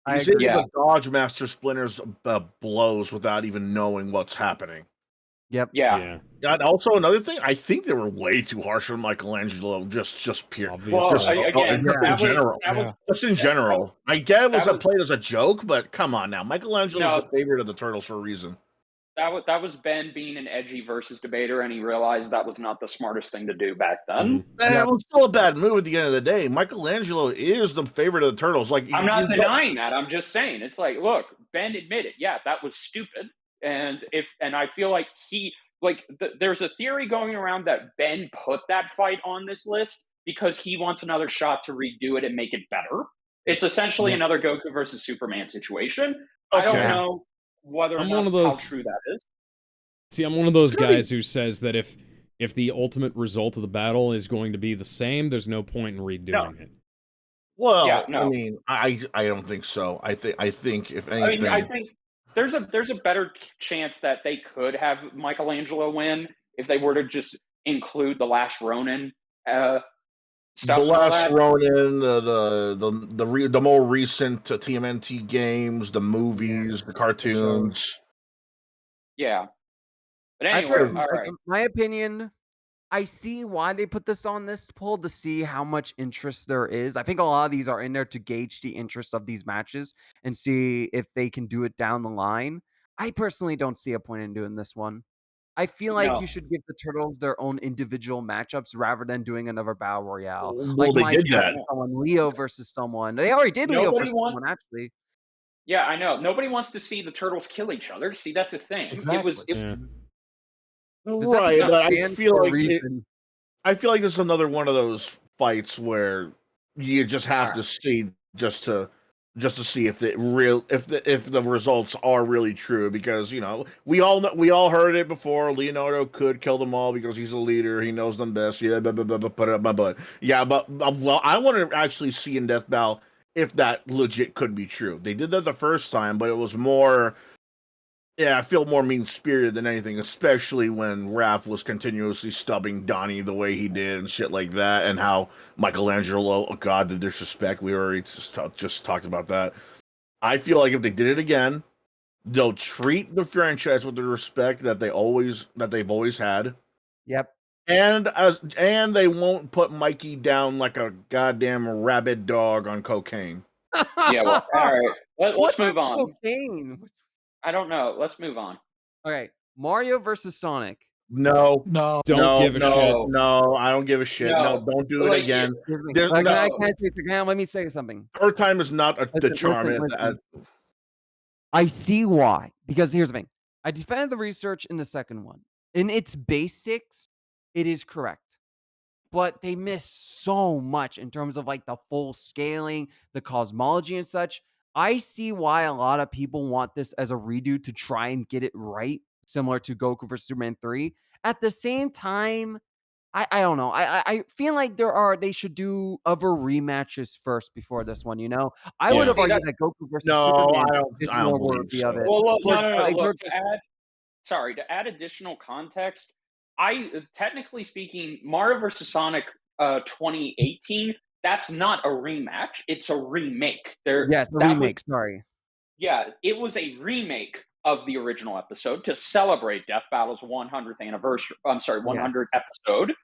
I He's agree. able to dodge Master Splinter's blows without even knowing what's happening. Yep. Yeah. And also another thing, I think they were way too harsh on Michelangelo. Just pure, Obviously. just Again, yeah. in general. was Just in general, I get it was that was- played as a joke, but come on now, Michelangelo's No. the favorite of the turtles for a reason. that was Ben being an edgy versus debater, and he realized that was not the smartest thing to do back then. It was still a bad move at the end of the day. Michelangelo is the favorite of the turtles. Like I'm not denying that. I'm just saying it's like, look, Ben admitted, yeah, that was stupid, and I feel like there's a theory going around that Ben put that fight on this list because he wants another shot to redo it and make it better. It's essentially another Goku versus Superman situation. I don't Okay. know whether or I'm not one of how those- true that is. See, I'm one of those It's gonna be- guys who says that if the ultimate result of the battle is going to be the same, there's no point in redoing it. Well, Yeah, no. I mean, I don't think so. I think if anything, I think there's a better chance that they could have Michelangelo win if they were to just include the Last Ronin stuff. the and all last that. Ronin, the more recent TMNT games, the movies, the cartoons. Yeah. But I've anyway, heard, all like, right. in my opinion, I see why they put this on this poll to see how much interest there is. I think a lot of these are in there to gauge the interest of these matches and see if they can do it down the line. I personally don't see a point in doing this one. I feel like No. you should give the Turtles their own individual matchups rather than doing another battle royale. Well, Like they my did pick that. is someone, Leo versus someone. They already did Leo Nobody versus want- someone, actually. Yeah, I know. Nobody wants to see the turtles kill each other. See, that's the thing. Exactly. Yeah. This Right, episode but I stands feel for a like reason. I feel like this is another one of those fights where you just have Alright. to see just to see if the results are really true, because we all heard it before. Leonardo could kill them all because he's a leader, he knows them best. Yeah, put it up my butt. Yeah, but well, I want to actually see in Death Battle if that legit could be true. They did that the first time, but it was more. Yeah, I feel more mean-spirited than anything, especially when Raph was continuously stubbing Donnie the way he did and shit like that, and how Michelangelo, oh god, the disrespect, we already just talked about that. I feel like if they did it again, they'll treat the franchise with the respect that they've always had, Yep. and they won't put Mikey down like a goddamn rabid dog on cocaine. Yeah, well, all right. Let's What's move with on. cocaine? I don't know. Let's move on. All right, Mario versus Sonic. No, No, Don't give a shit. no, I don't give a shit. No, No. don't do it Like, again. Excuse me. There's Can no- I say something? Let me say something. Third time is not the Listen, charm. listen. I see why. Because here's the thing. I defended the research in the second one. In its basics, it is correct. But they miss so much in terms of like the full scaling, the cosmology and such. I see why a lot of people want this as a redo to try and get it right, similar to Goku vs. Superman 3. At the same time, I don't know. I feel like they should do other rematches first before this one, I would Yeah. have See, argued that Goku versus No, Superman I is don't more believe worthy so. of it. Well, look, George, no. like, Look, George- to add additional context, technically speaking, Mario vs. Sonic 2018, that's not a rematch. It's a remake. Yes, the remake, sorry. Yeah, it was a remake of the original episode to celebrate Death Battle's 100th anniversary. I'm sorry, 100th episode.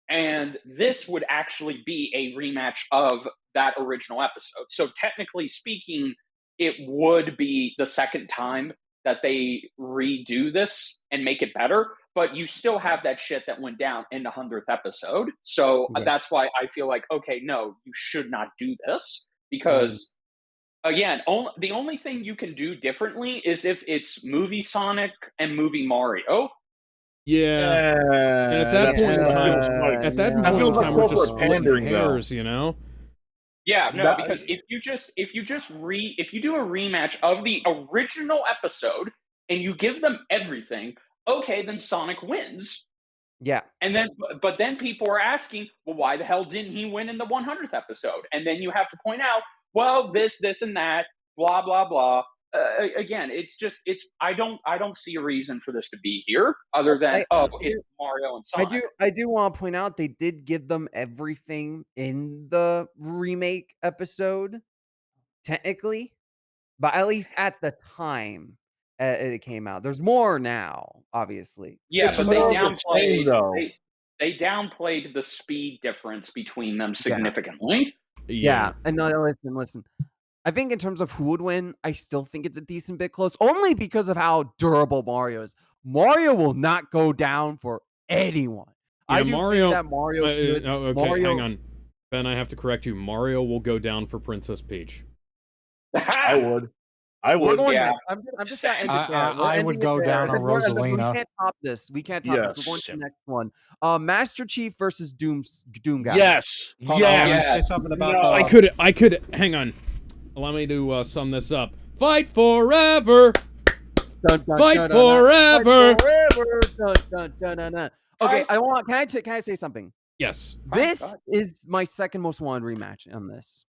And this would actually be a rematch of that original episode. So technically speaking, it would be the second time that they redo this and make it better, but you still have that shit that went down in the 100th episode. So Yeah. that's why I feel like, okay, no, you should not do this, because again, the only thing you can do differently is if it's movie Sonic and movie Mario. Yeah. And at that point in time, that feels like we're just corporate splitting pandering, though. hairs, Yeah, no, That- because if you do a rematch of the original episode and you give them everything, okay, then Sonic wins. Yeah. And then, but then people are asking, well, why the hell didn't he win in the 100th episode? And then you have to point out, well, this, and that, blah, blah, blah. Again, I don't see a reason for this to be here other than, it's Mario and Sonic. I do want to point out they did give them everything in the remake episode, technically, but at least at the time it came out. There's more now, obviously. Yeah, It's but they more of the same, downplayed though. they downplayed the speed difference between them Yeah. significantly. Yeah. And no, listen. I think in terms of who would win, I still think it's a decent bit close, only because of how durable Mario is. Mario will not go down for anyone. Yeah, I do Mario. think that Mario. Okay, Mario, hang on, Ben. I have to correct you. Mario will go down for Princess Peach. I would. I We're would. going Yeah. next. I'm just gonna end it there. I would go down on We Rosalina. can't top this. We can't top this. We're going to the next one. Master Chief versus Doom Guy. Yes. Hold on, let me Yes. say something about No, the. I could. Hang on. Allow me to sum this up. Fight forever. Dun, dun, Fight dun, dun, dun. forever. Fight forever. Dun, dun, dun, dun, dun. Okay, can I say something? Yes. This is my second most wanted rematch on this.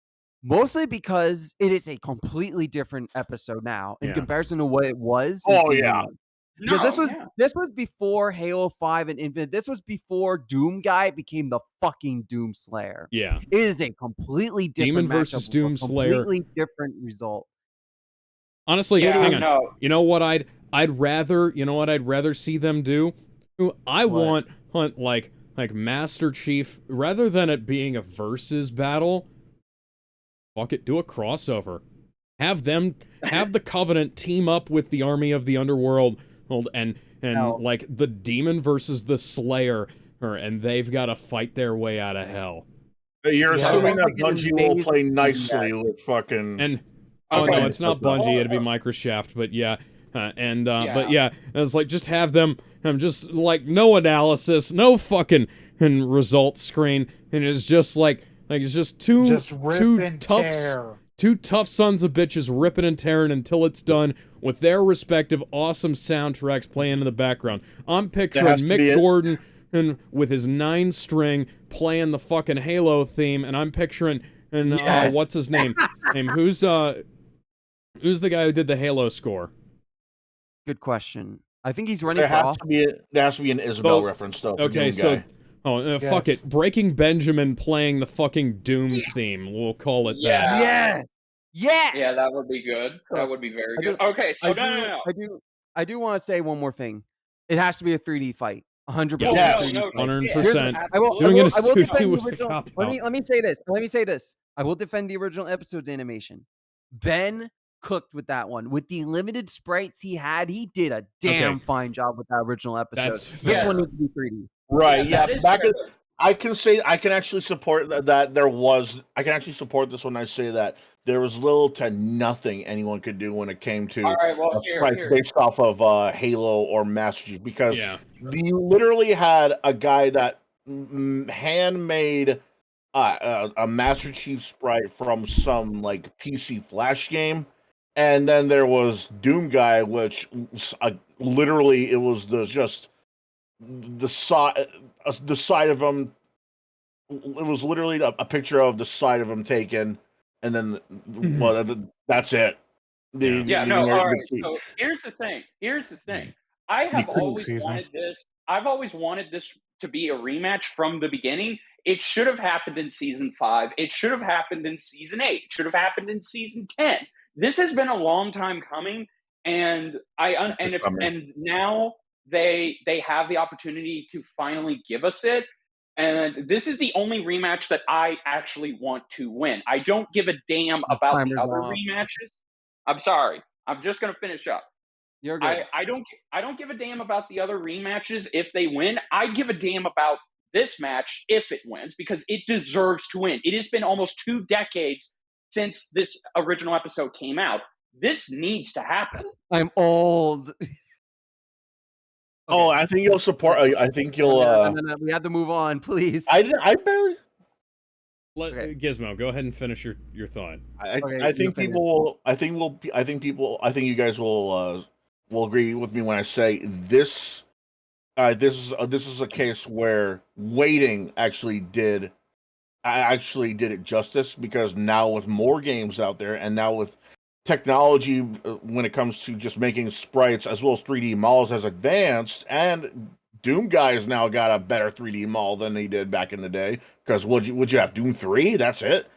Mostly because it is a completely different episode now in Yeah. comparison to what it was in Oh, season yeah. 1. Because this was before Halo 5 and Infinite. This was before Doom Guy became the fucking Doom Slayer. Yeah. It is a completely Demon different versus matchup, Doom a Slayer. completely different result. Honestly, Yeah, hang on. no. You know what I'd rather see them do? I want like Master Chief, rather than it being a versus battle, fuck it, do a crossover. Have the Covenant team up with the army of the Underworld and like the Demon versus the Slayer, and they've got to fight their way out of hell. You're assuming that Fucking Bungie will play amazing. nicely with fucking. And Okay. no, it's not Bungie, it'd be Microshaft, but yeah. But yeah, it's like just have them just like no analysis, no fucking result screen, and it's just like it's just two tough sons of bitches ripping and tearing until it's done with their respective awesome soundtracks playing in the background. I'm picturing Mick Gordon and with his 9-string playing the fucking Halo theme, and I'm picturing what's his name? Who's the guy who did the Halo score? Good question. I think he's running There for has office. there has to be an Isabel reference though. Okay, so fuck it. Breaking Benjamin playing the fucking Doom theme. We'll call it that. Yes. Yes. Yeah, that would be good. That would be very good. Okay, so no. I do want to say one more thing. It has to be a 3D fight. 100%. Yes. 100%. I will defend the original. Let me say this. I will defend the original episode's animation. Ben cooked with that one. With the limited sprites he had, he did a damn fine job with that original episode. This one needs to be 3D. Right, yeah. I can actually support that there was. I can actually support this when I say that there was little to nothing anyone could do when it came to based off of Halo or Master Chief, because you literally had a guy that handmade a Master Chief sprite from some like PC Flash game, and then there was Doom Guy, which literally it was the side of him. It was literally a picture of the side of him taken, and then that's it. All right. So here's the thing. I have always wanted this. I've always wanted this to be a rematch from the beginning. It should have happened in season 5. It should have happened in season 8. It should have happened in season 10. This has been a long time coming, and now they have the opportunity to finally give us it. And this is the only rematch that I actually want to win. I don't give a damn about the other rematches. I'm sorry. I'm just going to finish up. You're good. I don't give a damn about the other rematches if they win. I give a damn about this match if it wins, because it deserves to win. It has been almost 2 decades since this original episode came out. This needs to happen. I'm old. Oh, I think you'll support. I think you'll. No. We have to move on, please. I barely. Gizmo, go ahead and finish your thought. I think people. I think you guys will agree with me when I say this This is a case where waiting actually did it justice, because now with more games out there, and now with technology when it comes to just making sprites as well as 3D models has advanced, and Doom Guy has now got a better 3D model than he did back in the day. Because would you have Doom 3? That's it.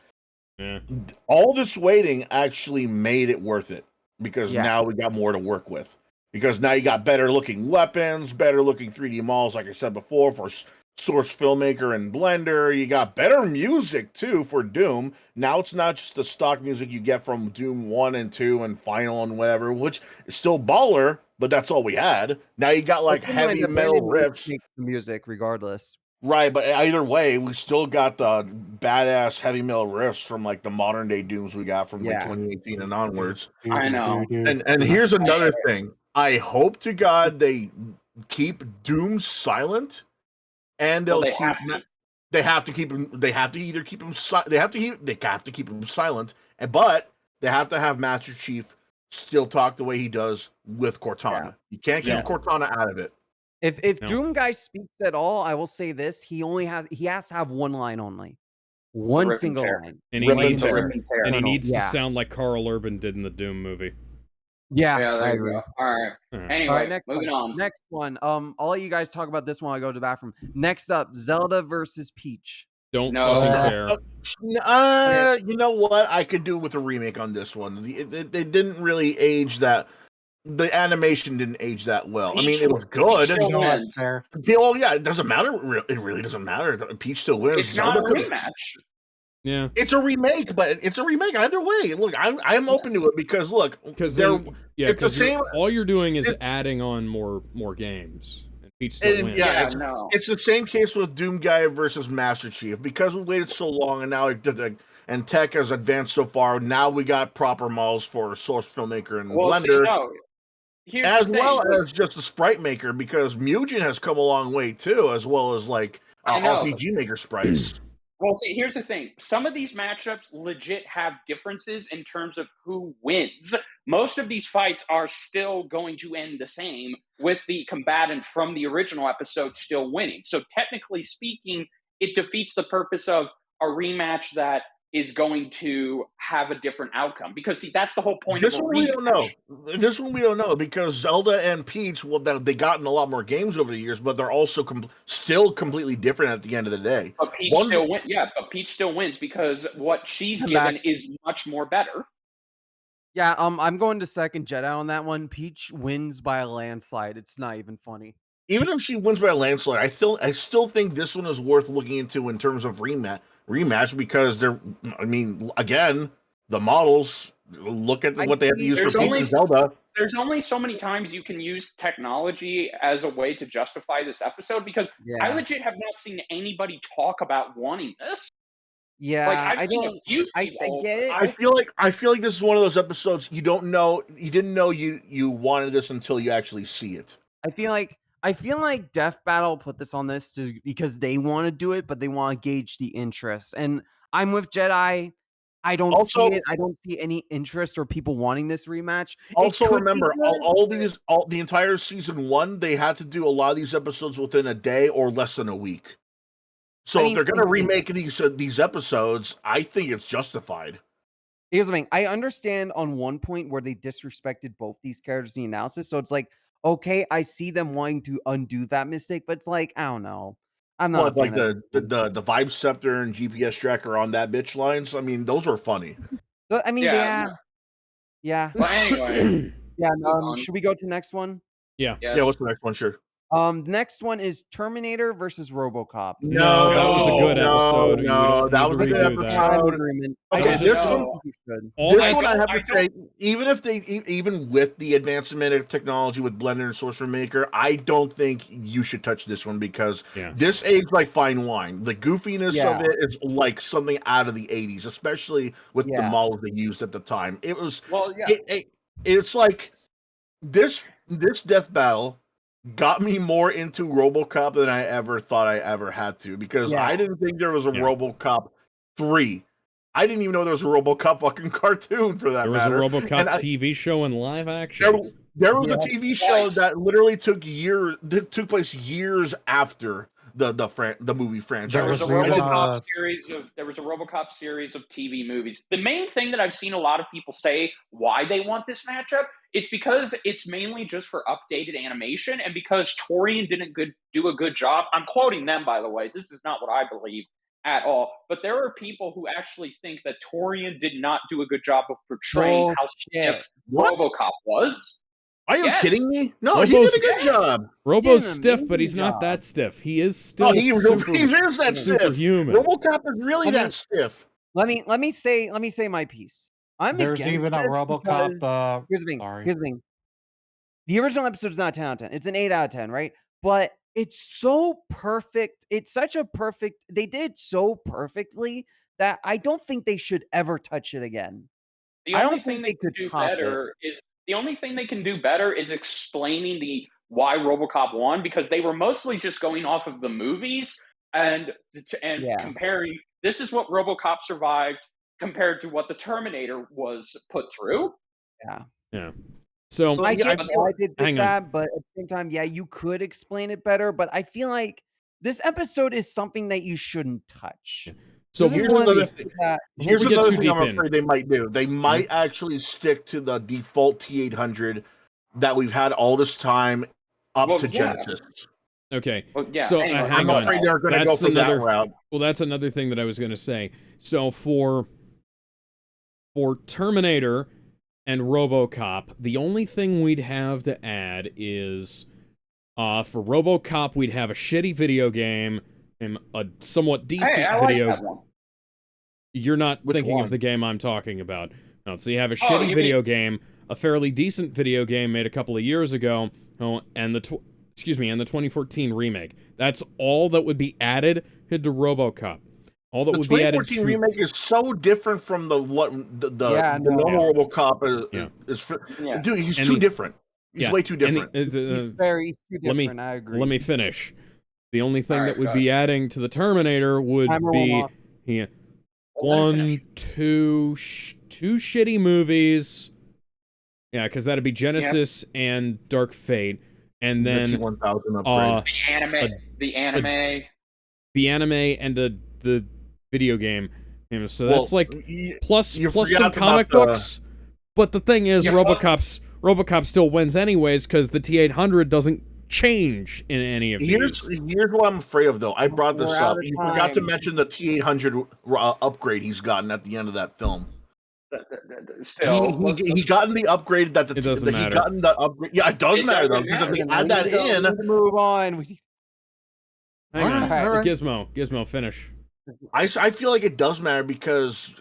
Yeah. All this waiting actually made it worth it, because Yeah. now we got more to work with. Because now you got better looking weapons, better looking 3D models, like I said before, for Source Filmmaker and Blender. You got better music too for Doom. Now it's not just the stock music you get from Doom 1 and 2 and Final and whatever, which is still baller, but that's all we had. Now you got like Hopefully you end heavy up metal finding ways to riffs. make the music regardless. Right, but either way, we still got the badass heavy metal riffs from like the modern day Dooms we got from like Yeah. 2018 and onwards. I know. And here's another thing. I hope to God they keep Doom silent, and Well, they'll they keep. have to. They have to keep him. They have to either keep him. They have to keep him silent, but they have to have Master Chief still talk the way he does with Cortana. Yeah. You can't keep Yeah. Cortana out of it. If No. Doom Guy speaks at all, I will say this: he has to have one line only, one Rip and single tear. line. And he Rip and needs tear. Rip and tear. and he needs to Yeah. sound like Carl Urban did in the Doom movie. Yeah, Yeah, I there you agree. go. All right. Alright. Anyway, All right, next moving one. on. Next one. I'll let you guys talk about this one while I go to the bathroom. Next up, Zelda versus Peach. Don't No. fucking Uh, care. You know what? I could do with a remake on this one. They didn't really age that. The animation didn't age that well. I mean, it was good. Peach still You know what's wins. fair? Yeah, well, yeah, it doesn't matter. It really doesn't matter. Peach still wins. It's not a Zelda could. rematch. Yeah. It's a remake, but it's a remake either way. Look, I'm open to it, because look, Because they're yeah, it's the same. all you're doing is it- adding on more games, and Peach still And, wins. yeah, No. it's the same case with Doom Guy versus Master Chief, because we waited so long, and now and tech has advanced so far. Now we got proper models for Source Filmmaker and Well, see, Blender, no. Here's as the thing. well look, as just the sprite maker, because Mugen has come a long way too, as well as like I know. RPG Maker sprites. Well, see, here's the thing. Some of these matchups legit have differences in terms of who wins. Most of these fights are still going to end the same, with the combatant from the original episode still winning. So, technically speaking, it defeats the purpose of a rematch that is going to have a different outcome. Because, see, that's the whole point This of a one we don't know. rematch. This one we don't know, because Zelda and Peach, well, they got in a lot more games over the years, but they're also still completely different at the end of the day. But Peach One- still wins. Yeah, but Peach still wins because what she's Come given back. is much more better. Yeah, I'm going to second Jedi on that one. Peach wins by a landslide. It's not even funny. Even if she wins by a landslide, I still think this one is worth looking into in terms of rematch, because they're. I mean, again, the models. Look at what they have to use for There's Peach only and Zelda. There's only so many times you can use technology as a way to justify this episode, because I Yeah, legit have not seen anybody talk about wanting this. yeah. Like I've I seen a don't. few I people. get it. I feel like this is one of those episodes you didn't know you wanted this until you actually see it. I feel like Death Battle put this on this because they want to do it, but they want to gauge the interest. And I'm with Jedi. I don't Also, see it. I don't see any interest or people wanting this rematch. It also could be remember, good. the entire season 1, they had to do a lot of these episodes within a day or less than a week. So I if mean, they're going to listen, remake these episodes, I think it's justified. here's the thing. I understand on one point where they disrespected both these characters in the analysis. So it's like, okay, I see them wanting to undo that mistake, but it's like, I don't know. I'm not a What, like fan of this one. the Vibe Scepter and GPS tracker on that bitch lines? I mean, those were funny. But, I mean, Yeah. yeah. Well, anyway, Yeah. move on. Should we go to the next one? Yeah. Yes. Yeah, what's the next one? Sure. The next one is Terminator versus RoboCop. No, that was a good No, episode. You don't that need was to a good redo that. Yeah, I'm episode. agreement. Okay, I this don't one- think you should. All This that- one, I have I to say, even with the advancement of technology with Blender and Source Maker, I don't think you should touch this one, because Yeah. this aged like fine wine. The goofiness Yeah. of it is like something out of the '80s, especially with the Yeah. models they used at the time. It was well, yeah. it's like this death battle got me more into RoboCop than I ever thought I ever had to, because Yeah. I didn't think there was a Yeah. RoboCop 3. I didn't even know there was a RoboCop fucking cartoon, for that There was matter. a RoboCop And TV show in live action. There was Yeah. a TV show Twice. that literally took place years after the movie franchise. There There was a was even RoboCop series of TV movies. The main thing that I've seen a lot of people say why they want this matchup, it's because it's mainly just for updated animation and because Torian didn't do a good job. I'm quoting them, by the way. This is not what I believe at all. But there are people who actually think that Torian did not do a good job of portraying how Bullshit. stiff What? RoboCop was. Are you Yes. kidding me? No, he Robo's- did a good job. Robo's Did an stiff, but he's amazing not job. that stiff. He is still Oh, he is that stiff. superhuman. RoboCop is really I mean, that stiff. Let me say my piece. I'm there's against even a this RoboCop. because- here's the thing. Sorry. Here's the thing. The original episode is not a 10 out of 10. It's an 8 out of 10, right? But it's so perfect. It's such a perfect. They did so perfectly that I don't think they should ever touch it again. The I only don't thing think they they can could do top it. better is the only thing they can do better is explaining the why RoboCop won because they were mostly just going off of the movies and Yeah. comparing. This is what RoboCop survived compared to what the Terminator was put through. Yeah. So Well, I yeah, get I why they did hang on. that, but at the same time, yeah, you could explain it better. But I feel like this episode is something that you shouldn't touch. So This is here's one of another these thing. things that Here's we get another too thing deep I'm in. afraid they might do. They might actually stick to the default T800 that we've had all this time up Well, to yeah. Genesis. Okay. Well, yeah. So, anyway, hang I'm on. afraid they're going to go That's for another- that route. Well, that's another thing that I was going to say. So for Terminator and RoboCop, the only thing we'd have to add is for RoboCop we'd have a shitty video game and a somewhat decent Hey, I like video. that one. You're not Which thinking one? of the game I'm talking about. No, so you have a Oh, shitty you video game, a fairly decent video game made a couple of years ago, and the 2014 remake. That's all that would be added to RoboCop. All that The would be added 2014 to remake is so different from the Yeah, no. normal RoboCop. Yeah. Yeah. Dude, he's And too the- different. He's yeah, way too and the- different. he's too let me- different. I agree. Let me finish. The only thing Alright, that would go be adding to the Terminator would Timer went be off. yeah, Well, let me finish. two shitty movies. Yeah, because that'd be Genesis and Dark Fate, and The then T1000 upgrade. The anime. the anime and the video game. So Well, that's like y- plus you some forgot comic about the- books. But the thing is, Yeah, plus- RoboCop still wins anyways because the T800 doesn't change in any of Here's these. what I'm afraid of, though. I brought this We're out up. of You forgot to time. mention the T800 upgrade he's gotten at the end of that film. Still, He gotten the upgrade that It doesn't he matter. gotten the upgrade. Yeah, it does It matter though doesn't because if matter. they add that We need in, to move on. Hang on. Alright, alright. Gizmo, finish. I feel like it does matter because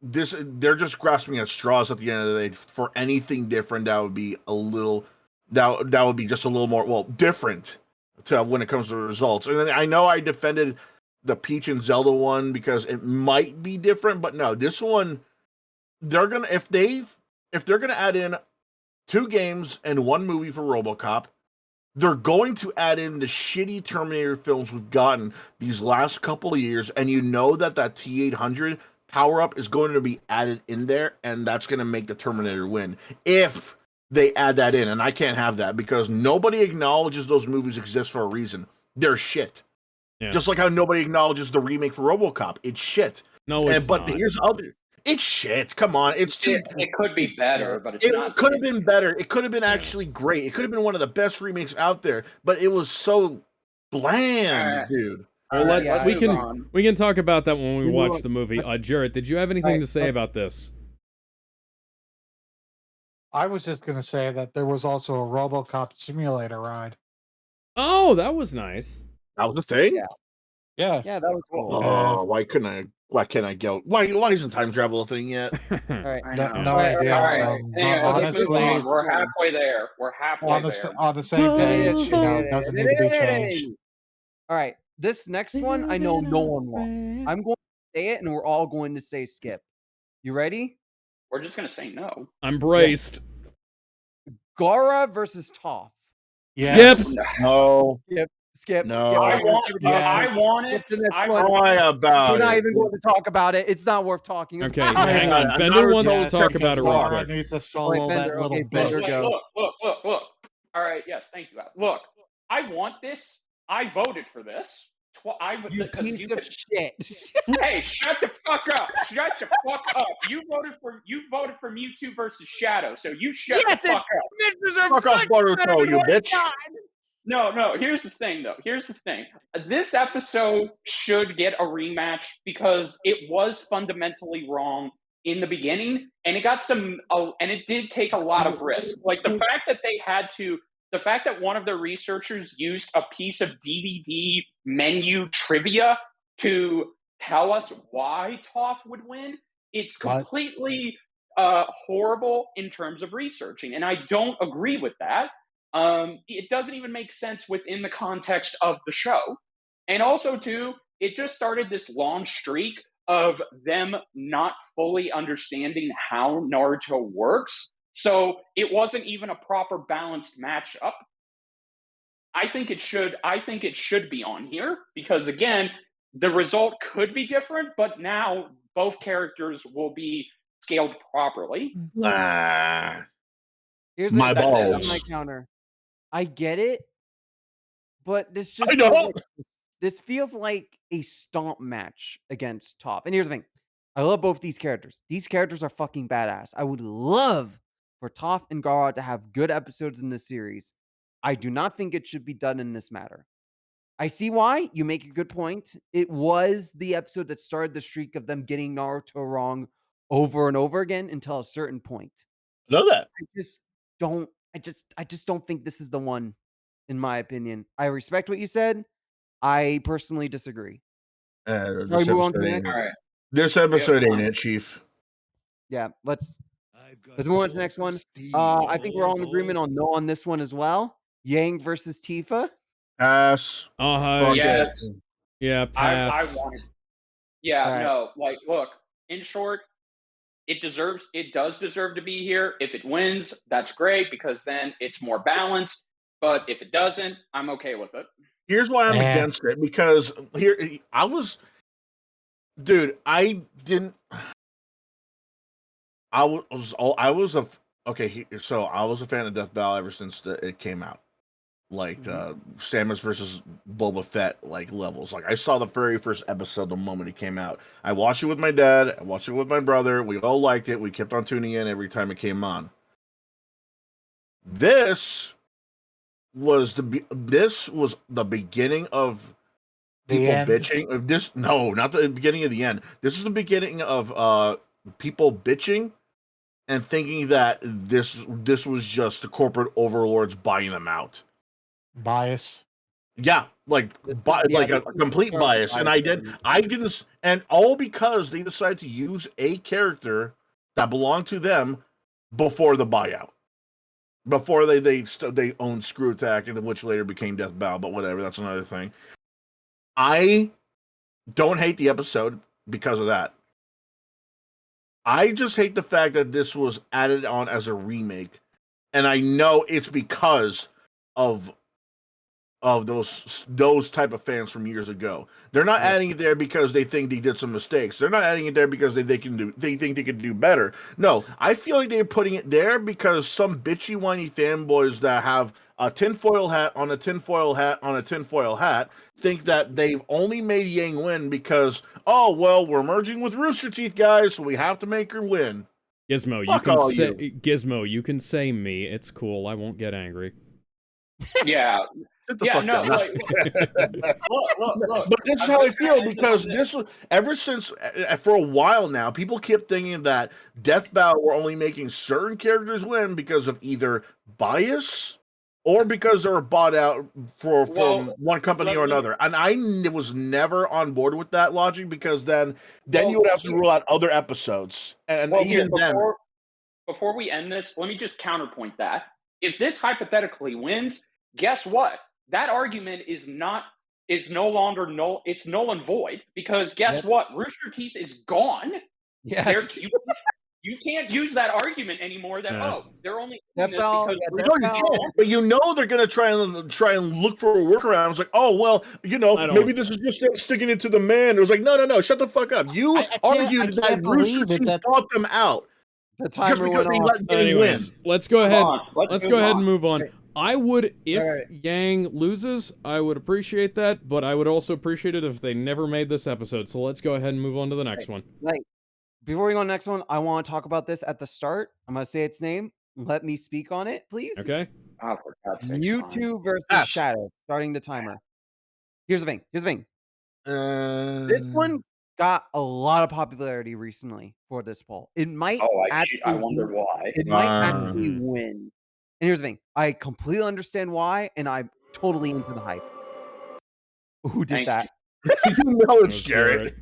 they're just grasping at straws at the end of the day. For anything different, that would be a little that would be just a little more different to when it comes to the results. And then I know I defended the Peach and Zelda one because it might be different, but no, this one they're gonna if they're gonna add in 2 games and 1 movie for RoboCop, they're going to add in the shitty Terminator films we've gotten these last couple of years, and you know that T800 power up is going to be added in there, and that's going to make the Terminator win if they add that in. And I can't have that because nobody acknowledges those movies exist for a reason. They're shit. Yeah. Just like how nobody acknowledges the remake for RoboCop. It's shit. No, it's But not. here's other. It's shit. Come on. It's too. it could be better, but it's It not. could have been better. It could have been Yeah. actually great. It could have been one of the best remakes out there, but it was so bland, dude. Well, Alright, let's move on. we can talk about that when we You know watch what? the movie. Jarrett, did you have anything to say about this? I was just going to say that there was also a RoboCop simulator ride. Oh, that was nice. That was the thing. Yeah. Yeah. Yeah, that was cool. Oh, why couldn't I? Why can't I go? Why isn't time travel a thing yet? All right. I No, know. no Alright, idea. alright. Anyway, let's move honestly, on. We're halfway there. We're halfway there. on the same page, it doesn't need to be changed. All right. This next one, I know no one wants. I'm going to say it, and we're all going to say skip. You ready? We're just gonna say no. I'm braced. Gara versus Toph. Yes. Skip. No. Skip. No. Skip. I We're gonna want, skip Yes. I want Skip it. the next I one. Cry about We're not it. even going to talk about it. It's not worth talking Okay, about. hang got it. on. I'm Bender not wants to Yes, talk because about it real Laura quick. needs to Wait, solo that Bender. little Okay, Bender, bitch. go. Look. All right, yes, thank you. Look, I want this. I voted for this. You Because piece you of shit. Hey, shut the fuck up! Shut the fuck up! You voted for Mewtwo versus Shadow, so you shut Yes, the fuck up. It deserves Fuck off, much better Boruto, than you what it bitch. got. No. Here's the thing, though. This episode should get a rematch because it was fundamentally wrong in the beginning, and and it did take a lot of risk. Like the fact that one of the researchers used a piece of DVD menu trivia to tell us why Toph would win. It's What? completely horrible in terms of researching, and I don't agree with that. It doesn't even make sense within the context of the show. And also, too, it just started this long streak of them not fully understanding how Naruto works. So it wasn't even a proper balanced matchup. I think it should be on here because again, the result could be different, but now both characters will be scaled properly. Ah, Here's my That's it. my balls. counter. I get it, but this I just know. feels like this feels like a stomp match against Toph. And here's the thing. I love both these characters. These characters are fucking badass. I would love for Toph and Gara to have good episodes in this series. I do not think it should be done in this matter. I see why. You make a good point. It was the episode that started the streak of them getting Naruto wrong over and over again until a certain point. Know that. I just don't I just don't think this is the one, in my opinion. I respect what you said. I personally disagree. Shall we This move on to episode the ain't next? All it. right. This episode ain't fine. it, Chief. Yeah, let's move on to the next one. I think we're all in agreement on no on this one as well. Yang versus Tifa. Pass. Fuck yeah, it. Yes, yeah, I pass. wanted. Yeah, All right. no, like, look. In short, it does deserve to be here. If it wins, that's great because then it's more balanced. But if it doesn't, I'm okay with it. Here's why I'm Eh. against it because I was so I was a fan of Death Battle ever since it came out. Like Samus versus Boba Fett like levels. Like I saw the very first episode the moment it came out. I watched it with my dad. I watched it with my brother. We all liked it. We kept on tuning in every time it came on. This was the beginning of The people end. bitching. Not the beginning of the end. This is the beginning of people bitching and thinking that this was just the corporate overlords buying them out. Bias. Yeah, like a complete bias. And I didn't, and all because they decided to use a character that belonged to them before the buyout, before they owned Screw Attack, and which later became Death Battle. But whatever, that's another thing. I don't hate the episode because of that. I just hate the fact that this was added on as a remake, and I know it's because of those type of fans from years ago. They're not adding it there because they think they did some mistakes. They're not adding it there because they think they could do better. No, I feel like they're putting it there because some bitchy whiny fanboys that have a tinfoil hat on a tinfoil hat on a tinfoil hat think that they've only made Yang win because we're merging with Rooster Teeth guys, so we have to make her win. Gizmo, Fuck all you. Gizmo, you can say me. It's cool. I won't get angry. Yeah. Fuck no, down. like, look. But this is how I feel because this was ever since for a while now, people kept thinking that Death Battle were only making certain characters win because of either bias or because they were bought out from one company or another. And I was never on board with that logic because then you would have to rule out other episodes. And before we end this, let me just counterpoint that. If this hypothetically wins, guess what? That argument is no longer null. It's null and void because guess what? Rooster Teeth is gone. Yes. you can't use that argument anymore that they're only doing this because No, you can't. But you know they're gonna try and look for a workaround. It's like, oh well, maybe this is just them sticking it to the man. It was like, no, shut the fuck up. You argued that Rooster Teeth bought them out. The timer Just because went they off. let Yang Anyways, win. let's go ahead. Let's go ahead and move move on. Okay. I would, if Alright. Yang loses, I would appreciate that, but I would also appreciate it if they never made this episode. So let's go ahead and move on to the next one. Like, before we go on to the next one, I want to talk about this at the start. I'm going to say its name. Let me speak on it, please. Okay? Oh, for God's sake, Mewtwo versus Yes. Shadow. Starting the timer. Here's the thing. This This one got a lot of popularity recently for this poll. It might I wonder why. It might actually win. And here's the thing. I completely understand why, and I'm totally into the hype. Who did Thank that? you know it's Jared.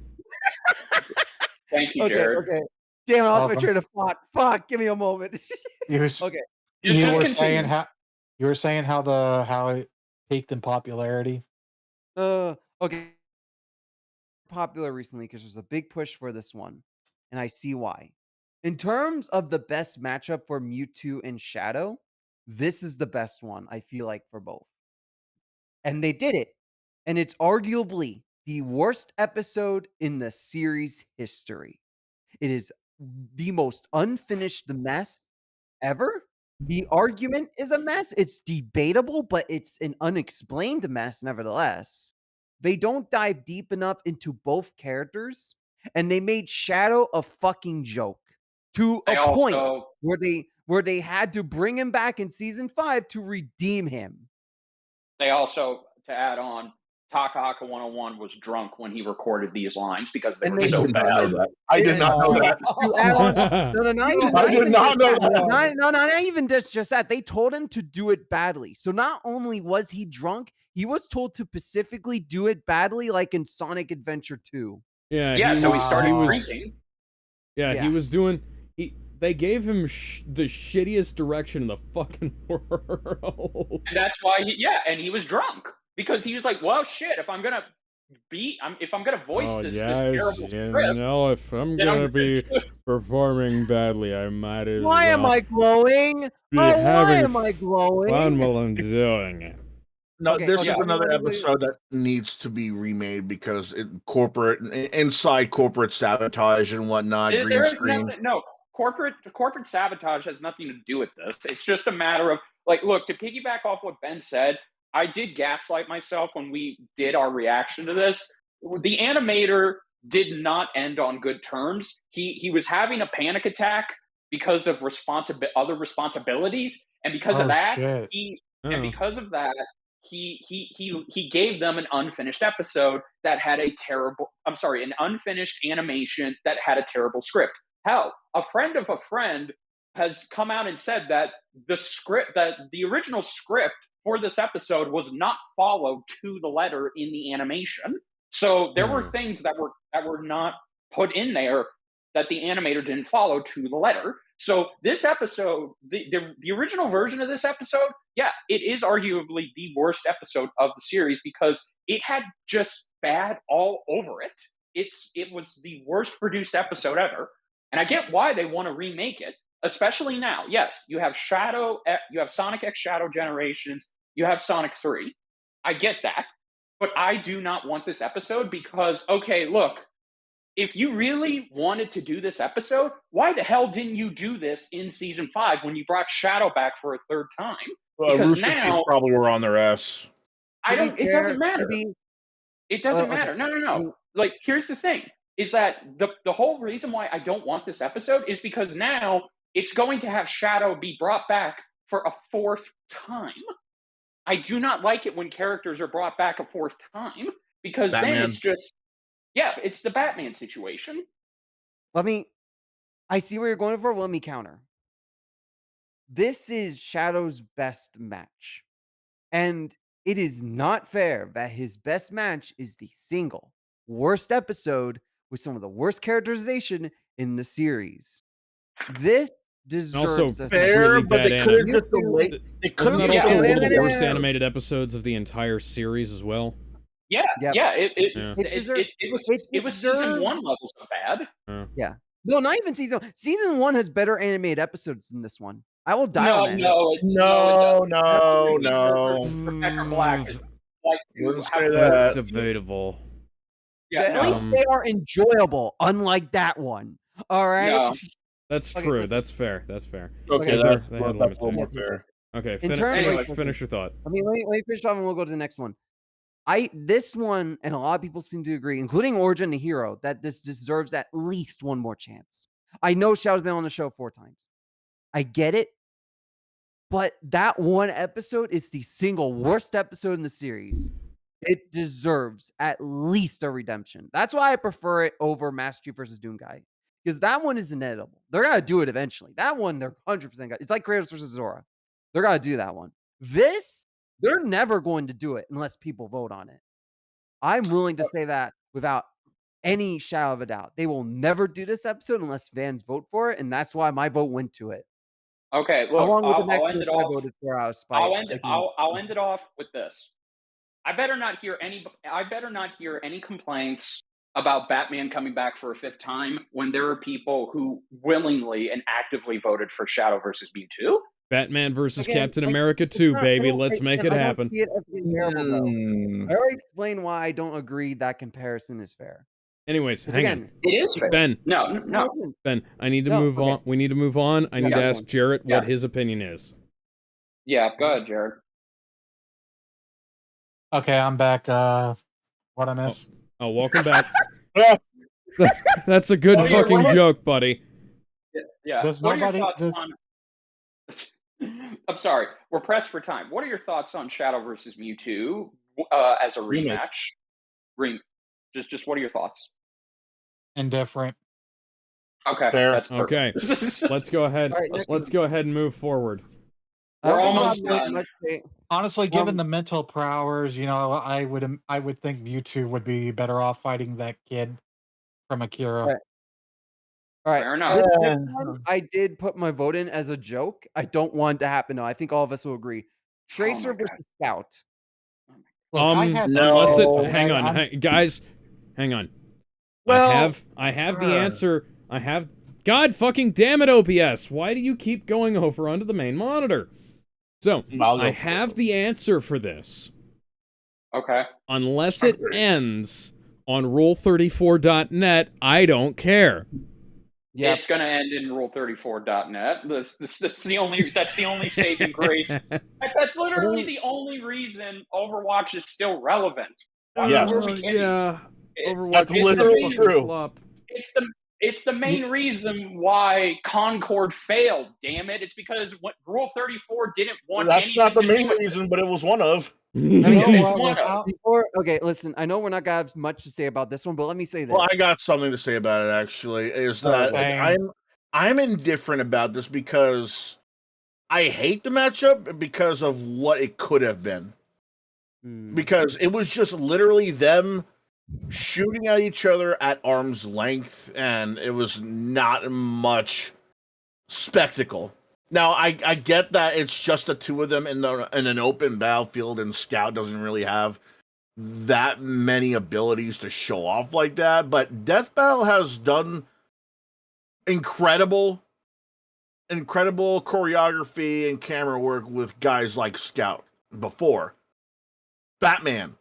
Thank you, Jared. Okay. Damn, I lost my Welcome. train of thought. Fuck, give me a moment. You Okay. you were saying how it peaked in popularity. Okay. Popular recently because there's a big push for this one, and I see why. In terms of the best matchup for Mewtwo and Shadow, this is the best one, I feel like, for both. And they did it. And it's arguably the worst episode in the series history. It is the most unfinished mess ever. The argument is a mess. It's debatable, but it's an unexplained mess nevertheless. They don't dive deep enough into both characters, and they made Shadow a fucking joke to They a point also where they had to bring him back in season 5 to redeem him. to add on, Takahaka 101 was drunk when he recorded these lines because they And were they so did bad. I did not know that. To add on, no, not even, I did not know just that. that. Not even just that. They told him to do it badly. So not only was he drunk, he was told to specifically do it badly, like in Sonic Adventure 2. Yeah, so he started was- drinking. Yeah, Yeah. he was doing... They gave him the shittiest direction in the fucking world. And that's why he was drunk. Because he was like, well, shit, if I'm gonna voice this terrible script, if I'm then gonna I'm be performing badly, I might as Why am I glowing? be Why having am I glowing? fun while I'm doing it. No, Okay, this okay, is another wait. episode that needs to be remade because inside corporate sabotage and whatnot. there Green is screen. nothing. No, corporate sabotage has nothing to do with this. It's just a matter of like, look, to piggyback off what Ben said, I did gaslight myself when we did our reaction to this. The animator did not end on good terms. He was having a panic attack because of other responsibilities, and because of that, Shit. he gave them an unfinished episode that had an unfinished animation that had a terrible script. Hell, a friend of a friend has come out and said that the original script for this episode was not followed to the letter in the animation. So there were things that were not put in there that the animator didn't follow to the letter. So this episode, the original version of this episode, yeah, it is arguably the worst episode of the series because it had just bad all over it. It was the worst produced episode ever. And I get why they want to remake it, especially now. Yes, you have Sonic X Shadow Generations, you have Sonic 3. I get that. But I do not want this episode because, okay, look, if you really wanted to do this episode, why the hell didn't you do this in season 5 when you brought Shadow back for a third time? Because Rooster Teeth now probably were on their ass. it doesn't matter. It doesn't matter. No. Like, here's the thing, is that the whole reason why I don't want this episode is because now it's going to have Shadow be brought back for a 4th time. I do not like it when characters are brought back a 4th time because Batman. then it's just, it's the Batman situation. I see where you're going for. Let me counter. This is Shadow's best match. And it is not fair that his best match is the single worst episode with some of the worst characterization in the series. This deserves a fair, really but bad they could have anime. just delayed. They could Wasn't have that just also one of delayed the it. worst animated episodes of the entire series as well? Yeah, Yep. it was season 1 levels of bad. Yeah. No, not even season 1. Season 1 has better animated episodes than this one. I will die on that hill. No, no, Peter versus no. Professor Black is like Wouldn't have say That's that. debatable. Yeah, At least no, they are enjoyable, unlike that one. All right. no. That's Okay, true. listen. That's fair. That's fair. Okay, Because that's, they had that's a little more limitations. fair. Okay, In terms Anyway. finish your thought. let me finish off and we'll go to the next one. This one, and a lot of people seem to agree, including Origin the Hero, that this deserves at least one more chance. I know Shadow's been on the show 4 times. I get it. But that one episode is the single worst episode in the series. It deserves at least a redemption. That's why I prefer it over Master Chief versus Doom Guy. Because that one is inedible. They're going to do it eventually. That one, they're 100% got. It's like Kratos versus Zora. They're going to do that one. This, they're never going to do it unless people vote on it. I'm willing to say that without any shadow of a doubt. They will never do this episode unless fans vote for it. And that's why my vote went to it. Okay, look, Along with the I'll next end one it I off. voted for out of spite. I'll end it off with this. I better not hear any complaints about Batman coming back for a 5th time when there are people who willingly and actively voted for Shadow versus Mewtwo. Batman versus Again, Captain like, America it's 2, not- baby. I don't- Let's I- make I it don't happen. see it as being terrible, though. Hmm. I already explained why I don't agree that comparison is fair. Anyways, Because hang again, It is fair. on. No. Ben, I need to No, move okay. on. We need to move on. I need to Yeah. ask Jarrett Yeah. what his opinion is. Yeah, go ahead, Jared. Okay, I'm back. What I miss? Oh, welcome back. That's a good Oh, yeah, fucking what- joke, buddy. Yeah. Does What are your nobody- thoughts does- on? I'm sorry, we're pressed for time. What are your thoughts on Shadow versus Mewtwo as a Remake. rematch? Just what are your thoughts? Indifferent. Okay, Fair. that's Okay. perfect. Let's go ahead. All right, next Let's go ahead and move forward. I don't We're think we'll almost have much- done. much say- Honestly, given Um, the mental powers, I would think Mewtwo would be better off fighting that kid from Akira. Right. All right. Fair enough. This one, I did put my vote in as a joke. I don't want it to happen though. I think all of us will agree. Tracer Oh my God. versus Scout. Look, I had Unless No. it, hang on, I'm- guys, hang on. Well, I have the answer. I have. God fucking damn it, OBS! Why do you keep going over onto the main monitor? So I'll go I for have it. the answer for this. Okay. Unless I'm it curious. ends on rule34.net, I don't care. Yeah. It's going to end in rule34.net. That's the only saving grace. That's literally the only reason Overwatch is still relevant. Yes. Where we can be. Yeah. It- Overwatch That's is literally fucking true. flopped. It's the main reason wwhy Concord failed. Damn it! It's because Rule 34 didn't want. That's not the anything to main do with it. reason, but it was one of. I You mean, know it's what, one of- without- Okay, listen. I know we're not gonna have much to say about this one, but let me say this. Well, I got something to say about it. Actually, is that Dang. I'm indifferent about this because I hate the matchup because of what it could have been. Because it was just literally them shooting at each other at arm's length, and it was not much spectacle. Now, I get that it's just the two of them in an open battlefield, and Scout doesn't really have that many abilities to show off like that. But Death Battle has done incredible choreography and camera work with guys like Scout before. Batman,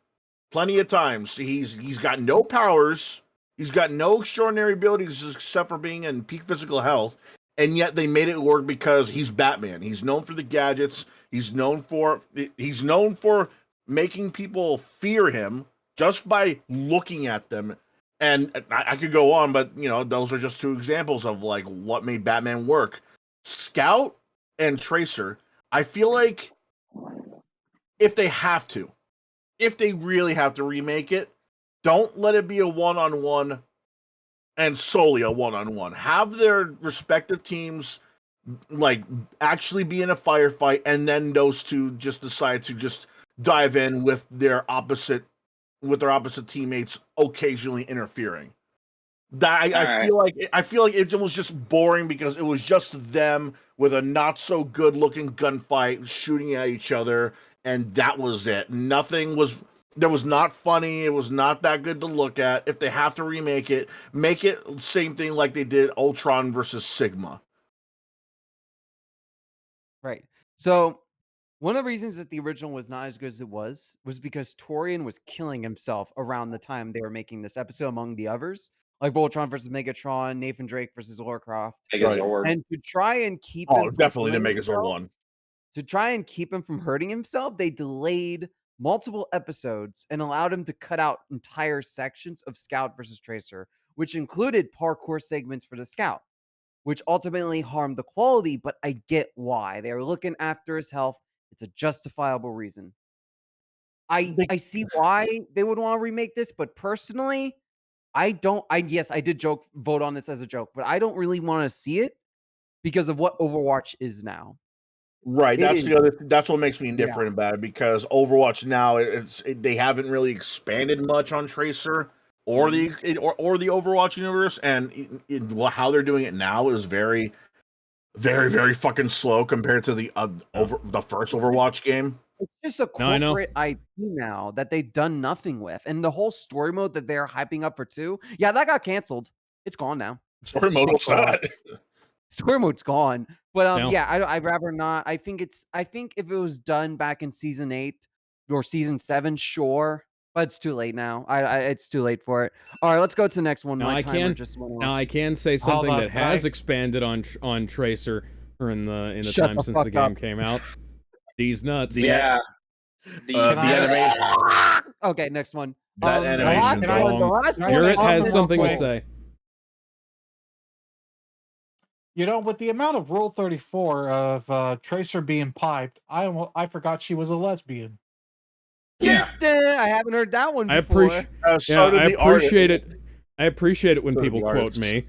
plenty of times. He's got no powers. He's got no extraordinary abilities except for being in peak physical health. And yet they made it work because he's Batman. He's known for the gadgets. He's known for making people fear him just by looking at them. And I could go on, but those are just two examples of like what made Batman work. Scout and Tracer, I feel like if they really have to remake it, don't let it be a one-on-one and solely a one-on-one. Have their respective teams like actually be in a firefight, and then those two just decide to just dive in with their opposite teammates occasionally interfering. I feel like it was just boring because it was just them with a not so good looking gunfight shooting at each other, and that was it. Nothing was That was not funny. It was not that good to look at. If they have to remake it, make it same thing like they did Ultron versus Sigma. Right. So one of the reasons that the original was not as good as it was because Torian was killing himself around the time they were making this episode, among the others, like Voltron versus Megatron, Nathan Drake versus Lara Croft. Right. Megazord. And to try and keep Oh, him from definitely the killing Megazord himself, one. to try and keep him from hurting himself, they delayed multiple episodes and allowed him to cut out entire sections of Scout versus Tracer, which included parkour segments for the Scout, which ultimately harmed the quality, but I get why. They were looking after his health. It's a justifiable reason. I see why they would want to remake this, but personally, I don't. Yes, I did vote on this as a joke, but I don't really want to see it because of what Overwatch is now. Right. It That's is, the other. That's what makes me yeah. indifferent about it, because Overwatch now they haven't really expanded much on Tracer or the or the Overwatch universe, and how they're doing it now is very, very, very fucking slow compared to the the first Overwatch game. It's just a No, I know. corporate IP now that they've done nothing with, and the whole story mode that they're hyping up for 2, yeah, that got canceled. It's gone now. Story mode was that. Story mode's gone. But No. yeah, I'd rather not. I think if it was done back in season 8 or season 7, sure, but it's too late now. It's too late for it. All right, let's go to the next one. Now My I timer can just went now off. I can say Hold something on, that can has I- expanded on Tracer or in the Shut time the since the fuck game up. came out. These nuts. Yeah. The Can I- animation. Okay, next one. That The animation, last can I- one, the last can I one say Garrett is something has real something to quick? say. You know, with the amount of Rule 34 of Tracer being piped, I forgot she was a lesbian. Yeah. I haven't heard that one I before. appreciate So yeah, did I the artist. appreciate it. I appreciate it when So did people the quote artist. me.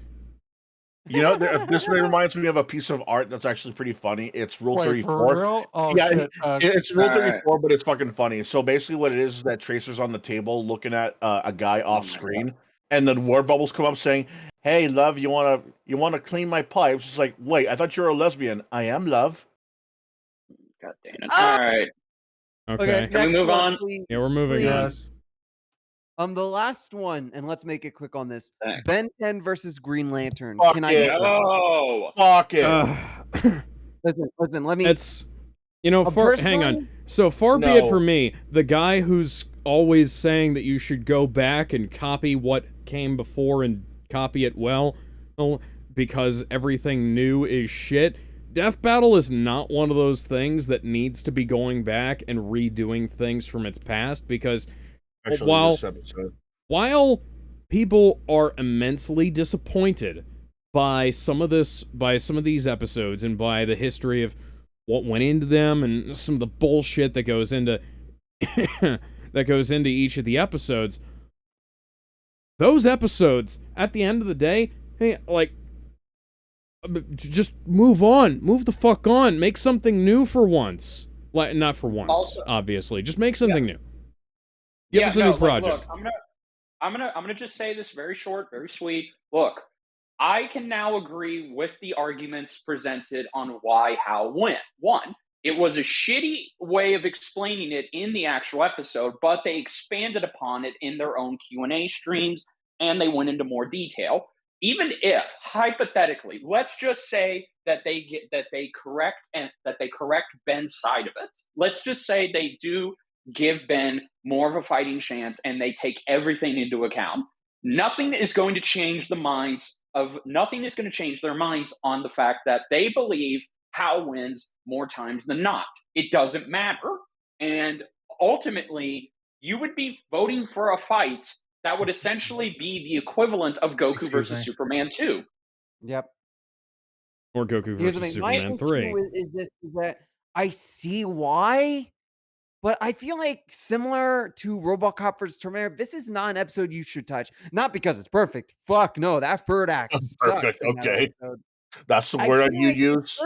You know, this reminds me of a piece of art that's actually pretty funny. It's Rule Wait, 34. for real? Oh, Yeah, shit. it's Rule All right. 34, but it's fucking funny. So basically, what it is that Tracer's on the table looking at a guy off my screen, and then word bubbles come up saying, "Hey, love, you wanna clean my pipes?" It's like, wait, I thought you were a lesbian. I am, love. God damn it. Ah! All right. Okay. Can we next move one, on? please. Yeah, we're moving on. Yes. The last one, and let's make it quick on this. Thanks. Ben 10 versus Green Lantern. Fuck Can it. I No. Fuck it. listen? Let me. It's hang on. Personally, So far be it No. for me, the guy who's always saying that you should go back and copy what came before and copy it well, because everything new is shit. Death Battle is not one of those things that needs to be going back and redoing things from its past, because Actually, while this episode. while people are immensely disappointed by some of these episodes and by the history of what went into them and some of the bullshit that goes into each of the episodes, those episodes at the end of the day, hey, like, just move the fuck on, make something new for once. Like, not for once, Also- obviously, just make something new. Give us a no, new like, project. look, I'm gonna just say this very short, very sweet. Look, I can now agree with the arguments presented on why, how, when. One, it was a shitty way of explaining it in the actual episode, but they expanded upon it in their own Q&A streams and they went into more detail. Even if hypothetically, let's just say that they correct Ben's side of it. Let's just say they do give Ben more of a fighting chance and they take everything into account. Nothing is going to change their minds on the fact that they believe Hal wins more times than not. It doesn't matter. And ultimately, you would be voting for a fight that would essentially be the equivalent of Goku Excuse versus me. Superman 2. Yep. Or Goku Here's the versus thing. My Superman 3. issue is that I see why, but I feel like similar to RoboCop versus Terminator, this is not an episode you should touch. Not because it's perfect. Fuck no, that third act sucks. Perfect. In that Okay. episode. That's the I word feel you like use.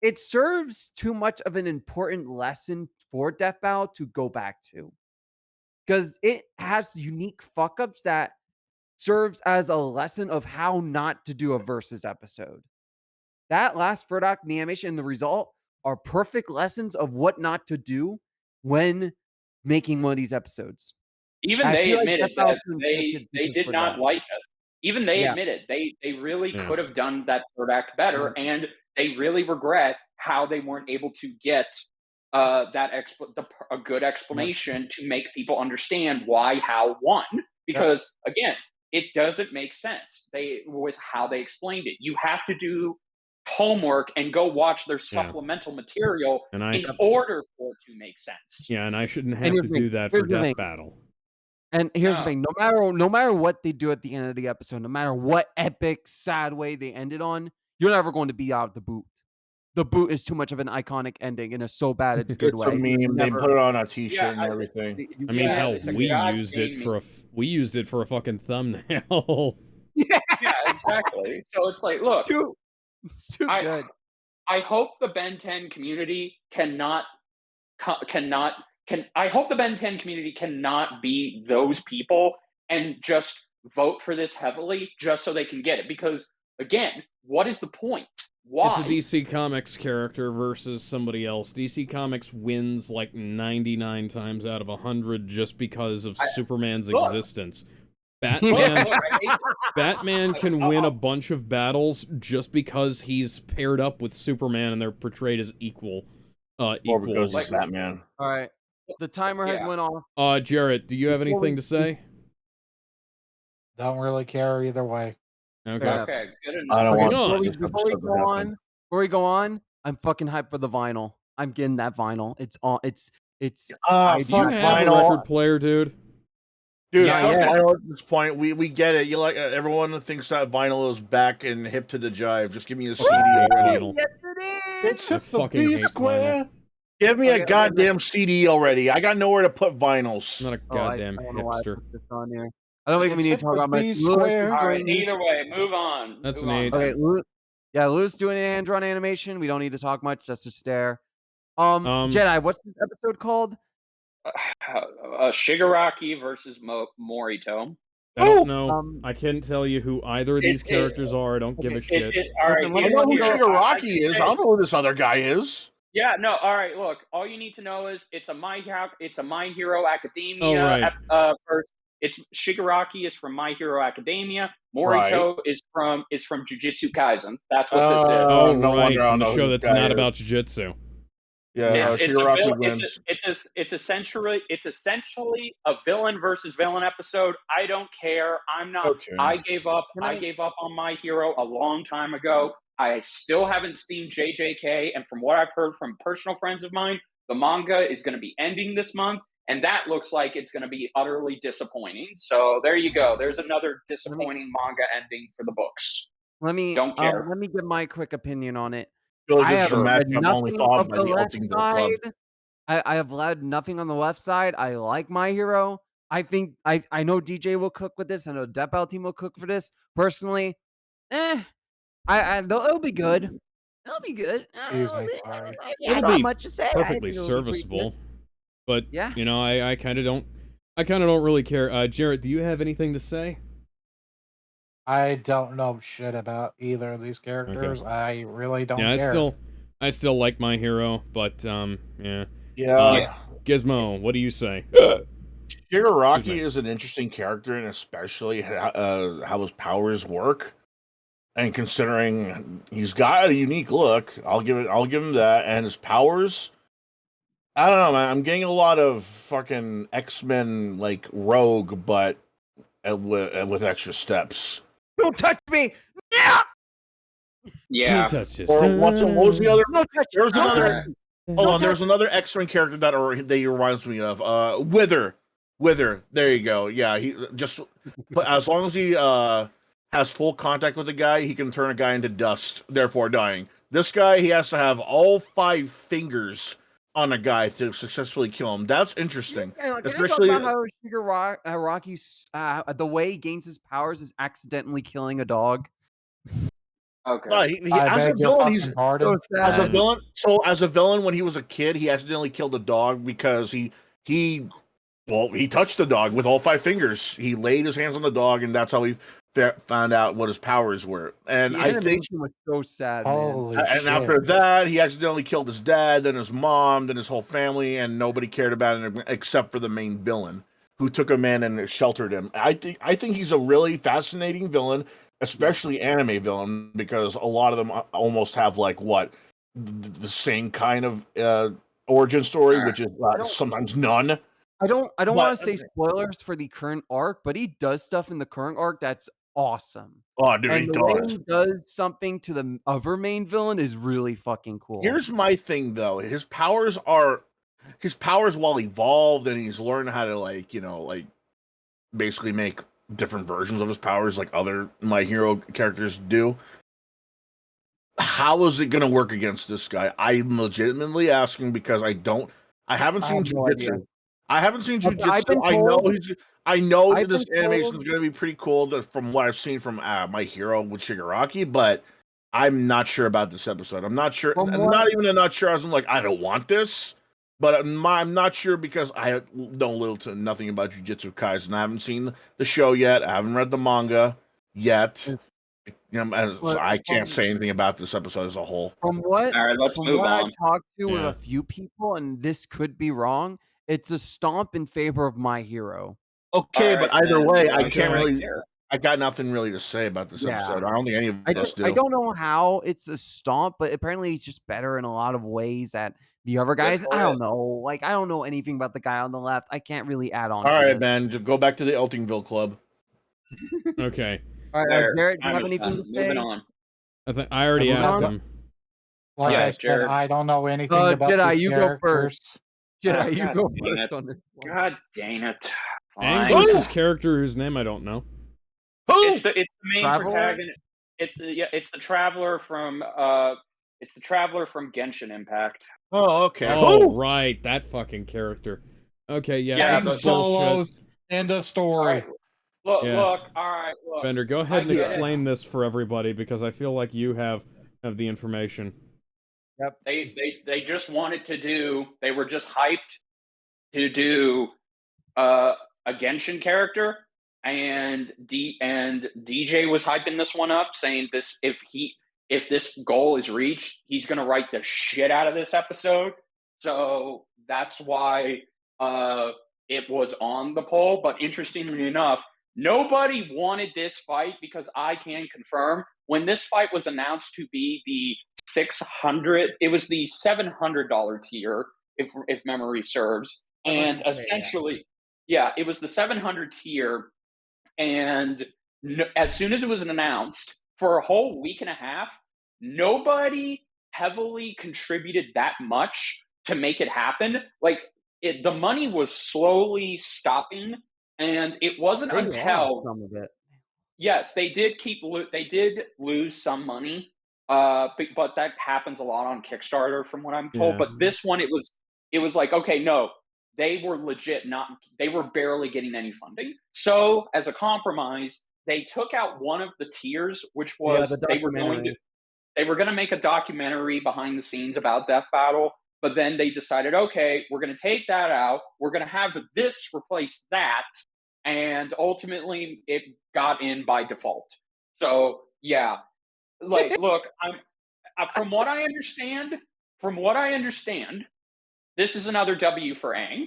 it serves too much of an important lesson for Death Battle to go back to, because it has unique fuck ups that serves as a lesson of how not to do a versus episode. That last third act, the animation, and the result are perfect lessons of what not to do when making one of these episodes. even I they feel like admitted Death that Battle's they did for not that. like it. Even they Yeah. admitted they really Yeah. could have done that third act better, and they really regret how they weren't able to get a good explanation to make people understand why how won. Because again, it doesn't make sense with how they explained it. You have to do homework and go watch their Yeah. supplemental material And in order for it to make sense. Yeah, and I shouldn't And have here's to the thing, do that here's for the Death thing. Battle. And here's the No. thing: no matter what they do at the end of the episode, no matter what epic, sad way they ended on, you're never going to be out the boot. The boot is too much of an iconic ending in a so bad it's good It's a way. meme. They put it on a T-shirt and I- everything. I mean, Yeah, hell, it's a we God used it dang for we used it for a fucking thumbnail. Yeah, exactly. So it's like, look, It's too I good. I hope the Ben 10 community cannot co- cannot can I hope the Ben 10 community cannot be those people and just vote for this heavily just so they can get it. Because again, what is the point? It's a Why? DC Comics character versus somebody else. DC Comics wins like 99 times out of 100 just because of Superman's look. existence. Look, Batman I hate Batman can win a bunch of battles just because he's paired up with Superman and they're portrayed as Or equals. because it's Batman. All right, the timer has Yeah. went off. Jarrett, do you have Before we- anything to say? Don't really care either way. Okay. Okay, good I enough. don't Fucking want on. this Before we episode to go happen. on, I'm fucking hyped for the vinyl. I'm getting that vinyl. It's on. It's. Ah, Do you fuck have a vinyl. record player, dude? Dude, Yeah, fuck yeah. vinyl at this point. We get it. You like everyone thinks that vinyl is back and hip to the jive. Just give me a CD hate already. vinyl. Yes, it It is. took the fucking hate B vinyl. square. Give me Okay, a okay, goddamn CD already. I got nowhere to put vinyls. I'm not a Oh, I goddamn don't know why I hipster. put this on here. I don't think we It's need to hit talk the about much. B Lewis is square. All right, doing this. either way, move on. That's move an on, 8. Okay, Ben. Lewis doing an hand-drawn animation. We don't need to talk much. Just a stare. Um, Jedi, what's this episode called? Shigaraki versus Morito. I don't know. Um, I can't tell you who either of these characters are. I don't give a shit. All right, Listen, I know who Here, Shigaraki is. I don't know who this other guy is. Yeah, no. All right, look. All you need to know is it's a My Hero Academia. Oh, right. First, it's Shigaraki is from My Hero Academia. Right. Morito is from Jujutsu Kaisen. That's what this is. Oh, no right. wonder I From don't the know show who this that's guy not is. about jujitsu. Yeah, It's a Shigaraki villain. wins. It's essentially a villain versus villain episode. I don't care. I'm not. Okay. I gave up. Can I gave up on My Hero a long time ago. I still haven't seen JJK, and from what I've heard from personal friends of mine, the manga is going to be ending this month, and that looks like it's going to be utterly disappointing. So there you go. There's another disappointing manga ending for the books. Let me Don't care. let me give my quick opinion on it. I feel like I this have is a match read I'm only nothing thought of by the the left Ultimate Club. side. I have read nothing on the left side. I like My Hero. I think I know DJ will cook with this. I know Death Battle team will cook for this. Personally, it'll be good. It'll be good. Excuse me, sorry. I It'll don't have be much to say. I Perfectly think it'll be pretty serviceable. good. But, Yeah. you know, I kind of don't really care. Jarrett, do you have anything to say? I don't know shit about either of these characters. I really don't Yeah, care. I still like My Hero, but, yeah. Yeah. Gizmo, what do you say? Shigaraki Excuse me. is an interesting character, and especially how his powers work. And considering he's got a unique look, I'll give him that. And his powers, I don't know, man. I'm getting a lot of fucking X-Men like Rogue, but with extra steps. Don't touch me. Yeah. Yeah. Don't touch this. Or what was the other? Don't touch There's Don't another. touch me. Hold on, there's another X-Men character that he reminds me of. Wither. There you go. Yeah, he just as long as he has full contact with the guy, he can turn a guy into dust, therefore dying. This guy, he has to have all 5 fingers on a guy to successfully kill him. That's interesting. Can Especially I talk about how Rocky's the way he gains his powers is accidentally killing a dog. Okay. no, he, I as a beg your villain, he's fucking pardon. So as a sad. villain. So as a villain, when he was a kid, he accidentally killed a dog because he touched the dog with all 5 fingers. He laid his hands on the dog, and that's how he found out what his powers were. And The I think, animation was so sad, man. Holy and shit. after that, he accidentally killed his dad, then his mom, then his whole family, and nobody cared about it except for the main villain. who took him in and sheltered him. I think he's a really fascinating villain, especially anime villain, because a lot of them almost have like the same kind of origin story, which is sometimes none. I don't But want to say spoilers for the current arc, but he does stuff in the current arc that's awesome. oh, dude, he And the way does. he does something to the other main villain is really fucking cool. Here's my thing, though. His powers while evolved, and he's learned how to like basically make different versions of his powers, like other My Hero characters do. How is it going to work against this guy? I'm legitimately asking because I haven't seen no idea. Jujutsu. I haven't seen I've Jujutsu. been I know told- I know I've that this been animation is told- going to be pretty cool from what I've seen from My Hero with Shigaraki, but I'm not sure about this episode. I'm not sure. Not even not sure. I'm like, I don't want this, but I'm not sure because I know little to nothing about Jujutsu Kaisen. I haven't seen the show yet. I haven't read the manga yet. So I can't say anything about this episode as a whole. From what All right, let's move I on. talked to with Yeah. a few people, and this could be wrong, it's a stomp in favor of My Hero. Okay, All but right, either then way, why I should can't I really. care? I got nothing really to say about this Yeah. episode. I don't think any of us do. I don't know how it's a stomp, but apparently he's just better in a lot of ways that the other guys. for I don't it. know. Like, I don't know anything about the guy on the left. I can't really add on All to right, this. man. Just go back to the Eltingville Club. Okay. All right, There, Garrett, do you time have is anything done. to say? Moving on. I already Moving asked on. him. Like Yeah, I said, Jared. I don't know anything about Jedi, these you go characters. first. Jedi, you God go dang first it. on this one. God dang it. Aang Fine. versus character whose name I don't know. Who? It's the main Traveler? protagonist. It's the traveler from Genshin Impact. Oh, okay. Oh, Who? right, that fucking character. Okay, yeah, Yeah, this King is bullshit. Solos. End of story. Look, Yeah. all right, look. Bender, go ahead and I get it. explain this for everybody because I feel like you have the information. They just wanted to do. They were just hyped to do a Genshin character, and DJ was hyping this one up, saying this if this goal is reached, he's gonna write the shit out of this episode. So that's why it was on the poll. But interestingly enough, nobody wanted this fight because I can confirm when this fight was announced to be the 600, it was the $700 tier, if memory serves, and essentially, yeah, it was the 700 tier, and as soon as it was announced, for a whole week and a half, nobody heavily contributed that much to make it happen. Like the money was slowly stopping, and it wasn't They until lost some of it. yes, they did they did lose some money, but that happens a lot on Kickstarter, from what I'm told. Yeah. But this one, it was like, okay, no, they were legit not. They were barely getting any funding. So as a compromise, they took out one of the tiers, which was the documentary. they were going to make a documentary behind the scenes about Death Battle. But then they decided, okay, we're going to take that out. We're going to have this replace that. And ultimately, it got in by default. So yeah, like, look, from what I understand, this is another W for Aang.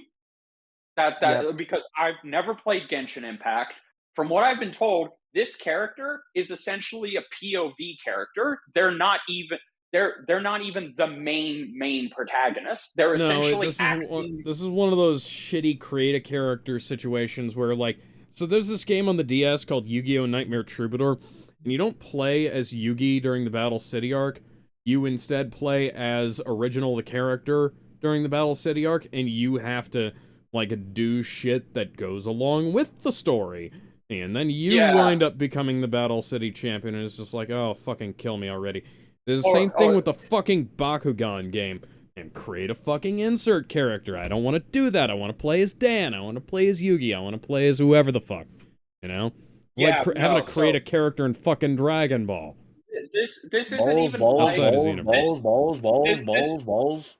Because I've never played Genshin Impact. From what I've been told, this character is essentially a POV character. They're not even the main protagonist. They're essentially this acting. is one of those shitty create a character situations where, like, so there's this game on the DS called Yu-Gi-Oh! Nightmare Troubadour, and you don't play as Yugi during the Battle City arc. You instead play as Original the character during the Battle City arc, and you have to, like, do shit that goes along with the story. And then you wind up becoming the Battle City champion, and it's just like, oh, fucking kill me already. There's the same thing with the fucking Bakugan game. And create a fucking insert character. I don't want to do that. I want to play as Dan. I want to play as Yugi. I want to play as whoever the fuck. You know? Yeah, like having to create a character in fucking Dragon Ball. This isn't even like balls.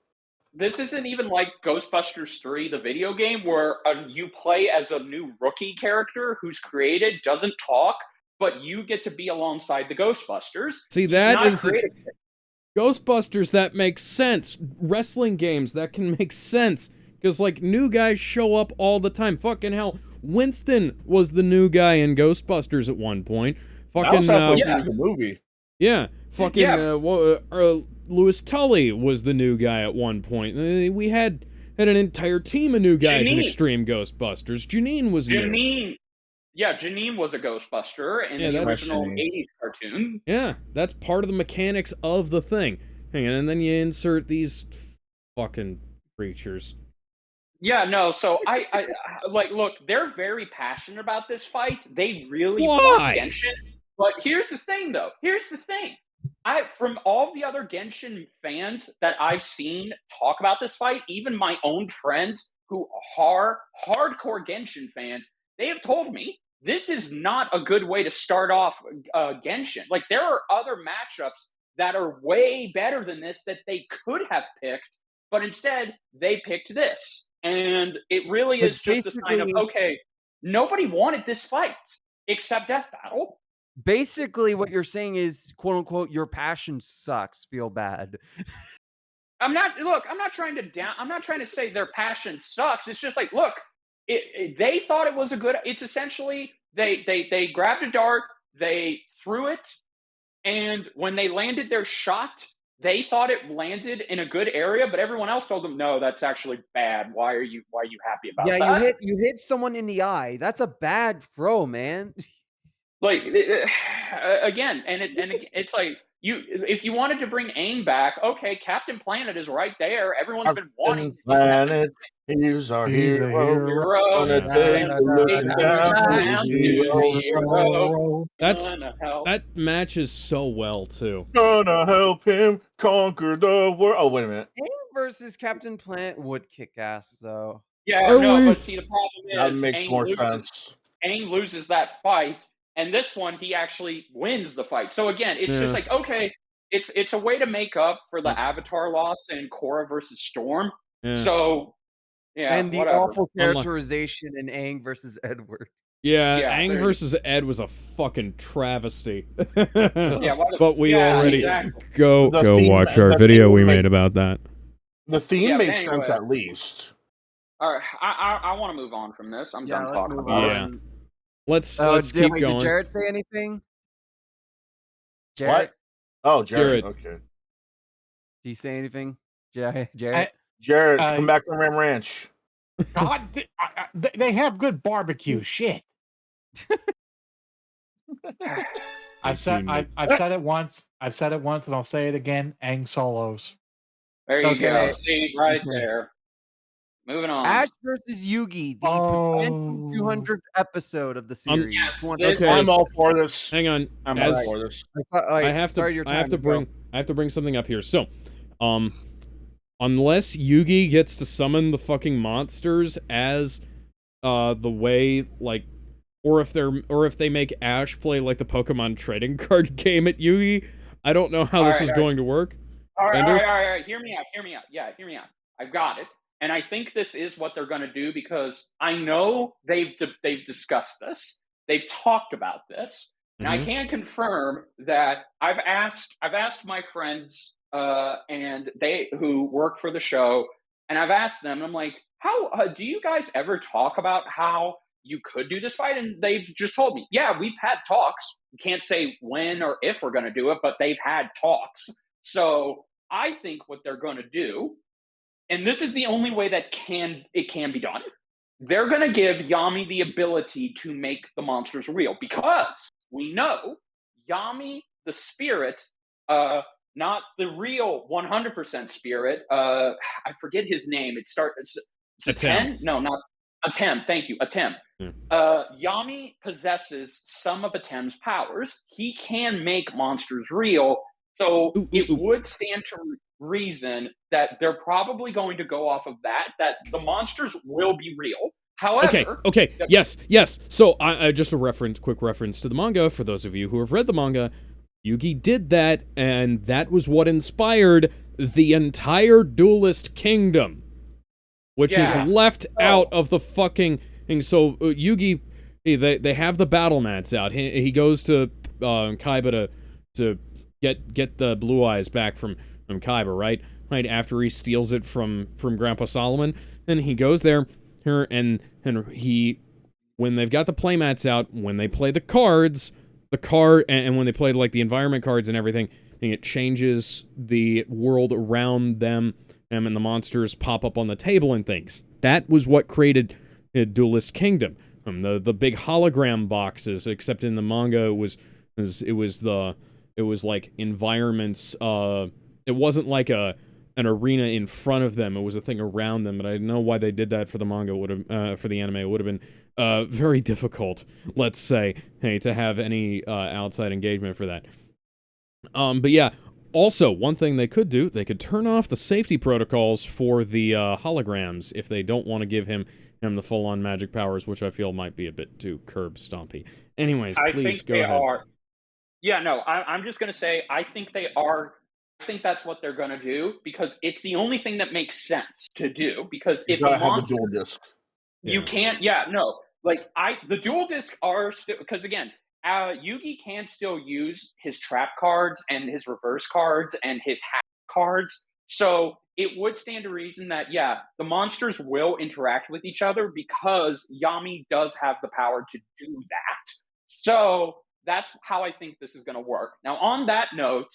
This isn't even like Ghostbusters 3, the video game, where you play as a new rookie character who's created, doesn't talk, but you get to be alongside the Ghostbusters. See, that is Ghostbusters, that makes sense. Wrestling games, that can make sense. Because, like, new guys show up all the time. Fucking hell, Winston was the new guy in Ghostbusters at one point. That Fucking, was halfway yeah. through the movie. yeah, fucking, Yeah. Louis Tully was the new guy at one point. We had an entire team of new guys in Janine. Extreme Ghostbusters. Janine was new. Janine was a Ghostbuster in Yeah, the that's- original Janine. 80s cartoon. Yeah, that's part of the mechanics of the thing. Hang on, and then you insert these fucking creatures. Yeah, no, so I like, look, they're very passionate about this fight. They really Why? want Genshin. But here's the thing, though. Here's the thing. From all the other Genshin fans that I've seen talk about this fight, even my own friends who are hardcore Genshin fans, they have told me this is not a good way to start off Genshin. Like, there are other matchups that are way better than this that they could have picked, but instead they picked this. And it really But is just a sign of, basically- okay, nobody wanted this fight except Death Battle. Basically, what you're saying is, quote unquote, your passion sucks. Feel bad. I'm not trying to say their passion sucks. It's just like, look, they thought it was a good. It's essentially they grabbed a dart, they threw it, and when they landed their shot, they thought it landed in a good area, but everyone else told them, no, that's actually bad. Why are you happy about Yeah, that? you hit someone in the eye. That's a bad throw, man. Like, again, it's like, if you wanted to bring AIM back, okay, Captain Planet is right there. Everyone's been wanting Planet, he's our He's a hero. hero. Gonna take a look down Down to to zero. zero. That's Gonna help. that matches so well too. Gonna help him conquer the world. Oh, wait a minute. AIM versus Captain Planet would kick ass, though. Yeah, Are no, we- but see, the problem That is makes more sense. AIM loses that fight, and this one he actually wins the fight. So again, it's Yeah. just like, okay, it's a way to make up for the Yeah. Avatar loss in Korra versus Storm. Yeah. So yeah, And the whatever. awful Unlike- characterization in Aang versus Edward. Yeah, Yeah, Aang there you- versus Ed was a fucking travesty. Yeah, why the- But we yeah, already exactly. go The theme- watch our the video theme we make- made about that. The theme Yeah, but makes sense anyway. at least. All right, I want to move on from this. I'm done let's talking move about Yeah. it. Let's Did keep going. Jared say anything? What? Jared, Oh, Jared. Jared. Okay. did he say anything? Jared? Jared, Uh, come back from Ram Ranch. God, they have good barbecue. Shit. I've said it once. I've said it once, and I'll say it again. Aang solos. There you Okay. go. See, right Okay. there. Moving on. Ash versus Yugi, the potential 200th episode of the series. yes, One- this- Okay. I'm all for this. Hang on. I'm As- all for this. I have to bring something up here. So, unless Yugi gets to summon the fucking monsters as the way, like, or if they make Ash play like the Pokemon trading card game at Yugi, I don't know how this Alright, is alright. going to work. All right, Ender? all right. Hear me out. Yeah, hear me out. I've got it. And I think this is what they're going to do because I know they've discussed this. They've talked about this. And I Mhm. can confirm that I've asked my friends and they who work for the show, and I've asked them, I'm like, how do you guys ever talk about how you could do this fight? And they've just told me, yeah, we've had talks. We can't say when or if we're going to do it, but they've had talks. So I think what they're going to do, and this is the only way that it can be done, they're going to give Yami the ability to make the monsters real because we know Yami, the spirit, not the real 100% spirit. I forget his name. It starts Atem. No, not Atem. Thank you, Atem. Yeah. Yami possesses some of Atem's powers. He can make monsters real. So it would stand to reason that they're probably going to go off of that the monsters will be real. However, Okay, yes. So, I just a quick reference to the manga for those of you who have read the manga. Yugi did that, and that was what inspired the entire Duelist Kingdom, which Yeah. is left out of the fucking thing. So, Yugi, they have the battle mats out. He goes to Kaiba to get the blue eyes back from Kaiba, right after he steals it from Grandpa Solomon. And he goes there, and he, when they've got the playmats out, when they play the cards, and when they play like the environment cards and everything, and it changes the world around them, and the monsters pop up on the table and things. That was what created Duelist Kingdom. The big hologram boxes, except in the manga it was like environments. It wasn't like an arena in front of them. It was a thing around them. But I know why they did that for the manga. For the anime, it would have been very difficult. Let's say, to have any outside engagement for that. But yeah. Also, one thing they could do, they could turn off the safety protocols for the holograms if they don't want to give him the full-on magic powers, which I feel might be a bit too curb-stompy. Anyways, please go ahead. Yeah, no, I'm just going to say I think they are. I think that's what they're going to do because it's the only thing that makes sense to do. Because You if gotta a have the monster, dual disc. you can't. Yeah, no. Like the dual disc are still because again, Yugi can still use his trap cards and his reverse cards and his hack cards. So it would stand to reason that the monsters will interact with each other because Yami does have the power to do that. So that's how I think this is going to work. Now, on that note,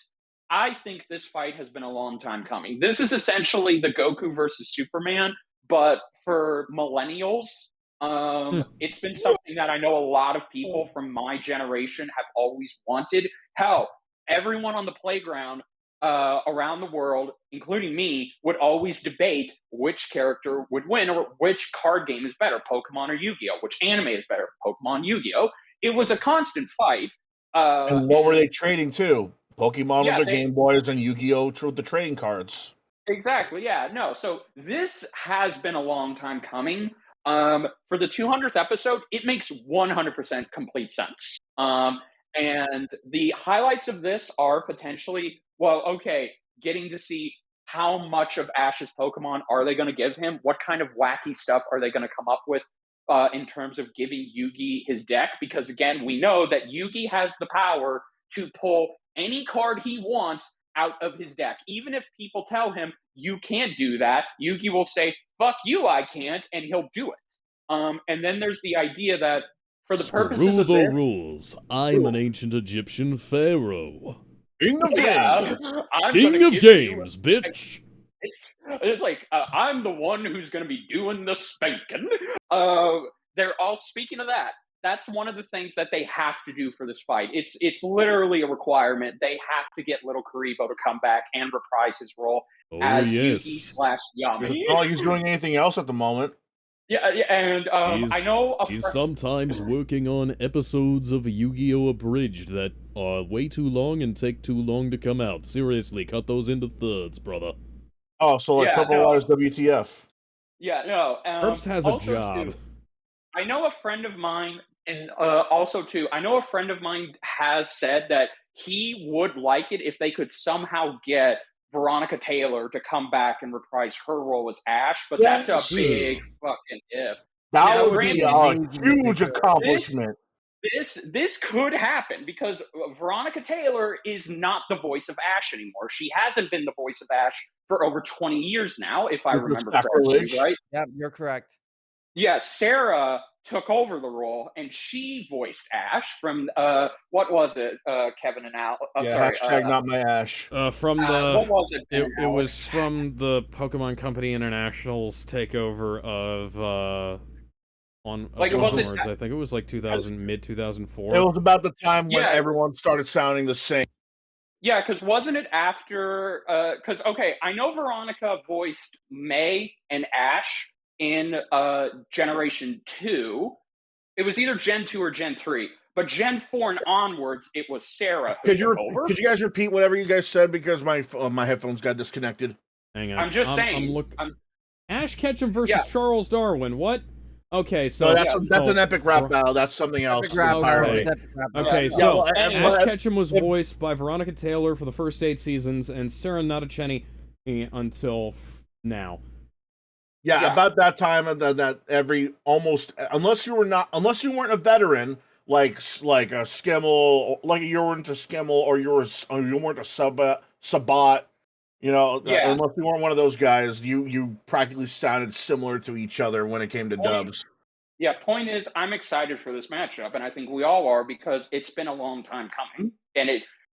I think this fight has been a long time coming. This is essentially the Goku versus Superman, but for millennials. It's been something that I know a lot of people from my generation have always wanted. Hell, everyone on the playground around the world, including me, would always debate which character would win or which card game is better, Pokemon or Yu-Gi-Oh! Which anime is better, Pokemon, Yu-Gi-Oh! It was a constant fight. And what were they trading to? Pokemon with their they, Game Boys and Yu-Gi-Oh! The trading cards. Exactly. Yeah. No. So this has been a long time coming. For the 200th episode, it makes 100% complete sense. And the highlights of this are potentially, getting to see how much of Ash's Pokemon are they going to give him? What kind of wacky stuff are they going to come up with in terms of giving Yugi his deck? Because again, we know that Yugi has the power to pull any card he wants out of his deck. Even if people tell him, you can't do that, Yugi will say, fuck you, I can't, and he'll do it. And then there's the idea that for the purposes of this... rules. I'm an ancient Egyptian pharaoh. King of games! King of games, bitch! It's like, I'm the one who's going to be doing the spanking. They're all speaking of that. That's one of the things that they have to do for this fight. It's literally a requirement. They have to get little Karibo to come back and reprise his role as Yugi / Yami. It's not like he's doing anything else at the moment. Yeah, and I know he's sometimes working on episodes of Yu-Gi-Oh! Abridged that are way too long and take too long to come out. Seriously, cut those into thirds, brother. Oh, so like Purple Waters WTF. Yeah, no. Herbs has a job. Too, I know a friend of mine, and also too, I know a friend of mine has said that he would like it if they could somehow get Veronica Taylor to come back and reprise her role as Ash, but that's a big fucking if. That would be a huge accomplishment. This could happen because Veronica Taylor is not the voice of Ash anymore. She hasn't been the voice of Ash for over 20 years now, if I remember correctly, right? Yeah, you're correct. Yeah, Sarah took over the role and she voiced Ash from what was it? Kevin and Al. I'm sorry. Not my Ash. From the what was it? It was from the Pokemon Company International's takeover of Wars. I think it was like mid 2004. It was about the time when everyone started sounding the same. Yeah, because wasn't it after? Because I know Veronica voiced May and Ash in Generation 2. It was either Gen 2 or Gen 3. But Gen 4 and onwards, it was Sarah who took over. Could you guys repeat whatever you guys said because my headphones got disconnected? Hang on. I'm just saying. Ash Ketchum versus Charles Darwin. What? Okay, so that's an epic rap battle. That's something else. Okay, so Ash Ketchum was voiced by Veronica Taylor for the first 8 seasons, and Sarah Natacheni until now. Yeah, about that time, that unless you weren't a veteran like a Skimmel, like you weren't a Skimmel, or you weren't a Sabat, You know, Yeah. unless you weren't one of those guys, you practically sounded similar to each other when it came to dubs. Yeah, point is, I'm excited for this matchup, and I think we all are because it's been a long time coming. And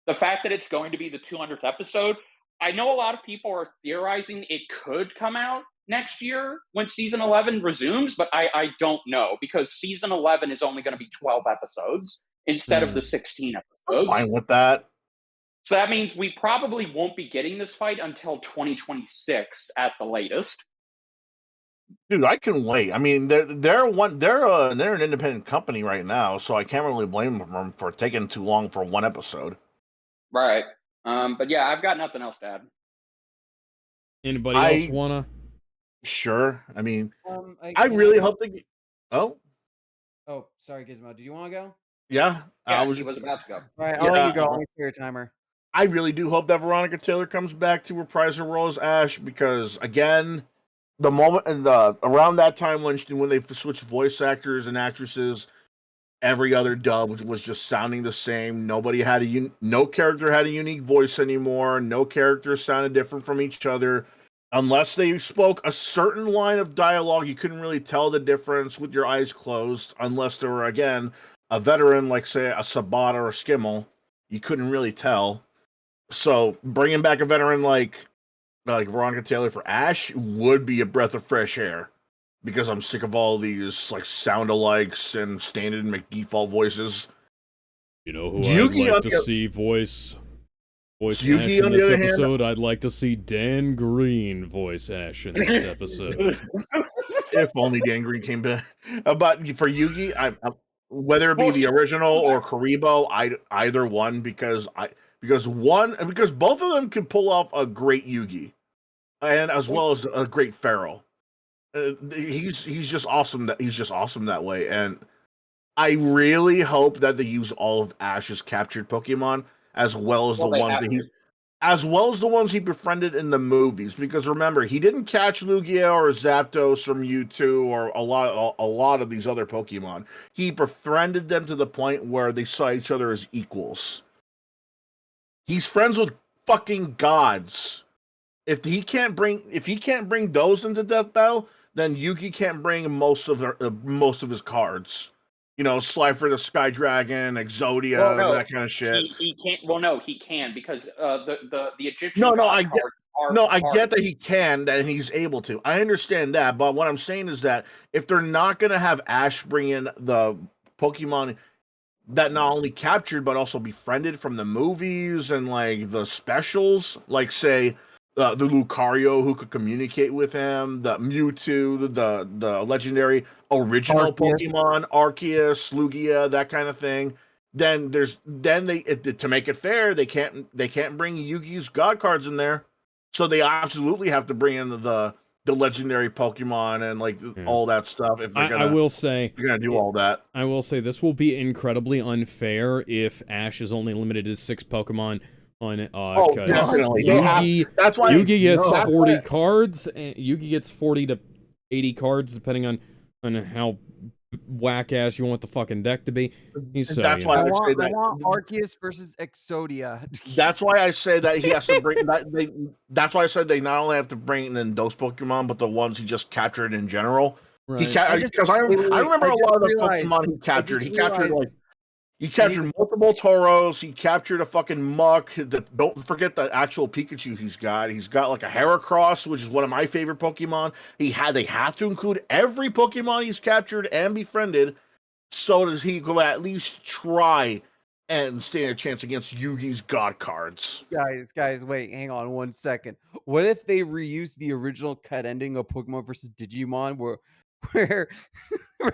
the fact that it's going to be the 200th episode, I know a lot of people are theorizing it could come out next year when season 11 resumes, but I don't know because season 11 is only going to be 12 episodes instead of the 16 I'm fine episodes. with that. So that means we probably won't be getting this fight until 2026 at the latest. Dude, I can wait. I mean, they're an independent company right now, so I can't really blame them for taking too long for one episode. Right. But yeah, I've got nothing else to add. Anybody else I wanna? sure. I mean, I Can really go? hope they. Oh Oh, sorry, Gizmo. Did you want to go? yeah, I Yeah, was. he was about to go. All right, I'll let Yeah, you go. I'll wait for your timer. I really do hope that Veronica Taylor comes back to reprise her role as Ash because again, the moment and around that time when they switched voice actors and actresses, every other dub was just sounding the same. Nobody had no character had a unique voice anymore. No character sounded different from each other. Unless they spoke a certain line of dialogue, you couldn't really tell the difference with your eyes closed. Unless there were again a veteran like say a Sabata or a Skimmel, you couldn't really tell. So bringing back a veteran like Veronica Taylor for Ash would be a breath of fresh air because I'm sick of all these like sound alikes and standard McDefault voices. You know who Yugi I'd on like to the see voice Ash Yugi in on the this other hand, episode? I'd like to see Dan Green voice Ash in this episode. if only Dan Green came back. But for Yugi, whether it be Well, the original or Karibo, either one because both of them could pull off a great Yugi and as well as a great Pharaoh. He's just awesome. He's just awesome that way, and I really hope that they use all of Ash's captured Pokemon as well as well, the they ones have that he to. as well as the ones he befriended in the movies. Because remember, he didn't catch Lugia or Zapdos or Mewtwo or a lot of these other Pokemon. He befriended them to the point where they saw each other as equals. He's friends with fucking gods. If he can't bring those into Death Battle, then Yugi can't bring most of his cards. You know, Slifer the Sky Dragon, Well, Exodia, no, that kind of shit. he can't. Well, no, he can because the No, Egyptian no, god I get cards are no, I part of get that it. he can, that he's able to. I understand that, but what I'm saying is that if they're not gonna have Ash bring in the Pokemon that not only captured but also befriended from the movies and like the specials, like say the Lucario who could communicate with him, the Mewtwo, the legendary original Arceus. Pokemon, Arceus, Lugia, that kind of thing. Then to make it fair, they can't bring Yugi's God cards in there, so they absolutely have to bring in the legendary Pokemon and like all that stuff if they're I gonna will say, if they're gonna do all that. I will say this will be incredibly unfair if Ash is only limited to 6 Pokemon on Oh, because definitely. Yugi That's why Yugi gets that's 40 why- cards and Yugi gets 40 to 80 cards depending on how whack ass you want the fucking deck to be. So, that's you why know. I say I that. want Arceus versus Exodia. That's why I say that he has to bring that. That's why I said they not only have to bring in those Pokemon, but the ones he just captured in general. Right. Because I wait, wait, remember I a just lot of the realized- Pokemon he captured. just He captured realized- like he captured multiple Tauros. He captured a fucking Muck. Don't forget the actual Pikachu he's got. He's got like a Heracross, which is one of my favorite Pokemon. They have to include every Pokemon he's captured and befriended, so does he go at least try and stand a chance against Yugi's God cards. Guys, wait, hang on 1 second. What if they reuse the original cut ending of Pokemon versus Digimon where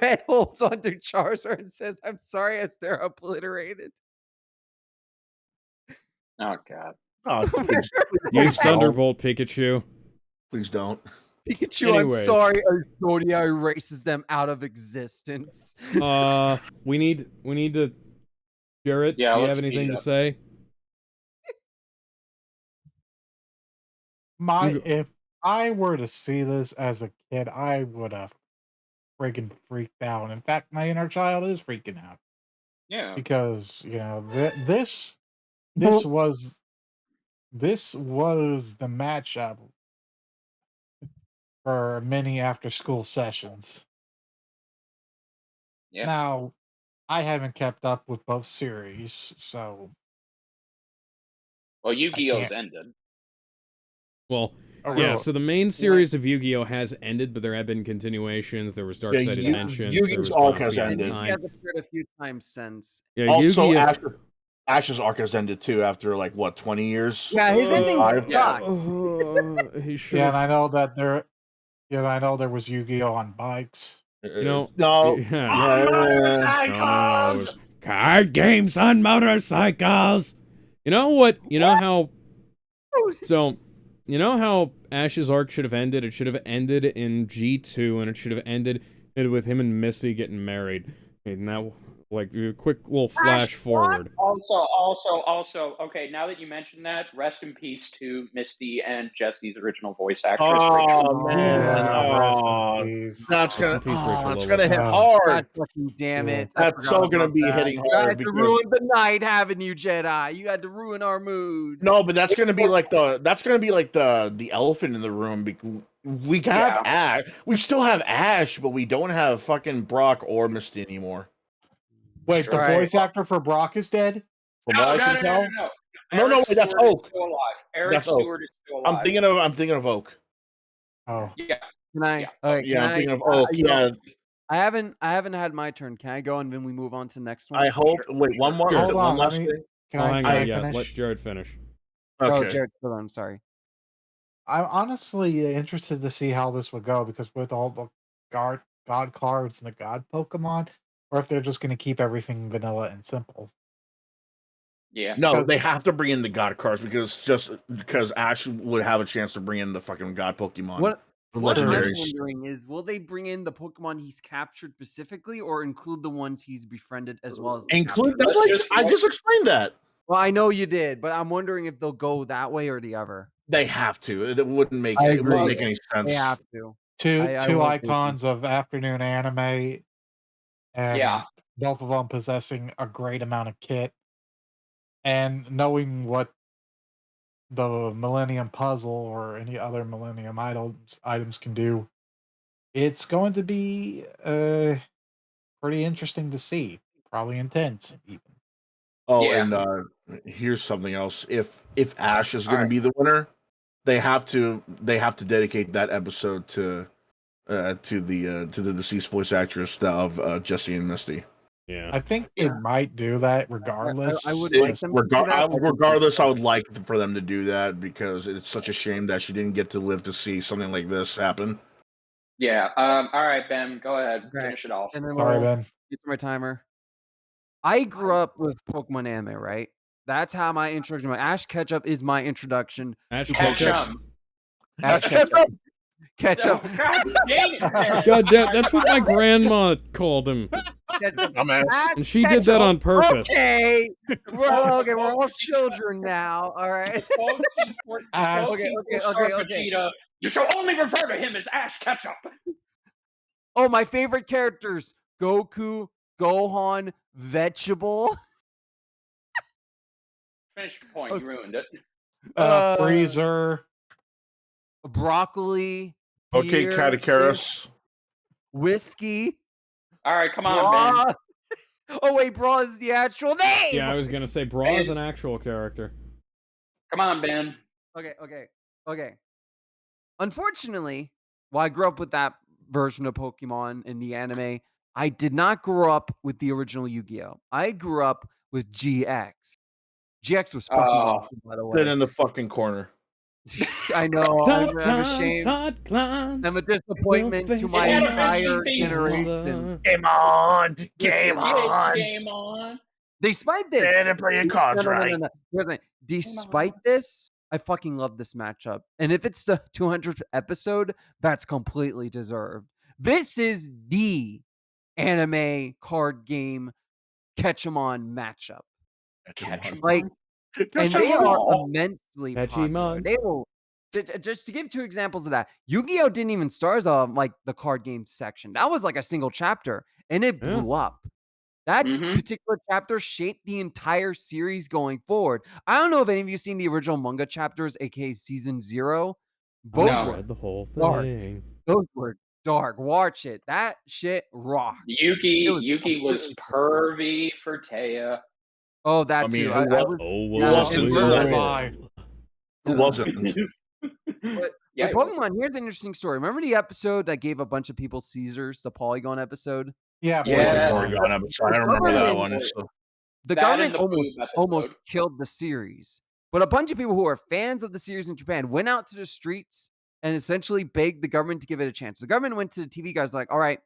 Red holds onto Charizard and says, "I'm sorry," as they're obliterated? Oh God. Oh, please Use don't. Thunderbolt Pikachu. Please don't. Pikachu, I'm Anyways. sorry, Exodia erases them out of existence. We need to Jarrett, Yeah, do you let's have anything speed it to up. say? If I were to see this as a kid, I would have friggin' freaked out. In fact, my inner child is freaking out Yeah. because this was this was the matchup for many after-school sessions. Yeah. Now, I haven't kept up with both series, so Well, I Yu-Gi-Oh's can't. ended. Well, Oh, yeah, really? so the main series of Yu-Gi-Oh! Has ended, but there have been continuations. There was Dark Yeah, Side Yeah. Dimensions, there Yugi's was arc Bonds has Beyond And ended. he has Time. appeared a few times since. Yeah, Also, Yu-Gi-Oh! Ash's arc has ended too after like what 20 years. Yeah, his endings 25? Yeah. suck. He should Yeah, and have, I know that there was Yu-Gi-Oh on bikes. you know, No, yeah. yeah, No, it was card games on motorcycles. You know what? You know how? So, you know how Ash's arc should have ended? It should have ended in G2, and it should have ended with him and Misty getting married. And now, like, a quick little flash forward. Also, okay, now that you mentioned that, rest in peace to Misty and Jesse's original voice actress, Rachel. Oh man, Yeah, rest in peace. that's Rest in gonna, peace, Rachel it's Lois. gonna hit Oh, God hard. fucking damn yeah. it. I That's forgot so gonna about be that. hitting You guys hard to because ruin the night, haven't you, Jedi? You had to ruin our moods. no, but that's gonna be like the elephant in the room. We have Yeah. Ash, we still have Ash, but we don't have fucking Brock or Misty anymore. Wait, Sure. the Right. voice actor for Brock is dead? From No, what I no, can no, no, tell, no, no. no, Eric wait, that's Stewart is Oak. still alive. Eric That's Oak. Stewart is still I'm alive. thinking of Oak. Oh, Yeah. Can I? Yeah. Okay, Yeah, can I'm I? thinking of Oak. You know, Yeah, I haven't had my turn. Can I go and then we move on to the next one? I hope. Sure. Wait, one more. Sure. hold One on. Let last me. thing. Can Oh, I? hang Can on. I Yeah, let finish? Jared finish. Oh, Okay. Jared, hold on. I'm sorry. I'm honestly interested to see how this would go because with all the god cards and the god Pokemon, or if they're just going to keep everything vanilla and simple. Yeah. No, Because they have to bring in the God cards because Ash would have a chance to bring in the fucking God Pokemon, What the what I'm legendaries. wondering is, will they bring in the Pokemon he's captured specifically, or include the ones he's befriended as well as the Include captured? that. I just explained that. Well, I know you did, but I'm wondering if they'll go that way or the other. They have to. It wouldn't make I it wouldn't agree. make any They sense. have to. two I two will agree. icons of afternoon anime, and Yeah. both of them possessing a great amount of kit, and knowing what the Millennium Puzzle or any other Millennium items can do, it's going to be pretty interesting to see. Probably intense, even. Oh, Yeah. and here's something else. If Ash is All going right. to be the winner, they have to dedicate that episode to the deceased voice actress of Jesse and Misty. Yeah. I think they Yeah. might do that I regardless. would like just them to do that. Regardless, I would like for them to do that because it's such a shame that she didn't get to live to see something like this happen. Yeah. All right, Ben, go ahead. Okay. Finish it off. And then Sorry, we'll Ben. get to my timer. I grew up with Pokemon anime, right? That's how my introduction. Ash Ketchup is my introduction Ash to Ketchup? Pokemon. Ash Ash Ketchup? Ketchup. Ketchup. Oh, God dang it, Ben. God damn, that's what my grandma called him. Ketchup. Dumbass. Ash And she did that on Ketchup. purpose. Okay. We're all children now. All right. Quote Okay. Vegeta, you shall only refer to him as Ash Ketchup. Oh, my favorite characters: Goku, Gohan, Vegetable. Finish your point. You ruined it. Freezer. Broccoli. Okay, beer, Catakaris. Whiskey. All right, come on, Ben. Bra. Oh wait, Bra is the actual name. Yeah, I was gonna say Bra is an actual character. Come on, Ben. Okay. Unfortunately, while I grew up with that version of Pokemon in the anime, I did not grow up with the original Yu-Gi-Oh! I grew up with GX. GX was fucking awesome, by the Sit way. in the fucking corner. I know. I'm ashamed. I'm a disappointment to my It had a entire mention theme. generation. Game on! Game on. Despite this, Better play your cards right. no. Here's the thing. Despite this, I fucking love this matchup. And if it's the 200th episode, that's completely deserved. This is the anime card game Catch-em-on matchup. Like, and they are immensely popular. Catch-em-on. They will just to give 2 examples of that. Yu-Gi-Oh didn't even start as like the card game section. That was like a single chapter, and it blew up. That Mhm. particular chapter shaped the entire series going forward. I don't know if any of you seen the original manga chapters, aka season 0. I Those No. were read the whole dark. thing. Those were dark. Watch it. That shit rocked. It Yuki was completely pervy for Taya. Oh, that I mean, too. who I wa- was Oh, Who well, wasn't And to where that? was I? Who wasn't? But Yeah, Pokemon, here's an interesting story. Remember the episode that gave a bunch of people Caesars, the Polygon episode? Yeah, Yeah. Porygon episode. I remember that one. It's, The that and government the boob almost episode. killed the series. But a bunch of people who are fans of the series in Japan went out to the streets and essentially begged the government to give it a chance. The government went to the TV guys like, all right,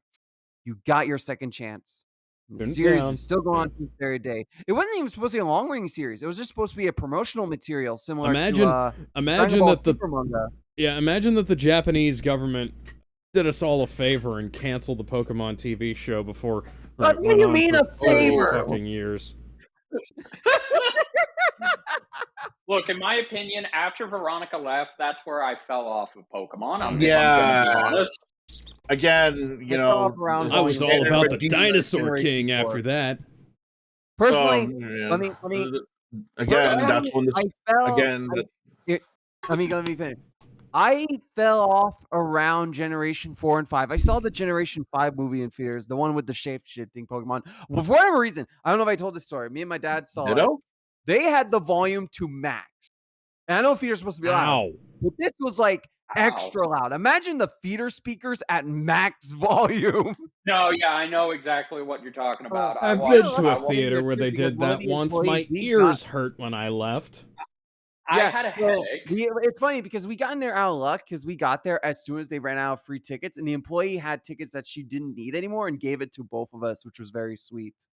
you got your second chance. And the Turn it series down. is still going Yeah. on to this very day. It wasn't even supposed to be a long-running series. It was just supposed to be a promotional material similar Imagine to Dragon imagine Ball that the Super manga. imagine that the Japanese government did us all a favor and canceled the Pokemon TV show before. What do went you on mean for a 40 favor? fucking years. Look, in my opinion, after Veronica left, that's where I fell off of Pokemon. If I'm Yeah. gonna be honest. again, I fell off around I was volume all four. about the Redeemer Dinosaur Generation King 4. after that. Personally, yeah. let me Again, personally, that's when I this. fell. Again, Let me finish. I fell off around Generation 4 and 5. I saw the Generation 5 movie in theaters, the one with the shape-shifting Pokemon. Well, for whatever reason, I don't know if I told this story. Me and my dad saw it. Ditto. They had the volume to max. And I know theaters supposed to be loud, Ow. but this was like Ow. extra loud. Imagine the theater speakers at max volume. No, yeah, I know exactly what you're talking about. I I've watched. been to I a watched- theater where they because did one of that the once. employees, My we ears hurt when I left. I had a headache. It's funny because we got in there out of luck because we got there as soon as they ran out of free tickets, and the employee had tickets that she didn't need anymore and gave it to both of us, which was very sweet.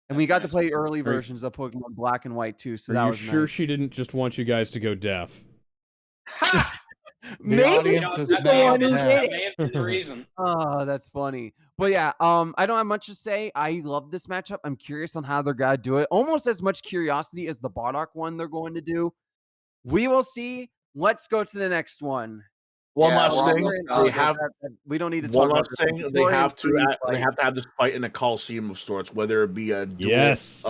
And we got to play early versions of Pokemon Black and White too, so Are that you was sure nice. she didn't just want you guys to go deaf? Ha! The Maybe audience is that's the now one who deaf. did That it. may have been the reason. Oh, that's funny. But yeah, I don't have much to say. I love this matchup. I'm curious on how they're gonna do it. Almost as much curiosity as the Bardock one they're going to do. We will see. Let's go to the next one. One Yeah, last we're thing. almost They done. have We don't need to one talk last about thing. this. They have to. Victorian They fight. have to have this fight in a coliseum of sorts, whether it be a duel, Yes.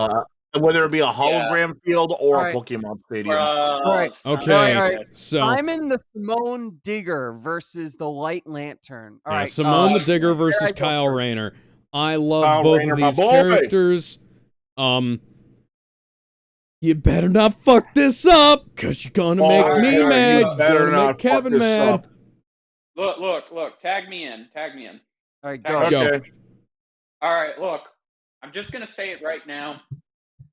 whether it be a hologram field or Alright. a Pokemon stadium. Alright. Okay, Alright. so Simon the Simone Digger versus the Light Lantern. All yeah, right, Simone the Digger where versus I go Kyle first? Rayner. I love Kyle both Rayner, of my these boy. characters. You better not fuck this up, cause you're gonna Oh, make me you mad. You're better gonna not make fuck Kevin this mad. up. Look. Tag me in. All right, Go. go. Okay. All right, look. I'm just gonna say it right now.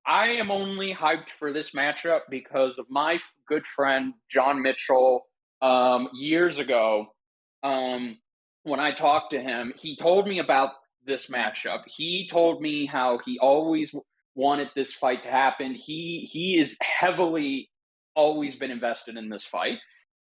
I am only hyped for this matchup because of my good friend John Mitchell. Years ago, when I talked to him, he told me about this matchup. He told me how he always wanted this fight to happen. He is heavily always been invested in this fight.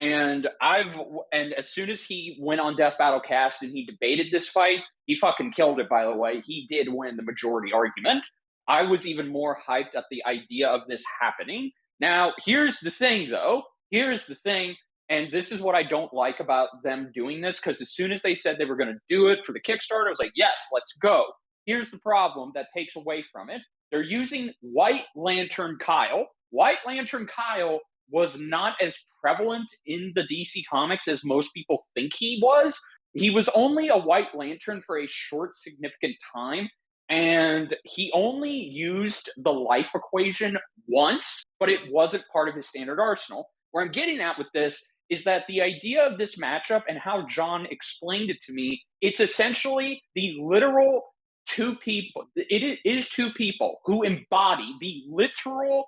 And as soon as he went on Death Battle Cast and he debated this fight, he fucking killed it, by the way. He did win the majority argument. I was even more hyped at the idea of this happening. Now, here's the thing, though. Here's the thing, and this is what I don't like about them doing this, because as soon as they said they were going to do it for the Kickstarter, I was like, yes, let's go. Here's the problem that takes away from it. They're using White Lantern Kyle. White Lantern Kyle was not as prevalent in the DC comics as most people think he was. He was only a White Lantern for a short, significant time, and he only used the life equation once, but it wasn't part of his standard arsenal. Where I'm getting at with this is that the idea of this matchup and how John explained it to me, it's essentially the literal two people. It is two people who embody the literal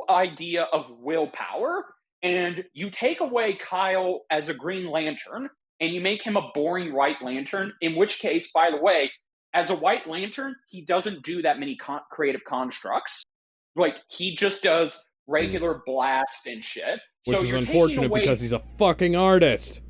idea of willpower, and you take away Kyle as a Green Lantern and you make him a boring White Lantern, in which case, by the way, as a White Lantern, he doesn't do that many creative constructs. Like, he just does regular blast and shit. Which So is you're unfortunate taking away... because he's a fucking artist.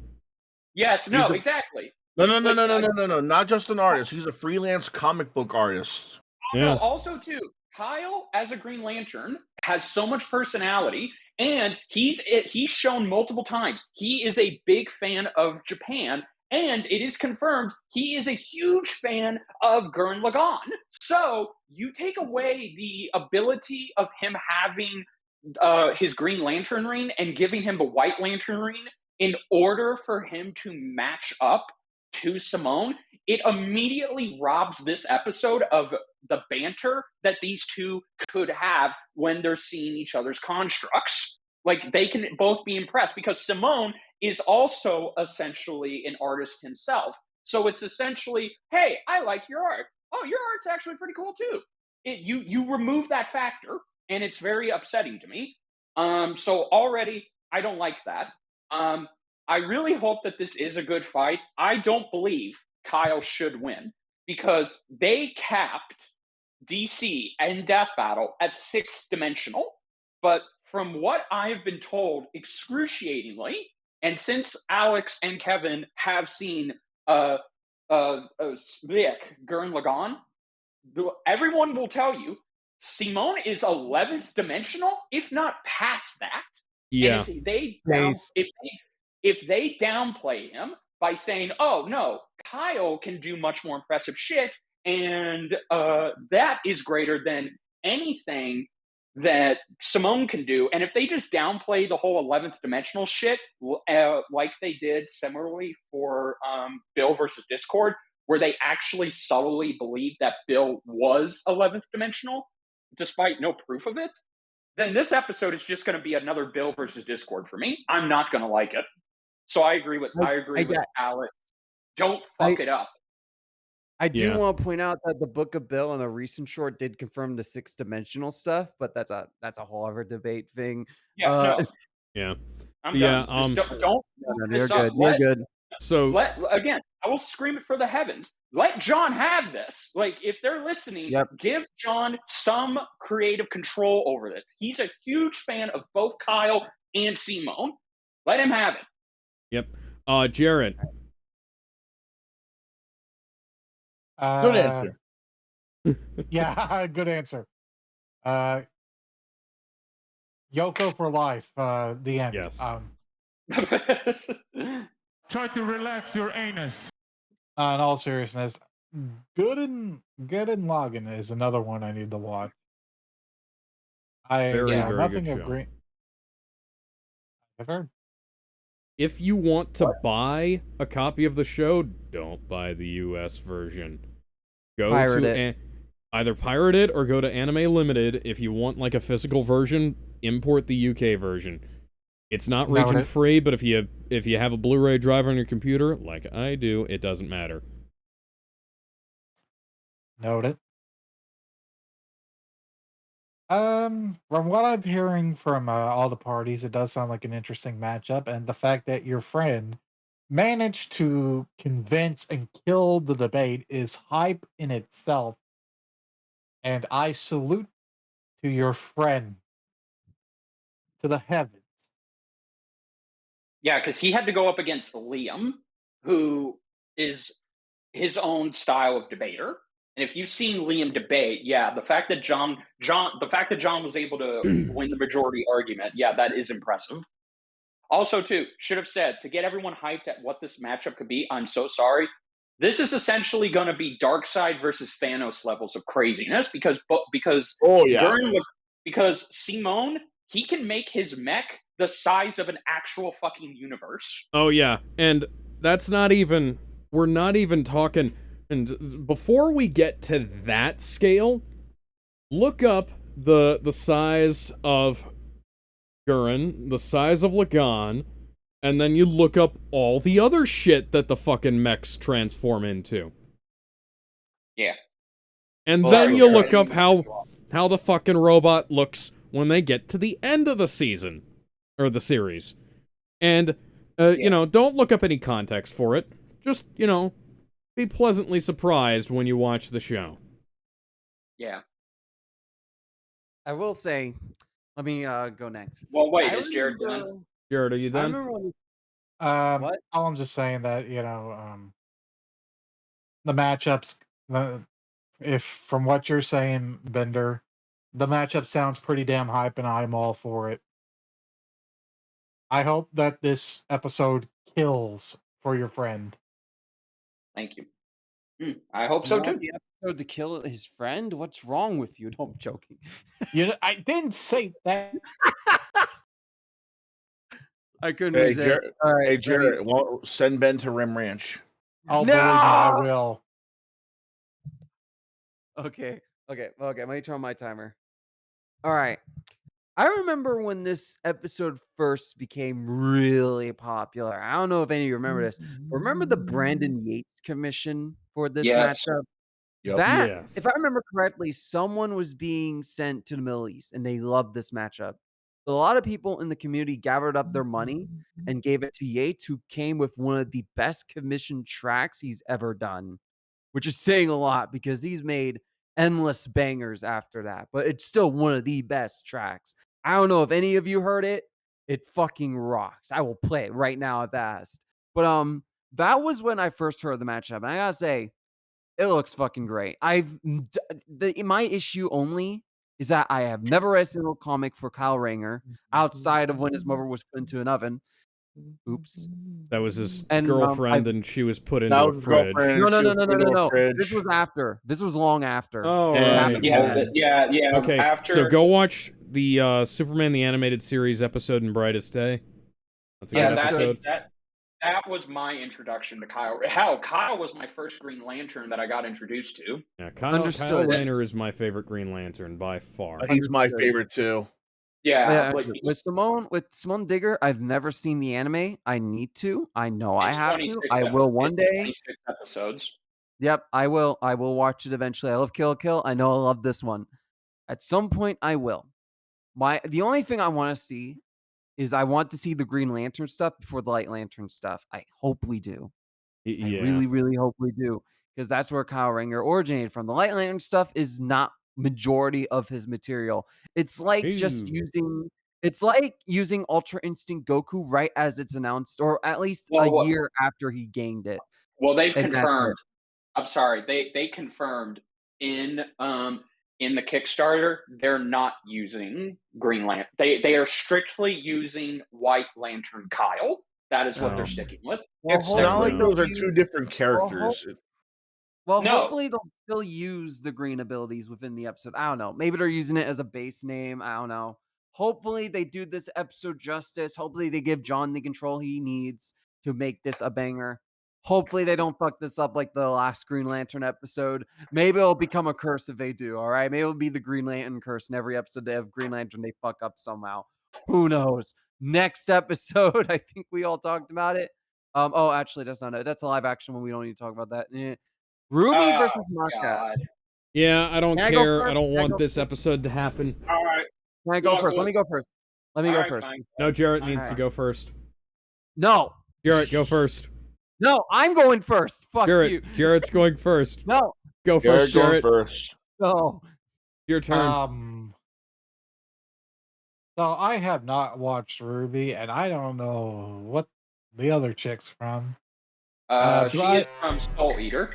Yes, no, exactly. No. Not just an artist. He's a freelance comic book artist. Yeah. No, also, too, Kyle, as a Green Lantern, has so much personality, and he's shown multiple times he is a big fan of Japan, And it is confirmed he is a huge fan of Gurren Lagann. So you take away the ability of him having his Green Lantern ring and giving him the White Lantern ring in order for him to match up to Simone, it immediately robs this episode of the banter that these two could have when they're seeing each other's constructs. Like they can both be impressed because Simone is also essentially an artist himself. So it's essentially, hey, I like your art. Oh, your art's actually pretty cool too. You remove that factor, and it's very upsetting to me. So already I don't like that. I really hope that this is a good fight. I don't believe Kyle should win because they capped DC and Death Battle at 6 dimensional. But from what I've been told, excruciatingly, and since Alex and Kevin have seen Gurren Lagann, everyone will tell you Simone is 11th dimensional, if not past that. Yeah. And they Nice. if they downplay him by saying, "Oh no, Kyle can do much more impressive shit," and that is greater than anything that Simone can do, and if they just downplay the whole 11th dimensional shit, like they did similarly for Bill versus Discord, where they actually subtly believed that Bill was 11th dimensional, despite no proof of it, then this episode is just going to be another Bill versus Discord for me. I'm not going to like it. So I agree with I Alex. Don't I fuck it up. I do Yeah. want to point out that the Book of Bill in a recent short did confirm the 6 dimensional stuff, but that's a whole other debate thing. Yeah, Uh, no, Yeah. I'm Yeah. done. Just don't no, fuck you're this up. good. You're good. So Let again, I will scream it for the heavens. Let John have this. Like, if they're listening, Yep. give John some creative control over this. He's a huge fan of both Kyle and Simone. Let him have it. Yep. Jared. Good answer. Yeah, good answer. Uh, Yoko for life. The end. Yes. Try to relax your anus. In all seriousness, Good and Logan is another one I need to watch. Very, Yeah. very Nothing good of show. great. I've heard. If you want to What? buy a copy of the show, don't buy the US version. Go Pirate to it. either pirate it or go to Anime Limited. If you want like a physical version, import the UK version. It's not region Noted. free, but if you have a Blu-ray drive on your computer, like I do, it doesn't matter. Noted. From what I'm hearing from all the parties, it does sound like an interesting matchup, and the fact that your friend managed to convince and kill the debate is hype in itself. And I salute to your friend to the heavens. Yeah, because he had to go up against Liam, who is his own style of debater. And if you've seen Liam debate, yeah, the fact that John was able to win the majority argument, yeah, that is impressive. Also, too, should have said to get everyone hyped at what this matchup could be. I'm so sorry. This is essentially going to be Darkseid versus Thanos levels of craziness because Oh yeah. because Simone, he can make his mech the size of an actual fucking universe. Oh yeah, and that's not even, we're not even talking, and before we get to that scale, look up the size of Gurren, the size of Lagan, and then you look up all the other shit that the fucking mechs transform into. Yeah. And Well, then sorry, you Jared, look I up didn't mean to cut you off. how the fucking robot looks when they get to the end of the season, or the series. And, don't look up any context for it. Just, be pleasantly surprised when you watch the show. Yeah. I will say, let me go next. Well, wait, I is Jared done? remember. Jared, are you I done? remember when What? what? I'm just saying that the matchups. If from what you're saying, Bender, the matchup sounds pretty damn hype, and I'm all for it. I hope that this episode kills for your friend. Thank you. I hope You so want too. the episode to kill his friend? What's wrong with you? No, I'm joking. You know, I didn't say that. I couldn't Hey, resist. Jared. All right, Hey, ready? Jared. Well, send Ben to Rim Ranch. Oh, believe me, I No! will. Okay. Let me turn on my timer. All right. I remember when this episode first became really popular. I don't know if any of you remember this. But remember the Brandon Yates commission for this Yes. matchup? Yep. That, Yes. if I remember correctly, someone was being sent to the Middle East and they loved this matchup. So a lot of people in the community gathered up their money and gave it to Yates, who came with one of the best commissioned tracks he's ever done, which is saying a lot because he's made endless bangers after that, but it's still one of the best tracks. I don't know if any of you heard it. It fucking rocks. I will play it right now if asked. But that was when I first heard the matchup, and I gotta say, it looks fucking great. My issue only is that I have never read a single comic for Kyle Rayner outside of when his mother was put into an oven. Oops. That was his And girlfriend, I've and she was put into That a was his fridge. girlfriend. no, She was put into a no. fridge. This was after. This was long after. Oh, It right. happened Yeah, then. yeah. Okay, After so go watch the Superman the Animated Series episode in Brightest Day. That's a good episode. that was my introduction to Kyle. Hell, Kyle was my first Green Lantern that I got introduced to. Yeah, Kyle Understood. Rayner is my favorite Green Lantern by far. He's my Understood. favorite too. Yeah, Yeah, with Simone Digger, I've never seen the anime. I need to. I know I it's have 26 to. I will one it's day. 26 episodes. Yep, I will. I will watch it eventually. I love Kill Kill. I know I love this one. At some point, I will. The only thing I want to see is I want to see the Green Lantern stuff before the Light Lantern stuff. I hope we do. I Yeah. really, really hope we do, because that's where Kyle Rayner originated from. The Light Lantern stuff is not majority of his material. It's like just Ooh. using Ultra Instinct Goku right as it's announced, or at least a Well, year after he gained it. well, they've And that's confirmed. it. I'm sorry, they confirmed in the Kickstarter they're not using Green Lantern. They are strictly using White Lantern Kyle. That is what they're Oh. sticking with. Well, It's not like hopefully those are two different characters. Well, No. hopefully they'll still use the green abilities within the episode. I don't know. Maybe they're using it as a base name. I don't know. Hopefully they do this episode justice. Hopefully they give John the control he needs to make this a banger. Hopefully they don't fuck this up like the last Green Lantern episode. Maybe it'll become a curse if they do, all right? Maybe it'll be the Green Lantern curse in every episode they have Green Lantern they fuck up somehow. Who knows? Next episode, I think we all talked about it. Oh, actually, that's not it. That's a live action one. We don't need to talk about that. Ruby Oh, versus Mehcast. God. Yeah, I don't Can I go care. first? I don't Can I want go this first? episode to happen. All right. Can I go Yeah, first? go. Let me go first. Let me All go right, first. fine. No, Jarrett needs to Alright. go first. No. Jarrett, go first. No, I'm going first. Fuck you. Jarrett's going first. No. Go Jared first, goes Jarrett. first. No. Your turn. So I have not watched Ruby, and I don't know what the other chick's from. Do She I- is from Soul Eater.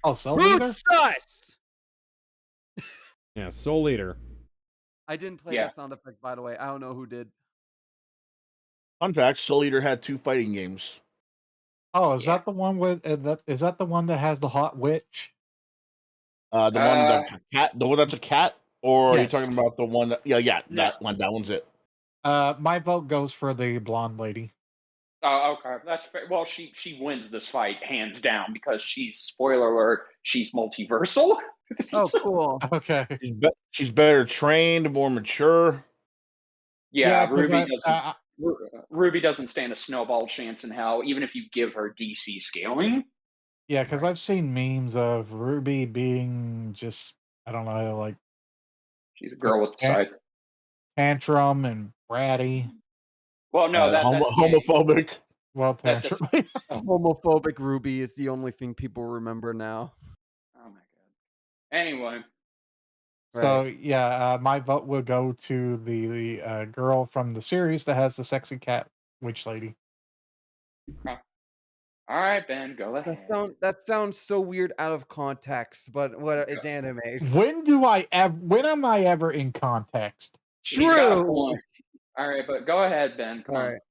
Oh, Soul Eater? Who's sus? Yeah, Soul Eater. I didn't play Yeah. that sound effect, by the way. I don't know who did. Fun fact: Soul Eater had 2 fighting games. Oh, is Yeah. that the one with is that the one that has the hot witch? The one that's a cat. The one that's a cat, or Yes. are you talking about the one that? Yeah, No. that one. That one's it. My vote goes for the blonde lady. Oh, okay. That's fair. Well, she wins this fight hands down because she's, spoiler alert, she's multiversal. Oh, cool. Okay. She's better trained, more mature. Yeah, 'cause Ruby doesn't stand a snowball chance in hell, even if you give her DC scaling. Yeah, because I've seen memes of Ruby being just, I don't know, like She's a girl with the scythe. tantrum and bratty. Well, no, that's homophobic. Well, That's- tantrum. Homophobic Ruby is the only thing people remember now. Oh my god. Anyway, So yeah, my vote will go to the girl from the series that has the sexy cat witch lady. all right, Ben, go ahead. That sounds so weird out of context, but what it's anime. When am I ever in context? He's got a True. point. All right, but go ahead, Ben. Come All on. right.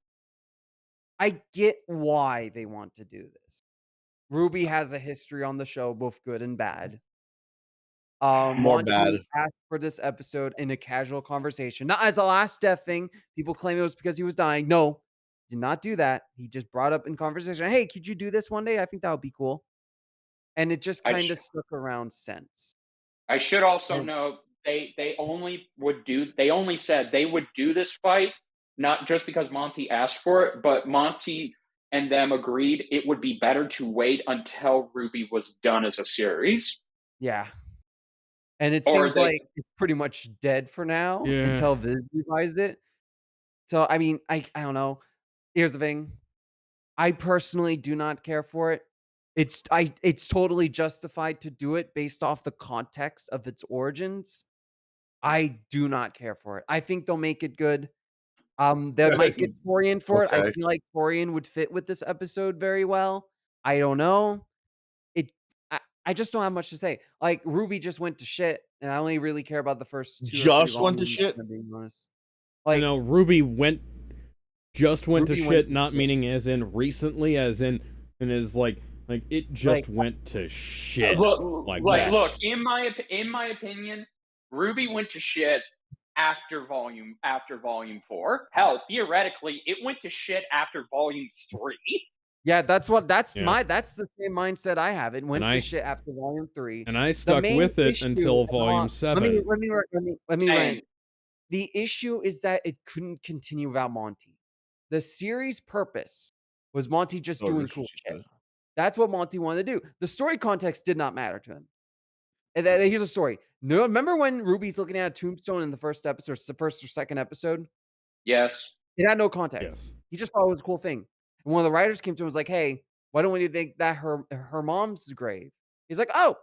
I get why they want to do this. Ruby has a history on the show, both good and bad. More Monty bad. asked for this episode in a casual conversation, not as a last death thing. People claim it was because he was dying. No, did not do that. He just brought up in conversation, hey, could you do this one day? I think that would be cool. And it just I kind sh- of stuck around since. I should also And note they only said they would do this fight not just because Monty asked for it, but Monty and them agreed it would be better to wait until Ruby was done as a series. yeah. And it Or seems they like it's pretty much dead for now Yeah. until Viz revised it. So I mean, I don't know. Here's the thing. I personally do not care for it. It's totally justified to do it based off the context of its origins. I do not care for it. I think they'll make it good. They might get Torian for it. I Okay. feel like Torian would fit with this episode very well. I don't know. It I just don't have much to say. Like Ruby just went to shit, and I only really care about the first 2 or 3 Just went to volumes, shit? if I'm being honest. I Like know Ruby went to Ruby went shit, to not shit. meaning as in recently, as in and is like it just Like went to shit. look, that. look, in my opinion, Ruby went to shit after volume 4. Hell, theoretically, it went to shit after volume 3. yeah, that's Yeah. that's the same mindset I have. It went I to shit after volume 3. And I The stuck main with it issue, until and volume let 7. me Same. rant. The issue is that it couldn't continue without Monty. The series' purpose was Monty just Oh, doing that's cool what she shit. said. That's what Monty wanted to do. The story context did not matter to him. And then here's a story. No, remember when Ruby's looking at a tombstone in the first episode, the first or second episode? Yes. It had no context. Yes. He just thought it was a cool thing. And one of the writers came to him and was like, hey, why don't we think that her mom's grave? He's like, oh,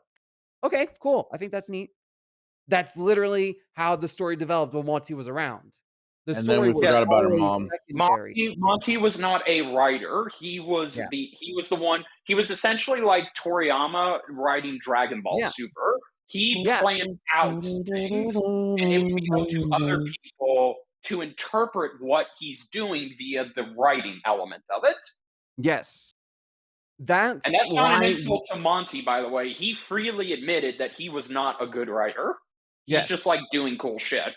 okay, cool. I think that's neat. That's literally how the story developed when Monty was around. The And then story we was forgot about her always mom. secondary. Monty was not a writer. He was Yeah. the one. He was essentially like Toriyama writing Dragon Ball Yeah. Super. He Yeah. planned out things, and it would be up to other people to interpret what he's doing via the writing element of it. Yes. And That's that's not an why. insult to Monty, by the way. He freely admitted that he was not a good writer. He Yes. just liked doing cool shit.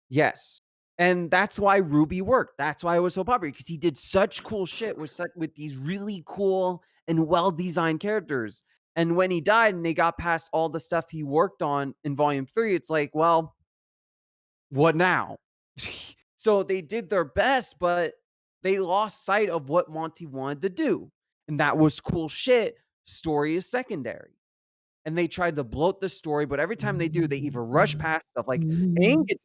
Yes. And that's why Ruby worked. That's why it was so popular, because he did such cool shit with these really cool and well-designed characters. And when he died and they got past all the stuff he worked on in volume 3, it's like, well, what now? So they did their best, but they lost sight of what Monty wanted to do. And that was cool shit. Story is secondary. And they tried to bloat the story, but every time they do, they either rush past stuff. Like Yang gets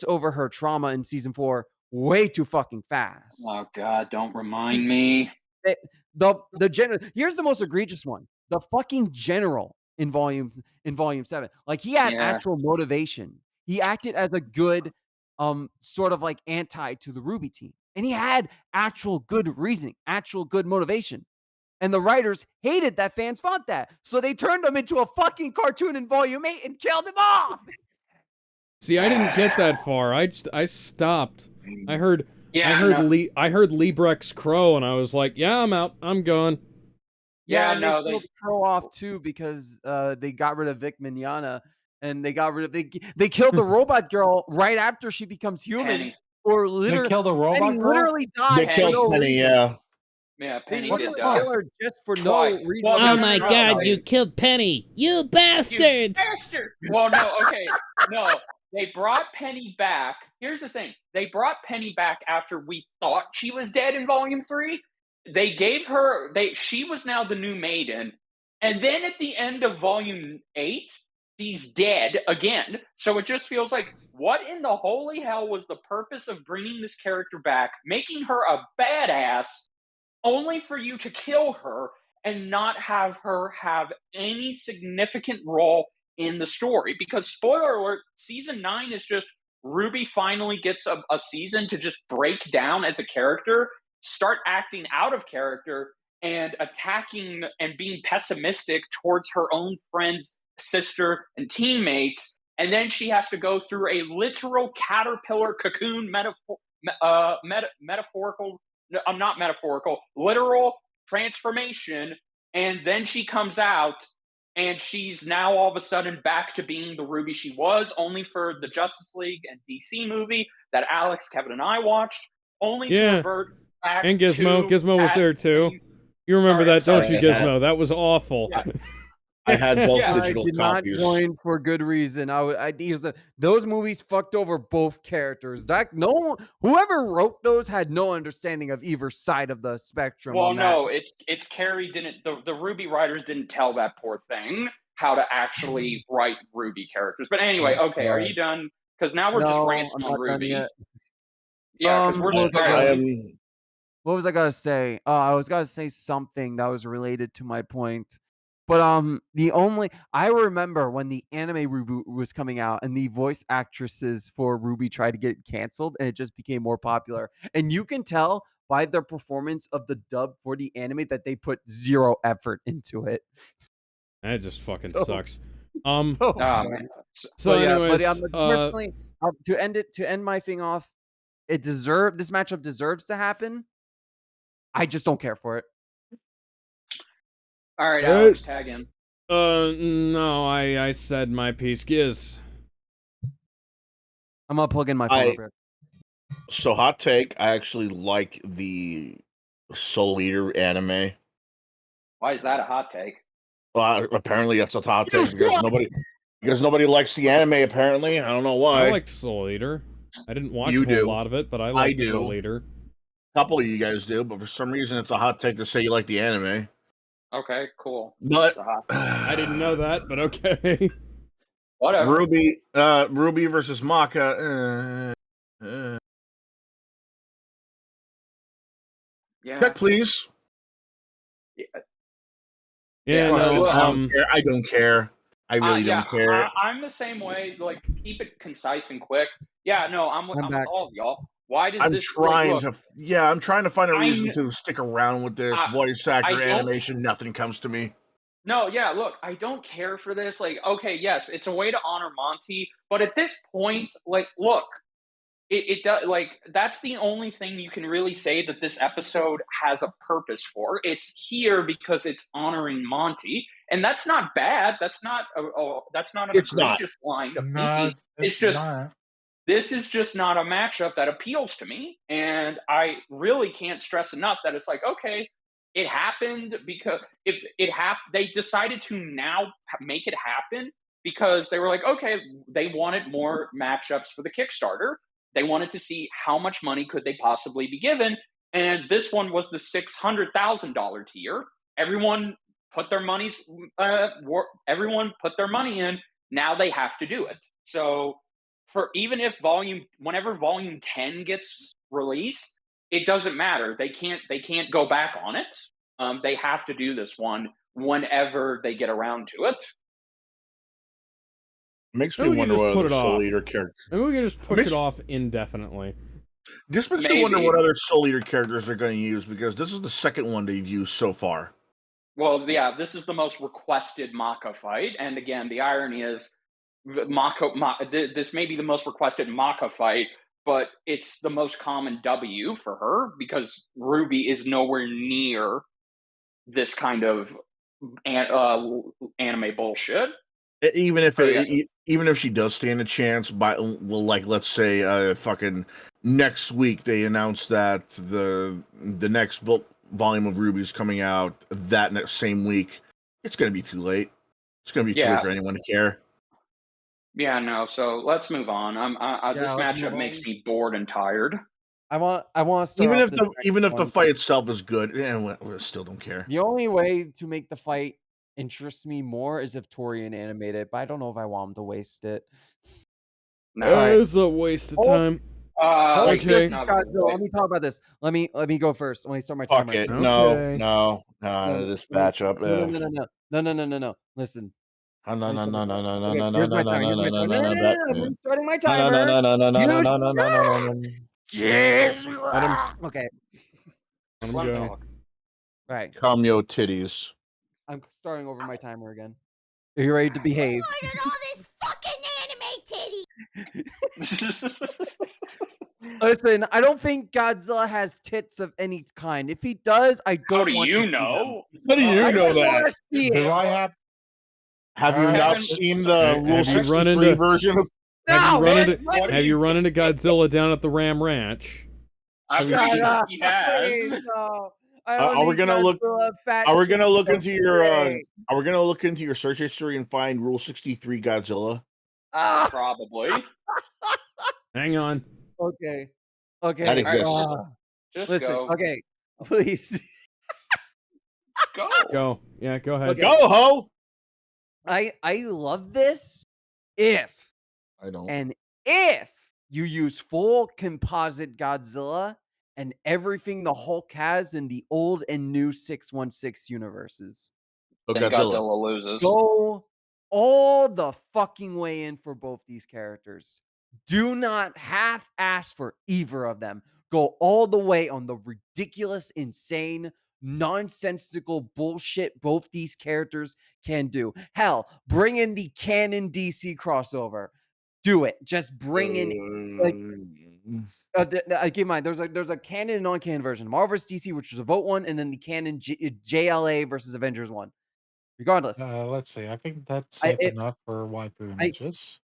over her trauma in season 4 way too fucking fast. Oh God, don't remind me. The general, here's the most egregious one. The fucking general in volume 7. Like he had Yeah. actual motivation. He acted as a good sort of like anti to the Ruby team. And he had actual good reasoning, actual good motivation. And the writers hated that fans fought that. So they turned him into a fucking cartoon in volume 8 and killed him off. See, I didn't get that far. I stopped. I heard Yeah, I heard Liebrecht's Crow, and I was like, yeah, I'm out. I'm gone. Yeah, and no, they killed Crow off too because they got rid of Vic Mignogna, and they killed the robot girl right after she becomes human. Penny. Or They literally, killed the robot Penny girl? literally They died for killed no Penny, reason. yeah. Yeah, They Penny What did the die. fuck? killed her just for Twice. no reason. Well, Oh no, my no, god, no. you killed Penny! You You bastards! bastard! Well, no, okay. No, they brought Penny back. Here's the thing. They brought Penny back after we thought she was dead in volume 3. They gave her she was now the new maiden. And then at the end of volume 8, she's dead again. So it just feels like, what in the holy hell was the purpose of bringing this character back, making her a badass, only for you to kill her and not have her have any significant role in the story? Because, spoiler alert, season 9 is just Ruby finally gets a season to just break down as a character, start acting out of character, and attacking and being pessimistic towards her own friends, sister, and teammates. And then she has to go through a literal caterpillar cocoon metaphorical, no, I'm not metaphorical, literal transformation, and then she comes out and she's now all of a sudden back to being the Ruby she was, only for the Justice League and DC movie that Alex, Kevin, and I watched, only to Yeah. revert back And Gizmo. to Gizmo was that there too. same- You remember Sorry, I'm that, don't sorry, you, I had- Gizmo? That was awful. Yeah. I had both Yeah. I digital did not copies. join for good reason. I use those movies fucked over both characters. That whoever wrote those had no understanding of either side of the spectrum. Well, on that. no, it's Carrie didn't the Ruby writers didn't tell that poor thing how to actually write Ruby characters. But anyway, okay, are you done? Because now we're just No, ranting I'm on not done Ruby. yet. Yeah, because we're what was I I gonna- spiraling. What was I gonna say? I was gonna say something that was related to my point. But I remember when the anime reboot was coming out and the voice actresses for Ruby tried to get canceled and it just became more popular. And you can tell by their performance of the dub for the anime that they put zero effort into it. That just fucking So- sucks. So, Oh man. So but anyways, personally, to end my thing off, this matchup deserves to happen. I just don't care for it. All right, Hey. Alex, tag in. no, I said my piece. Giz. I'm gonna plug in my phone. I- up here. So hot take, I actually like the Soul Eater anime. Why is that a hot take? Well, apparently that's a hot take because nobody likes the anime. Apparently, I don't know why. I liked Soul Eater. I didn't watch You a whole do. lot of it, but I liked do. Soul Eater. A couple of you guys do, but for some reason, it's a hot take to say you like the anime. Okay, cool. But It's a hot I didn't know that, but okay. whatever. Ruby versus Maka. Yeah. Check, please. Yeah, Yeah, no, look, I don't care. I really yeah, don't care. I'm the same way. Like, keep it concise and quick. Yeah, no, I'm with back. all of y'all. Why does I'm this? trying like, look, I'm trying to find a I reason kn- to stick around with this voice I actor don't- animation. Nothing comes to me. No, yeah, look, I don't care for this. Like, okay, yes, it's a way to honor Monty, but at this point, like, look, it does, like, that's the only thing you can really say that this episode has a purpose for. It's here because it's honoring Monty, and that's not bad. That's not that's not an It's not. egregious line of No, thinking. It's just not. this is just not a matchup that appeals to me, and I really can't stress enough that it's like, okay, it happened because if it they decided to now make it happen because they were like, okay, they wanted more matchups for the Kickstarter. They wanted to see how much money could they possibly be given, and this one was the $600,000 tier. Everyone put their everyone put their money in. Now they have to do it. So for even if whenever volume 10 gets released, it doesn't matter. They can't go back on it. They have to do this one whenever they get around to it. Makes Maybe me we can wonder just what put other it Soul off. Eater characters. Maybe we can just push Makes- it off indefinitely. This makes me wonder Maybe. what other Soul Eater characters they're going to use because this is the second one they've used so far. Well, yeah, this is the most requested Maka fight, and again, the irony is, this may be the most requested Maka fight, but it's the most common W for her because Ruby is nowhere near this kind of anime bullshit. Even if Oh, yeah. even if she does stand a chance, like let's say fucking next week they announce that the next volume of Ruby's coming out that next same week, it's gonna be too late. It's gonna be too Yeah. late for anyone to care. Yeah, no. So let's move on. This Yeah, let's move matchup makes on. me bored and tired. I want to start Even off if this the next even if the one. fight itself is good, we still don't care. The only way to make the fight interest me more is if Torian animated it, but I don't know if I want him to waste it. No. All right. It's a waste of Oh. time. Like, Okay. no, Godzilla, let me talk about this. Let me go first. Let me start my Fuck timer. it. Okay. No. No, This no, matchup. No. Listen. No. Here's my timer. I'm starting my timer. Yes. Okay. Let him let him go. talk. Right. Calm your titties. I'm starting over my timer again. Are you ready to behave? Ordered all this fucking anime titty. Listen, I don't think Godzilla has tits of any kind. If he does, I How don't do want you to see them. know? How do you I know don't want that? to see Do it. I have? Have All you right. not Kevin- seen the Have Rule you run 63 into- version of? Have you No, run man, into what? Have you run into Godzilla down at the Ram Ranch? I'm Have you pretty seen- sure Shut up. he has. Please, no. I Are don't we need gonna look? Godzilla fat Are we gonna titties, look they're into your? great. Are we gonna look into your search history and find Rule 63 Godzilla? Ah, Probably. Hang on. okay. That Okay. exists. Just Listen, go. okay. Please. Go. Go. Yeah, go ahead. Okay. Go ho! I love this if I don't. and if you use full composite Godzilla and everything the Hulk has in the old and new 616 universes. Oh, Then Godzilla. Godzilla loses. Go all the fucking way in for both these characters. Do not half-ass for either of them. Go all the way on the ridiculous, insane, nonsensical bullshit both these characters can do. Hell, bring in the canon DC crossover. Do it. Just bring in keep in mind, there's a canon and non-canon version. Marvel vs. DC, which was a vote one, and then the canon JLA versus Avengers one. Regardless, Let's see. I think that's I- safe it- enough for waifu images.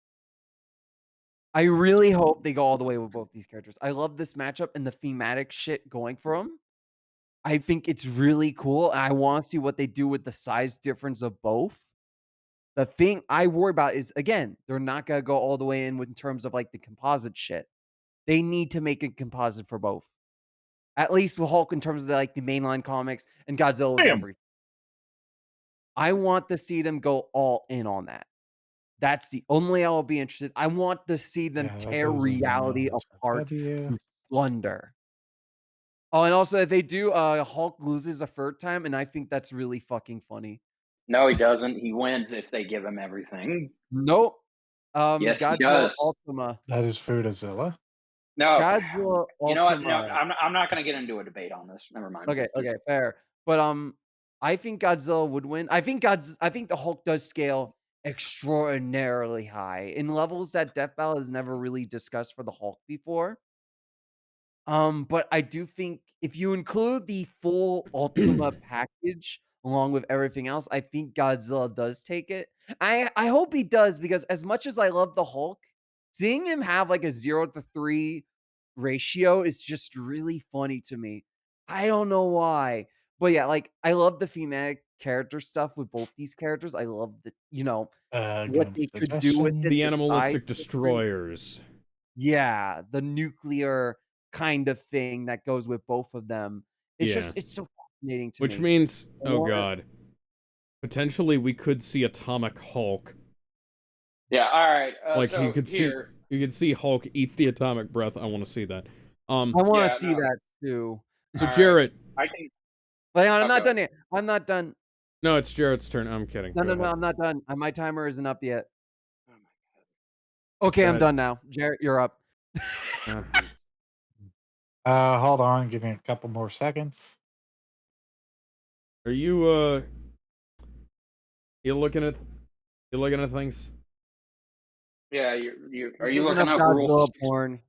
I really hope they go all the way with both these characters. I love this matchup and the thematic shit going for them. I think it's really cool, and I want to see what they do with the size difference of both. The thing I worry about is, again, they're not gonna go all the way in terms of like the composite shit. They need to make a composite for both. At least with Hulk in terms of like the mainline comics and Godzilla with Bam. everything. I want to see them go all in on that. That's the only I'll be interested. I want to see them Yeah, that tear goes in, reality SFW. apart to plunder. Oh, and also if they do, Hulk loses a third time, and I think that's really fucking funny. No, he doesn't. He wins if they give him everything. Nope. Yes, he Godzilla does. Ultima. That is Foodazilla. No. Godzilla You know what? No, Ultima. I'm not going to get into a debate on this. Never mind. Okay, Just- fair. But I think Godzilla would win. I think the Hulk does scale extraordinarily high in levels that Death Battle has never really discussed for the Hulk before. But I do think if you include the full Ultima package along with everything else, I think Godzilla does take it. I hope he does, because as much as I love the Hulk, seeing him have like a 0-3 ratio is just really funny to me. I don't know why. But yeah, like I love the thematic character stuff with both these characters. I love the, what Good they could do with suggestion. it. The size animalistic difference. destroyers. Yeah, the nuclear kind of thing that goes with both of them. It's Yeah. just, it's so fascinating to Which me. means, oh Or- god, potentially we could see Atomic Hulk. Yeah. All right. Like so you could here, see, you could see Hulk eat the atomic breath. I want to see that. I want to Yeah, see no. that too. So All right. Jarrett, I can. But hang on, I'm not Okay. done yet. I'm not done. no, it's Jarrett's turn. I'm kidding. No, Go no, no, ahead. I'm not done. My timer isn't up yet. Oh my God. Okay, Go I'm ahead. done now. Jarrett, you're up. Hold on. Give me a couple more seconds. Are you you looking at things? Yeah. You are He's you looking up Godzilla rules? porn?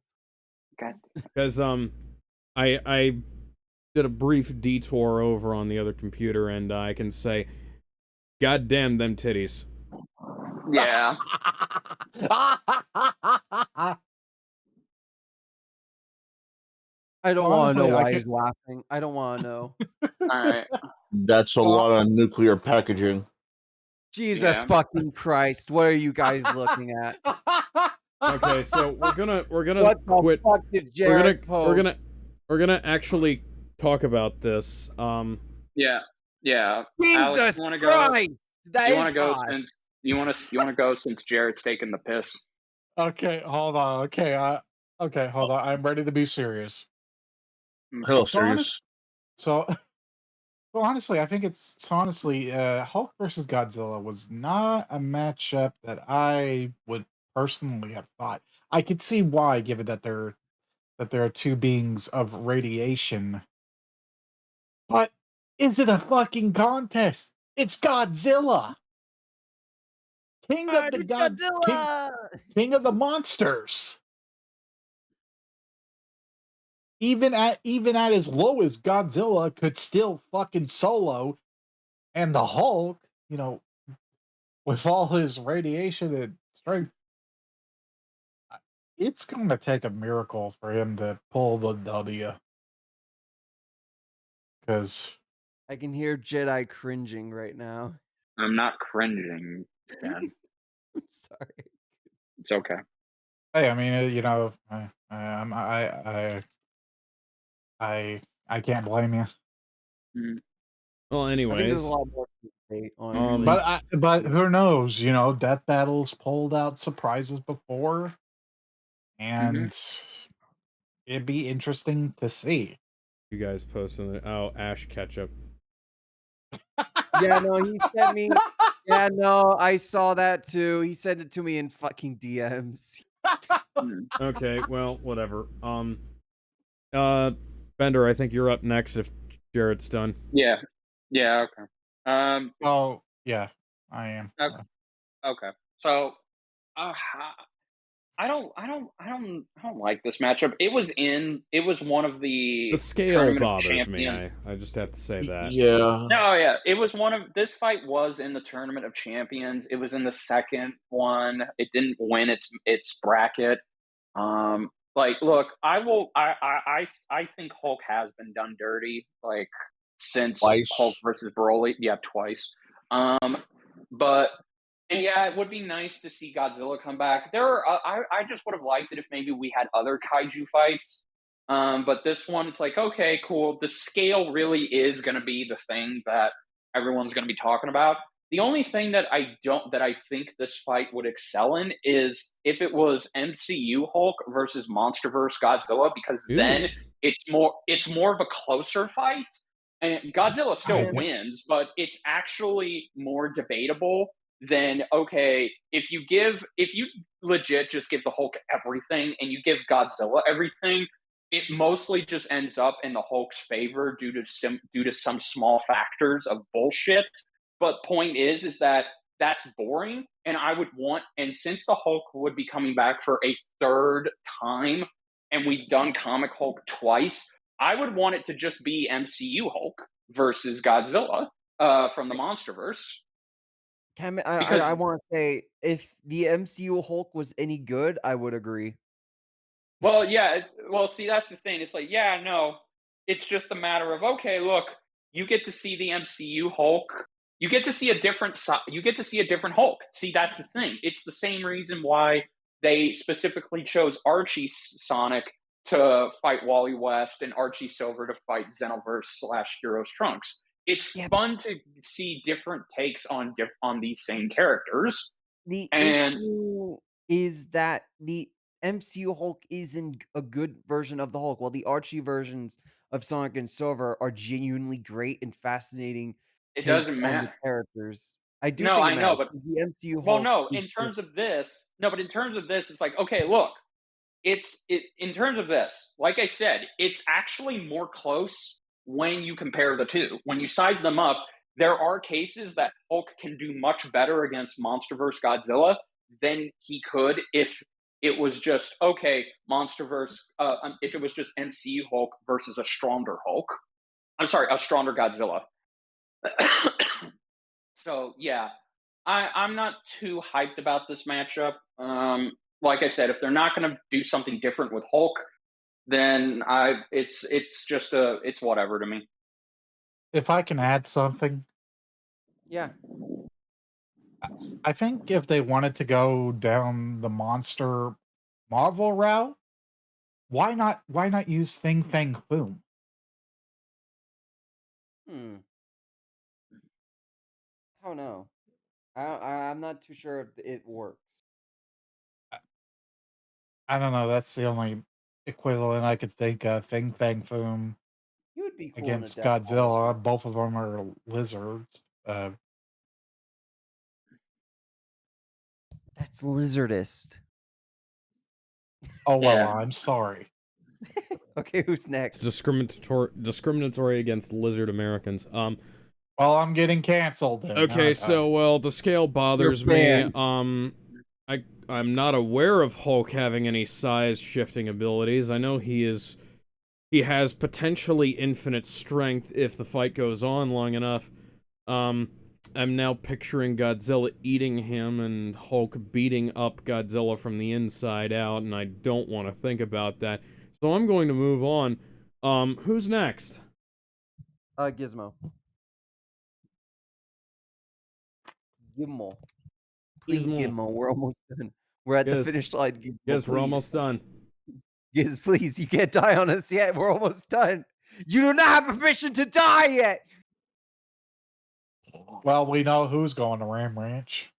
God. Because I did a brief detour over on the other computer, and I can say, God damn them titties. Yeah. I don't want to Honestly, know I why could- he's laughing. I don't want to know. All right. That's a lot of nuclear packaging. Jesus Yeah. fucking Christ! What are you guys looking at? Okay, so we're gonna What the quit. fuck did Jared post? We're gonna actually talk about this. Yeah. Yeah. Alex, Jesus you want to go? Christ! That You is want to go hot. since you want to go since Jared's taking the piss. Okay, hold on. Okay, hold on. I'm ready to be serious. Hello, So honest- serious. So, so honestly, I think Hulk versus Godzilla was not a matchup that I would personally have thought. I could see why, given that there are two beings of radiation. But is it a fucking contest? It's Godzilla, king of the Godzilla! king of the monsters. even at as low as Godzilla could still fucking solo, and the Hulk, with all his radiation and strength, it's going to take a miracle for him to pull the W. Because I can hear Jedi cringing right now. I'm not cringing, Dan. I'm sorry. It's okay. hey, I mean, I can't blame you. Well, I think there's anyways, a lot more to debate, honestly. But who knows? Death Battle's pulled out surprises before, and it'd be interesting to see. you guys posting it. Oh, Ash Ketchup. Yeah, no, he sent me. Yeah, no, I saw that too. He sent it to me in fucking DMs. Okay, well, whatever. Bender, I think you're up next if Jarrett's done. Yeah. Yeah. Okay. Oh yeah, I am. Okay. So, I don't like this matchup. It was one of The the scale Tournament of bothers me. Champions. I just have to say that. Yeah. No, yeah, it was one of this fight was in the Tournament of Champions. It was in the second one. It didn't win its bracket. Like, look, I think Hulk has been done dirty, like since Twice. Hulk versus Broly. Yeah, twice. But and yeah, it would be nice to see Godzilla come back. I just would have liked it if maybe we had other kaiju fights. But this one, it's like, okay, cool. The scale really is going to be the thing that everyone's going to be talking about. The only thing that I think this fight would excel in is if it was MCU Hulk versus MonsterVerse Godzilla, because then it's more of a closer fight. And Godzilla still wins, but it's actually more debatable than, okay, if you legit just give the Hulk everything and you give Godzilla everything, it mostly just ends up in the Hulk's favor due to some small factors of bullshit. But point is that that's boring, and since the Hulk would be coming back for a third time, and we've done Comic Hulk twice, I would want it to just be MCU Hulk versus Godzilla from the MonsterVerse. I want to say, if the MCU Hulk was any good, I would agree. Well, yeah. See, that's the thing. It's like, yeah, no. It's just a matter of, okay, look, you get to see the MCU Hulk. You get to see a different. You get to see a different Hulk. See, that's the thing. It's the same reason why they specifically chose Archie Sonic to fight Wally West and Archie Silver to fight Xenoverse/Heroes Trunks. It's fun to see different takes on these same characters. The issue is that the MCU Hulk isn't a good version of the Hulk, while the Archie versions of Sonic and Silver are genuinely great and fascinating It takes doesn't on the matter. characters. I do No, think it I know, matters. but The MCU well, Hulk no. is In terms just of this, no, but in terms of this, it's like, okay, look, in terms of this, like I said, it's actually more close when you compare the two. When you size them up, there are cases that Hulk can do much better against MonsterVerse Godzilla than he could if it was just, okay, MonsterVerse. If it was just MCU Hulk versus a stronger Hulk. I'm sorry, a stronger Godzilla. So yeah, I'm not too hyped about this matchup. Like I said, if they're not going to do something different with Hulk, then it's whatever to me. If I can add something, yeah. I think if they wanted to go down the monster Marvel route, why not use Fing Fang Foom? I don't know. I'm not too sure if it works. I don't know. That's the only equivalent I could think of. Fing Fang Foom He would be cool against in a death battle. Godzilla. Both of them are lizards. That's lizardist. Oh well, Yeah. I'm sorry. Okay, who's next? It's discriminatory against lizard Americans. Well, I'm getting canceled then. Okay, so the scale bothers me. banned. I'm not aware of Hulk having any size shifting abilities. I know he is he has potentially infinite strength if the fight goes on long enough. I'm now picturing Godzilla eating him and Hulk beating up Godzilla from the inside out, and I don't want to think about that. So I'm going to move on. Who's next? Gizmo. Gizmo. Please, Gizmo. Gizmo. We're almost done. We're at the Yes. finish line, Gizmo. Yes, we're almost Please. done. Giz, please. You can't die on us yet. We're almost done. You do not have permission to die yet. Well, we know who's going to Ram Ranch.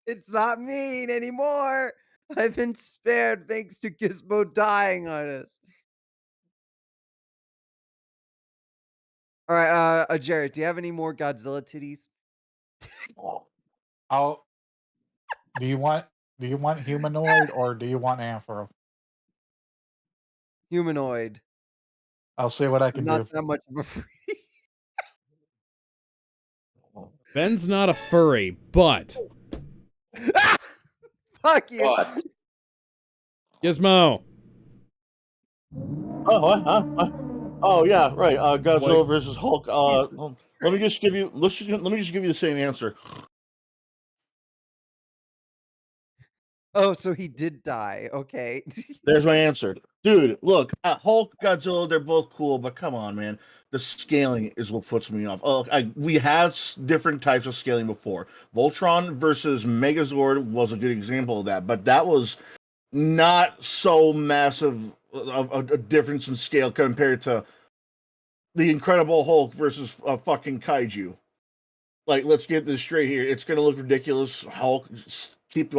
It's not mean anymore. I've been spared thanks to Gizmo dying on us. All right, Jared, do you have any more Godzilla titties? I'll. Do you want humanoid or do you want Afro? Humanoid. I'll see what I I'm can not do. that much of a freak. Ben's not a furry, but Fuck you. But Gizmo. Oh, what? Oh, yeah, right. Godzilla Like- versus Hulk. Let me just give you. Let me just give you the same answer. Oh, so he did die. Okay. There's my answer, dude. Look, Hulk, Godzilla, they're both cool, but come on, man. The scaling is what puts me off. Oh, we had different types of scaling before. Voltron versus Megazord was a good example of that, but that was not so massive of a difference in scale compared to the Incredible Hulk versus a fucking kaiju. Like, let's get this straight here. It's gonna look ridiculous. Hulk keeps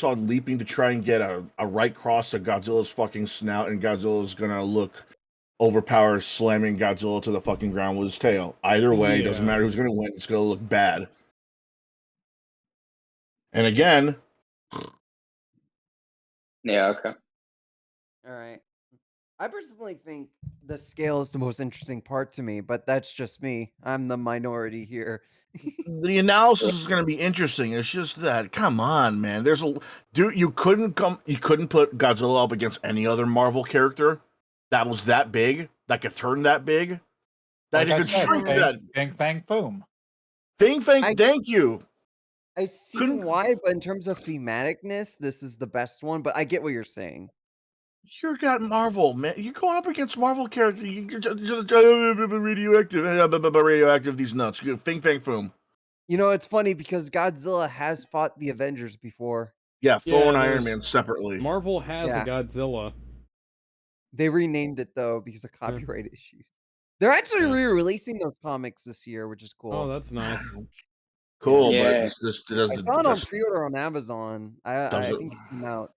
on leaping to try and get a right cross to Godzilla's fucking snout, and Godzilla's gonna look overpowered, slamming Godzilla to the fucking ground with his tail. Either way, it doesn't Yeah. matter who's gonna win. It's gonna look bad. And again, yeah, okay. All right. I personally think the scale is the most interesting part to me, but that's just me. I'm the minority here. the analysis is going to be interesting. It's just that, come on, man. You couldn't put Godzilla up against any other Marvel character that was that big, that could turn that big, that Like it I could said, shrink that. bang, bang, boom. Thank you. I see Couldn't- why, but in terms of thematicness, this is the best one. But I get what you're saying. You got Marvel, man. You're going up against Marvel characters. You're just radioactive. These nuts. Fing, fang, foom. You know, it's funny because Godzilla has fought the Avengers before. Yeah, Thor Yeah, and Iron there's- Man separately. Marvel has Yeah. a Godzilla. They renamed it though because of copyright issues. They're actually Yeah. re-releasing those comics this year, which is cool. Oh, that's nice. Cool, Yeah. but this does I saw it on pre-order on Amazon. I Does it? think it came out.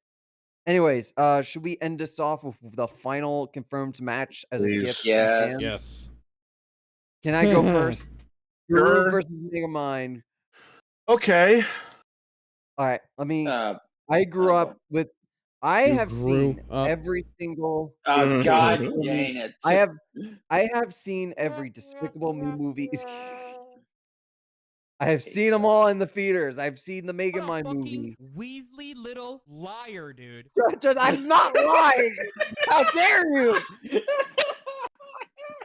Anyways, should we end this off with the final confirmed match as a Please. gift? Yeah. from fans? Yes. Can I go first? Sure. Guru versus Megamind. Okay. All right, let me. Uh, I grew oh. up with. I You have grew seen up- every single. God Despicable dang Me- it. I have seen every Despicable Me movie. I have seen them all in the theaters. I've seen the Megamind movie. Weasley little liar, dude. I'm not lying. How dare you?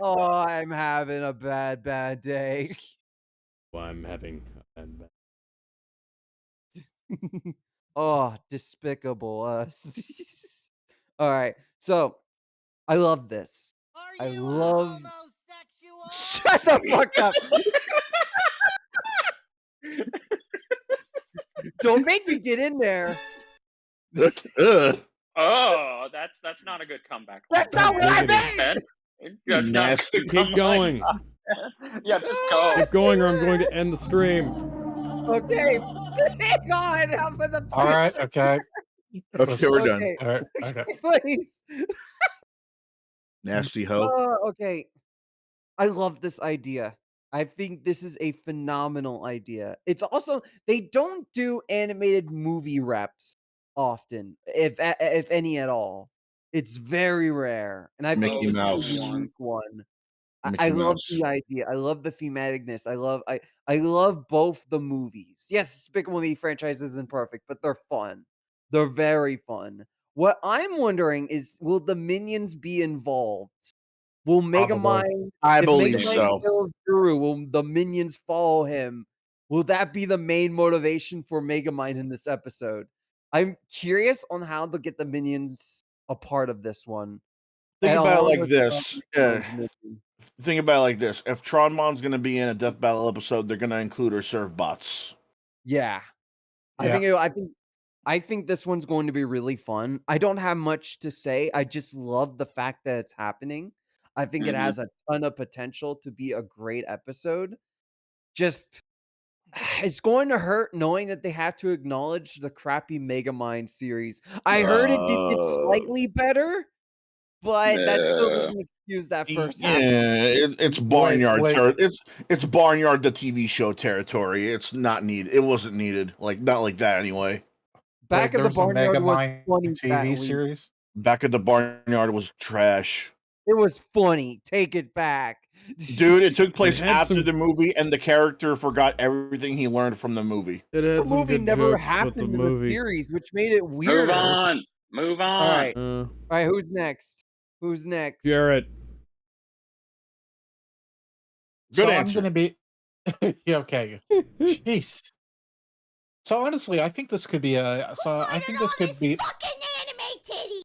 Oh, I'm having a bad day. Well, I'm having. Oh, despicable us. All right. So, I love this. I love. Shut the fuck up. Don't make me get in there. Ugh. Oh, that's not a good comeback. That's not what I meant. Ben. That's not a Nasty. good Keep comeback. going. Yeah, just go. Keep going, or I'm going to end the stream. Okay. Hang on. I'm for the. All right, okay. Okay, we're done. Okay. All right, okay. Please. Nasty hoe. Okay. I love this idea. I think this is a phenomenal idea. It's also they don't do animated movie reps often, if any at all. It's very rare, and I think Mickey this Mouse. is a unique one. I Mickey love Mouse. the idea. I love the thematicness. I love both the movies. Yes, Despicable Me franchise isn't perfect, but they're fun. They're very fun. What I'm wondering is, will the minions be involved? Will Probably. Megamind, I if believe Megamind so. kills Guru, will the minions follow him? Will that be the main motivation for Megamind in this episode? I'm curious on how they'll get the minions a part of this one. Think And about it along like with this. Megamind's mission. Think about it like this. If Tronmon's going to be in a Death Battle episode, they're going to include her serve bots. Yeah. Yeah. I think this one's going to be really fun. I don't have much to say. I just love the fact that it's happening. I think it has a ton of potential to be a great episode. Just it's going to hurt knowing that they have to acknowledge the crappy Megamind series. I heard it did get slightly better, but that still doesn't excuse that first half. It's Wait, barnyard wait. it's barnyard the TV show territory. It's not needed. It wasn't needed. Like not like that anyway. Back Wait, of the there's a Barnyard was Megamind funny at TV least. series? Back at the barnyard was trash. It was funny. Take it back. Dude, it took place had after some- the movie, and the character forgot everything he learned from the movie. It The had some movie good never jokes, but happened the in the movie. series, which made it weirder. Move on. All right. Uh, All right, who's next? Who's next? Jarrett. Good So answer. I'm gonna be yeah, okay. Jeez. So honestly, I think this could be I think this could be Fucking anime titty.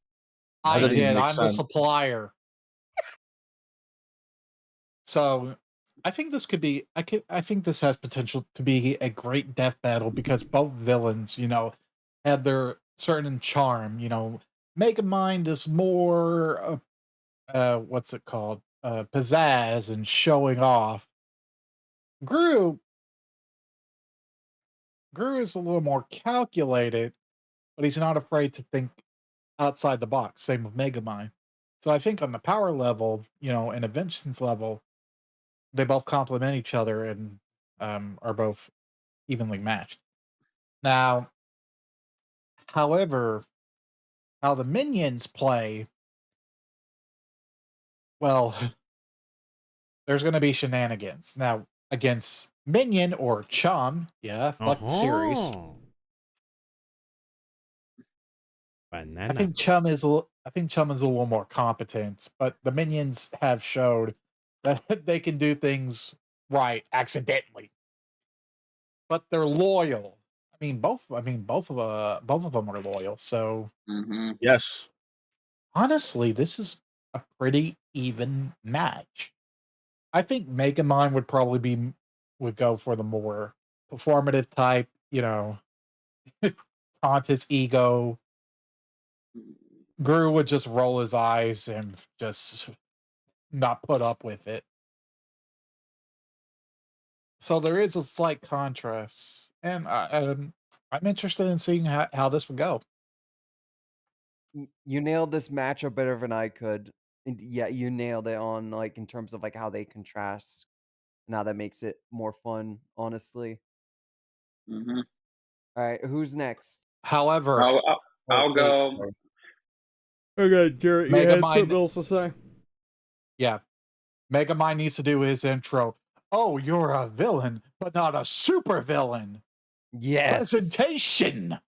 That I doesn't did. make I'm the sense. supplier. So I think this could be I think this has potential to be a great death battle because both villains, had their certain charm. Megamind is more what's it called? Pizzazz and showing off. Gru is a little more calculated, but he's not afraid to think outside the box. Same with Megamind. So I think on the power level, and inventions level, they both complement each other and are both evenly matched. Now, however, how the minions play, well, there's going to be shenanigans. Now, against Minion or Chum, yeah, fuck the series. Banana. I think Chum is a little more competent, but the minions have showed that they can do things right accidentally. But they're loyal. both of them are loyal. So Yes. honestly, this is a pretty even match. I think Megamind would go for the more performative type, taunt his ego. Guru would just roll his eyes and just not put up with it. So there is a slight contrast, and I'm interested in seeing how this would go. You nailed this matchup better than I could. And yeah, you nailed it on in terms of how they contrast. Now that makes it more fun, honestly. All right, who's next? However, I'll wait, go. sorry. Okay, Jarrett, you had Megamind- something else to say? yeah, Megamind needs to do his intro. Oh, you're a villain, but not a super villain. Yes. Presentation.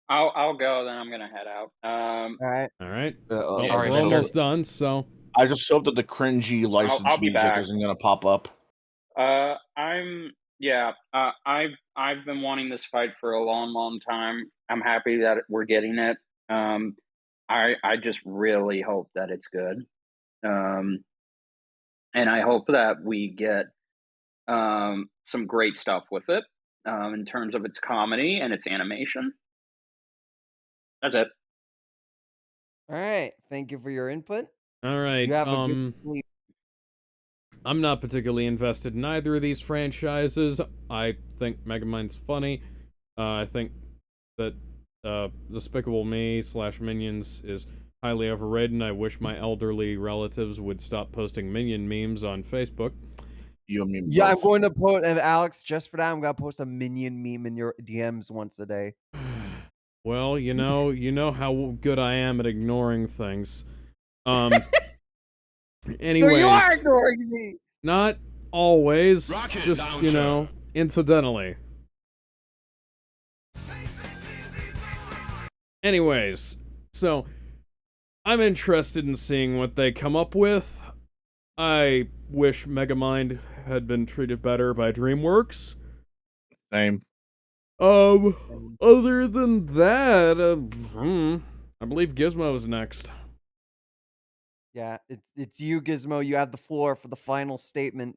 I'll go. Then I'm gonna head out. All right. All right. Uh, Well, sorry, we're Miller. almost done, so I just hope that the cringy license I'll be music back. isn't going to pop up. I've been wanting this fight for a long time. I'm happy that we're getting it. I just really hope that it's good. And I hope that we get some great stuff with it in terms of its comedy and its animation. That's it. All right. Thank you for your input. all right. You have a good sleep. I'm not particularly invested in either of these franchises. I think Megamind's funny. I think that Despicable Me / Minions is highly overrated, and I wish my elderly relatives would stop posting Minion memes on Facebook. You and me Yeah, I'm both. going to put, and Alex, just for that, I'm going to post a Minion meme in your DMs once a day. Well, you know how good I am at ignoring things. Anyways, So you are ignoring me. not always, Rocket just, launcher. incidentally. Anyways, so I'm interested in seeing what they come up with. I wish Megamind had been treated better by DreamWorks. Same. Other than that, I believe Gizmo is next. Yeah, it's you, Gizmo. You have the floor for the final statement.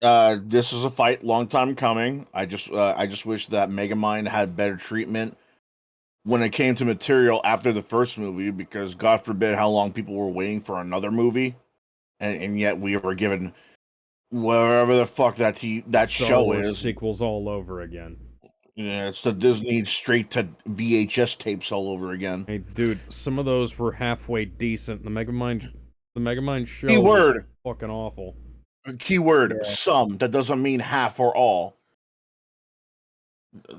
This is a fight, long time coming. I just wish that Megamind had better treatment when it came to material after the first movie, because God forbid how long people were waiting for another movie, and yet we were given whatever the fuck that Star show Wars is. sequels all over again. Yeah, it's the Disney straight to VHS tapes all over again. Hey, dude, some of those were halfway decent. The Megamind show was Keyword, fucking awful. keyword, Yeah. some. That doesn't mean half or all.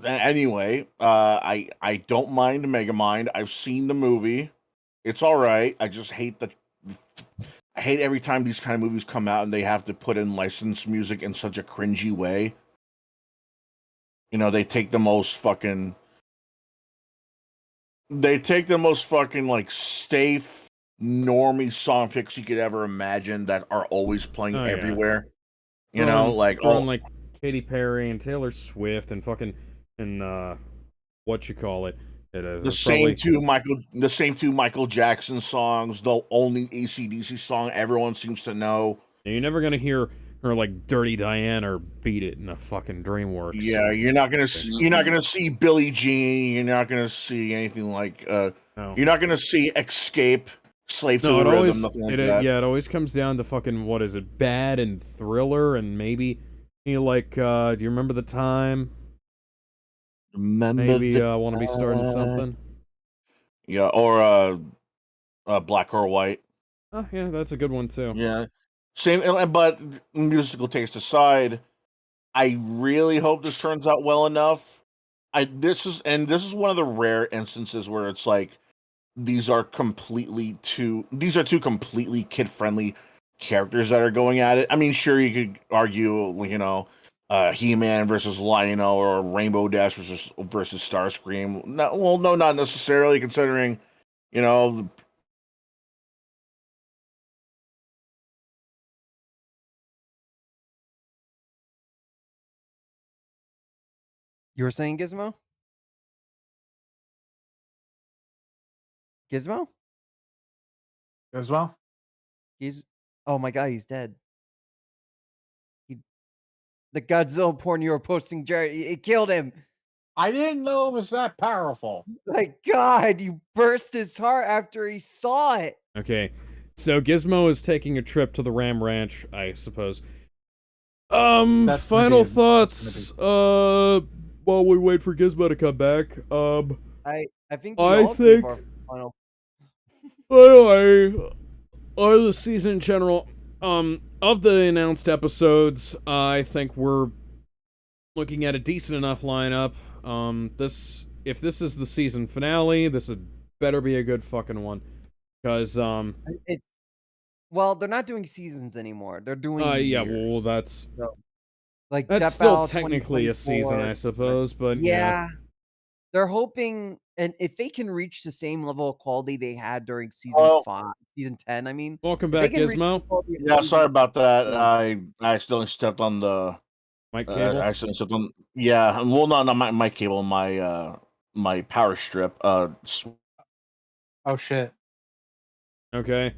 Anyway, I don't mind Megamind. I've seen the movie. It's all right. I just hate I hate every time these kind of movies come out and they have to put in licensed music in such a cringy way. You know, they take the most fucking like safe normie song picks you could ever imagine that are always playing Oh, yeah. everywhere. You know, like throwing like Katy Perry and Taylor Swift and fucking what you call it? the same two Michael Jackson songs, the only AC/DC song everyone seems to know. You're never gonna hear her like Dirty Diana or Beat It in a fucking DreamWorks. Yeah, you're not gonna see Billie Jean. You're not gonna see anything like No. You're not gonna see Escape, Slave to No, the it Rhythm, always nothing like that. yeah, it always comes down to fucking what is it? Bad and Thriller and maybe do you remember the time? Remember Maybe the want to be starting something. Yeah, or Black or White. Oh yeah, that's a good one too. Yeah, same. But musical taste aside, I really hope this turns out well enough. This is one of the rare instances where it's like these are two completely kid friendly characters that are going at it. I mean, sure, you could argue, He-Man versus Lion-O or Rainbow Dash versus Starscream. No, well, no, not necessarily, considering, you know, You were saying Gizmo? Gizmo? as well. He's oh my god, he's dead. He the Godzilla porn you were posting, Jared, it killed him. I didn't know it was that powerful. My god, you burst his heart after he saw it. Okay, so Gizmo is taking a trip to the Ram Ranch, I suppose. Final thoughts. While we wait for Gizmo to come back. I think we I all gave think. our final. Anyway, or the season in general. Of the announced episodes, I think we're looking at a decent enough lineup. If this is the season finale, this would better be a good fucking one. Because, It's well, they're not doing seasons anymore. They're doing yeah, years. well, that's So, like that's Death still Battle technically a season, 2024. I suppose, but yeah. Yeah. They're hoping, and if they can reach the same level of quality they had during season well, 10, I mean, Welcome if they back, can reach the Gizmo. quality of yeah, season sorry about that. 10, I accidentally stepped on the. Mike I Cable. accidentally stepped on. Yeah, well, no, not my cable, my power strip. Oh shit. Okay.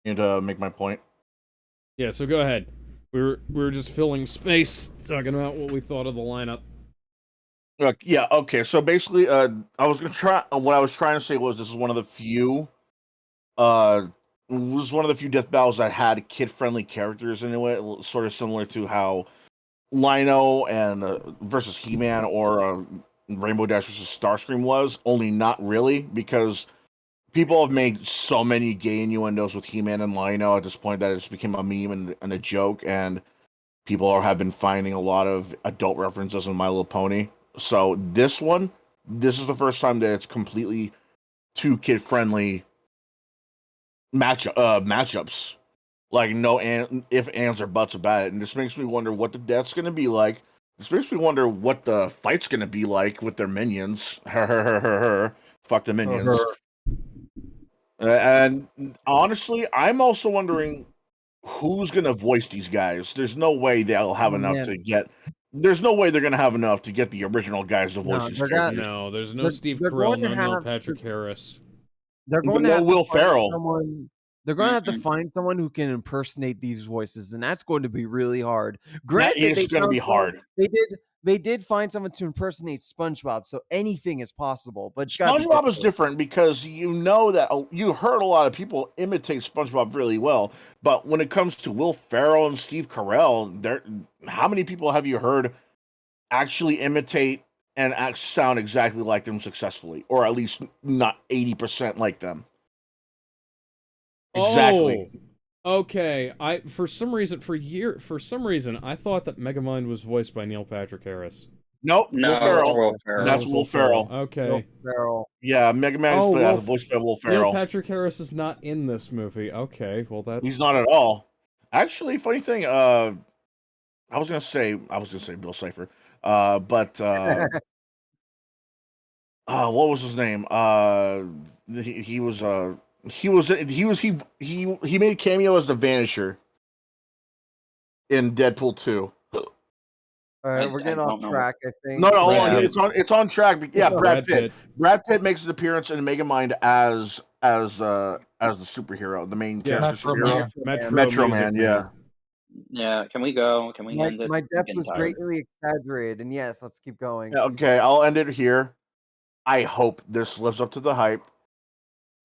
To make my point. Yeah, so go ahead. We were just filling space, talking about what we thought of the lineup. Yeah, okay. So basically, what I was trying to say was this is one of the few was one of the few death battles that had kid-friendly characters in it, sort of similar to how Lino and versus He-Man or Rainbow Dash versus Starscream was, only not really, because people have made so many gay innuendos with He-Man and Lino at this point that it's become a meme and a joke, and have been finding a lot of adult references in My Little Pony. So this is the first time that it's completely two kid-friendly matchups. Like no if ands or buts about it, and this makes me wonder what the death's gonna be like. This makes me wonder what the fight's gonna be like with their minions. Fuck the minions. Uh-huh. And honestly, I'm also wondering who's going to voice these guys. There's no way they'll have Oh, enough man. to get. There's no way they're going to have enough to get the original guys to voice No, these they're gonna characters. No, there's no they're Steve they're Carell, going to no Neil have Patrick Harris. they're But going to no have Will to find Ferrell. someone. They're going to have to Mm-mm. find someone who can impersonate these voices, and that's going to be really hard. That Granted, they is going to found be hard. they did find someone to impersonate SpongeBob, so anything is possible. But it's gotta be SpongeBob is difficult. different because you know that you heard a lot of people imitate SpongeBob really well, but when it comes to Will Ferrell and Steve Carell, how many people have you heard actually imitate and sound exactly like them successfully, or at least not 80% like them? Exactly. Oh, okay. For some reason I thought that Megamind was voiced by Neil Patrick Harris. Nope, No, Will Ferrell. Will Ferrell. That's Oh, Will Ferrell. Okay. Will Ferrell. Yeah, Mega Man Oh, is voiced by Will Neil Ferrell. Patrick Harris is not in this movie. Okay, well that's He's not at all. Actually, funny thing, I was gonna say Bill Cipher, but what was his name? He made a cameo as the Vanisher in Deadpool 2. All right, I we're getting don't off know. track, I think. No, Brad Pitt. it's on track. Yeah, Brad Pitt. Pitt. Brad Pitt makes an appearance in Megamind as the superhero, the main Yeah, character Metro superhero. Man. Metro Music Man, yeah. Yeah, can we go? Can we end it? My I'm death getting was tired. greatly exaggerated, and yes, let's keep going. Yeah, okay, I'll end it here. I hope this lives up to the hype,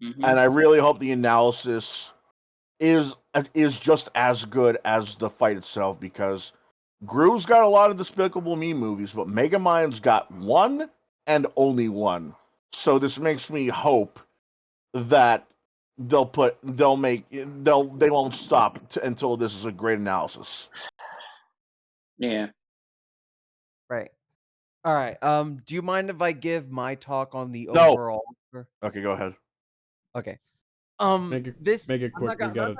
Mhm. and I really hope the analysis is just as good as the fight itself, because Gru's got a lot of Despicable Me movies, but Megamind's got one and only one. So this makes me hope that they won't stop until this is a great analysis. Yeah. Right. All right. Do you mind if I give my talk on the No. overall? Okay, go ahead. Okay. Make it I'm quick. not gonna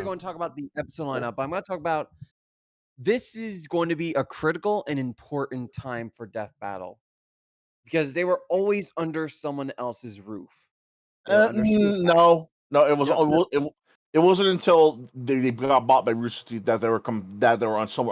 going to talk about the episode lineup, but I'm going to talk about this is going to be a critical and important time for Death Battle because they were always under someone else's roof. They were under No, it was No. it wasn't until they got bought by Rooster Teeth that they were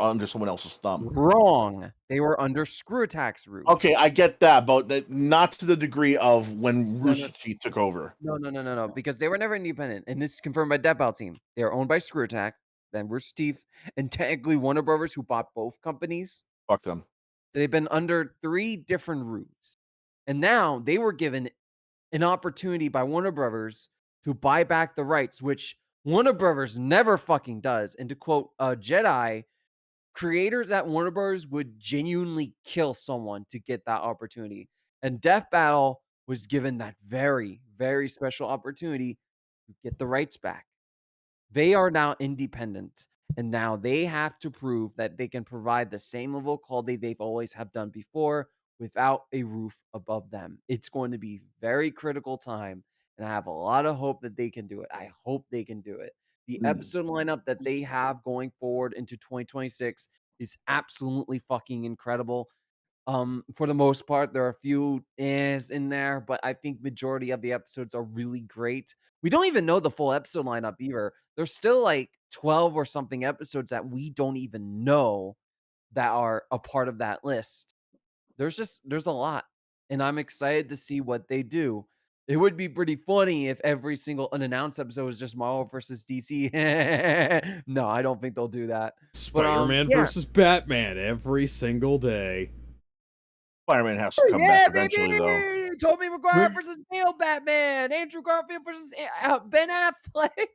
under someone else's thumb. Wrong. They were under Screw Attack's roof. Okay, I get that, but not to the degree of when Rooster Teeth took over. No, because they were never independent, and this is confirmed by Death Battle Team. They are owned by Screw Attack, then Rooster Teeth, and technically Warner Brothers, who bought both companies. Fuck them. They've been under 3 different roofs, and now they were given an opportunity by Warner Brothers to buy back the rights, which Warner Brothers never fucking does. And to quote Jedi, creators at Warner Bros. Would genuinely kill someone to get that opportunity. And Death Battle was given that very, very special opportunity to get the rights back. They are now independent, and now they have to prove that they can provide the same level of quality they've always have done before without a roof above them. It's going to be very critical time, and I have a lot of hope that they can do it. I hope they can do it. The episode lineup that they have going forward into 2026 is absolutely fucking incredible. For the most part, there are a few is in there, but I think majority of the episodes are really great. We don't even know the full episode lineup either. There's still like 12 or something episodes that we don't even know that are a part of that list. There's a lot, and I'm excited to see what they do. It would be pretty funny if every single unannounced episode was just Marvel versus DC. No, I don't think they'll do that. Spider-Man versus Batman every single day. Spider-Man has to come back eventually, though. Tobey Maguire versus Neil Batman. Andrew Garfield versus Ben Affleck.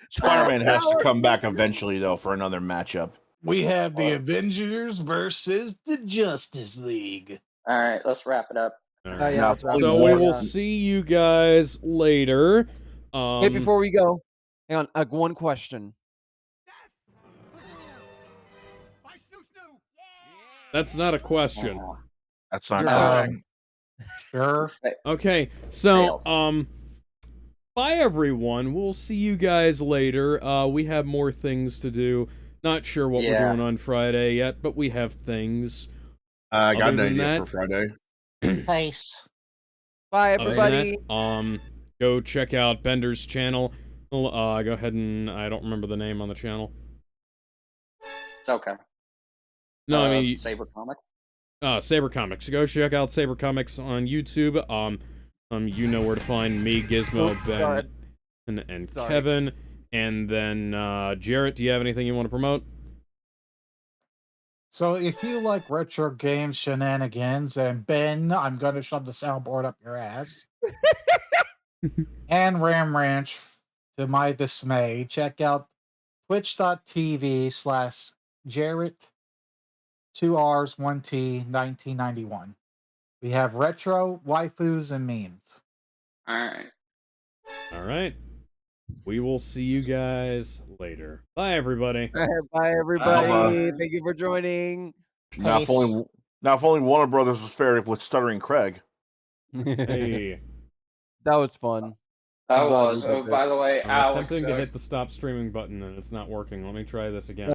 Spider-Man has to come back eventually, though, for another matchup. We have the Avengers versus the Justice League. All right, let's wrap it up. All Oh, right. yeah, that's right. So we will see you guys later. Wait, before we go, hang on. One question. That's not a question. That's not Um, sure. Okay, so bye everyone. We'll see you guys later. We have more things to do. Not sure what we're doing on Friday yet, but we have things. I got an Other than idea that- for Friday. Peace. Bye, Other than everybody. that, go check out Bender's channel. Go ahead and I don't remember the name on the channel. It's okay. No, I mean Saber Comics. Saber Comics. Go check out Saber Comics on YouTube. You know where to find me, Gizmo, Ben, and Sorry. Kevin. And then Jarrett, do you have anything you want to promote? So if you like retro game shenanigans, and Ben, I'm going to shove the soundboard up your ass, and Ram Ranch, to my dismay, check out twitch.tv/Jarrett 2Rs 1T 1991. We have retro, waifus, and memes. Alright. Alright. We will see you guys later. Bye, everybody. Bye, everybody. Thank you for joining. Now, if only Warner Brothers was fair with Stuttering Craig. Hey. That was fun. That I'm glad we was. did Oh, this. by the way, I'm Alex. attempting to hit the stop streaming button and it's not working. Let me try this again.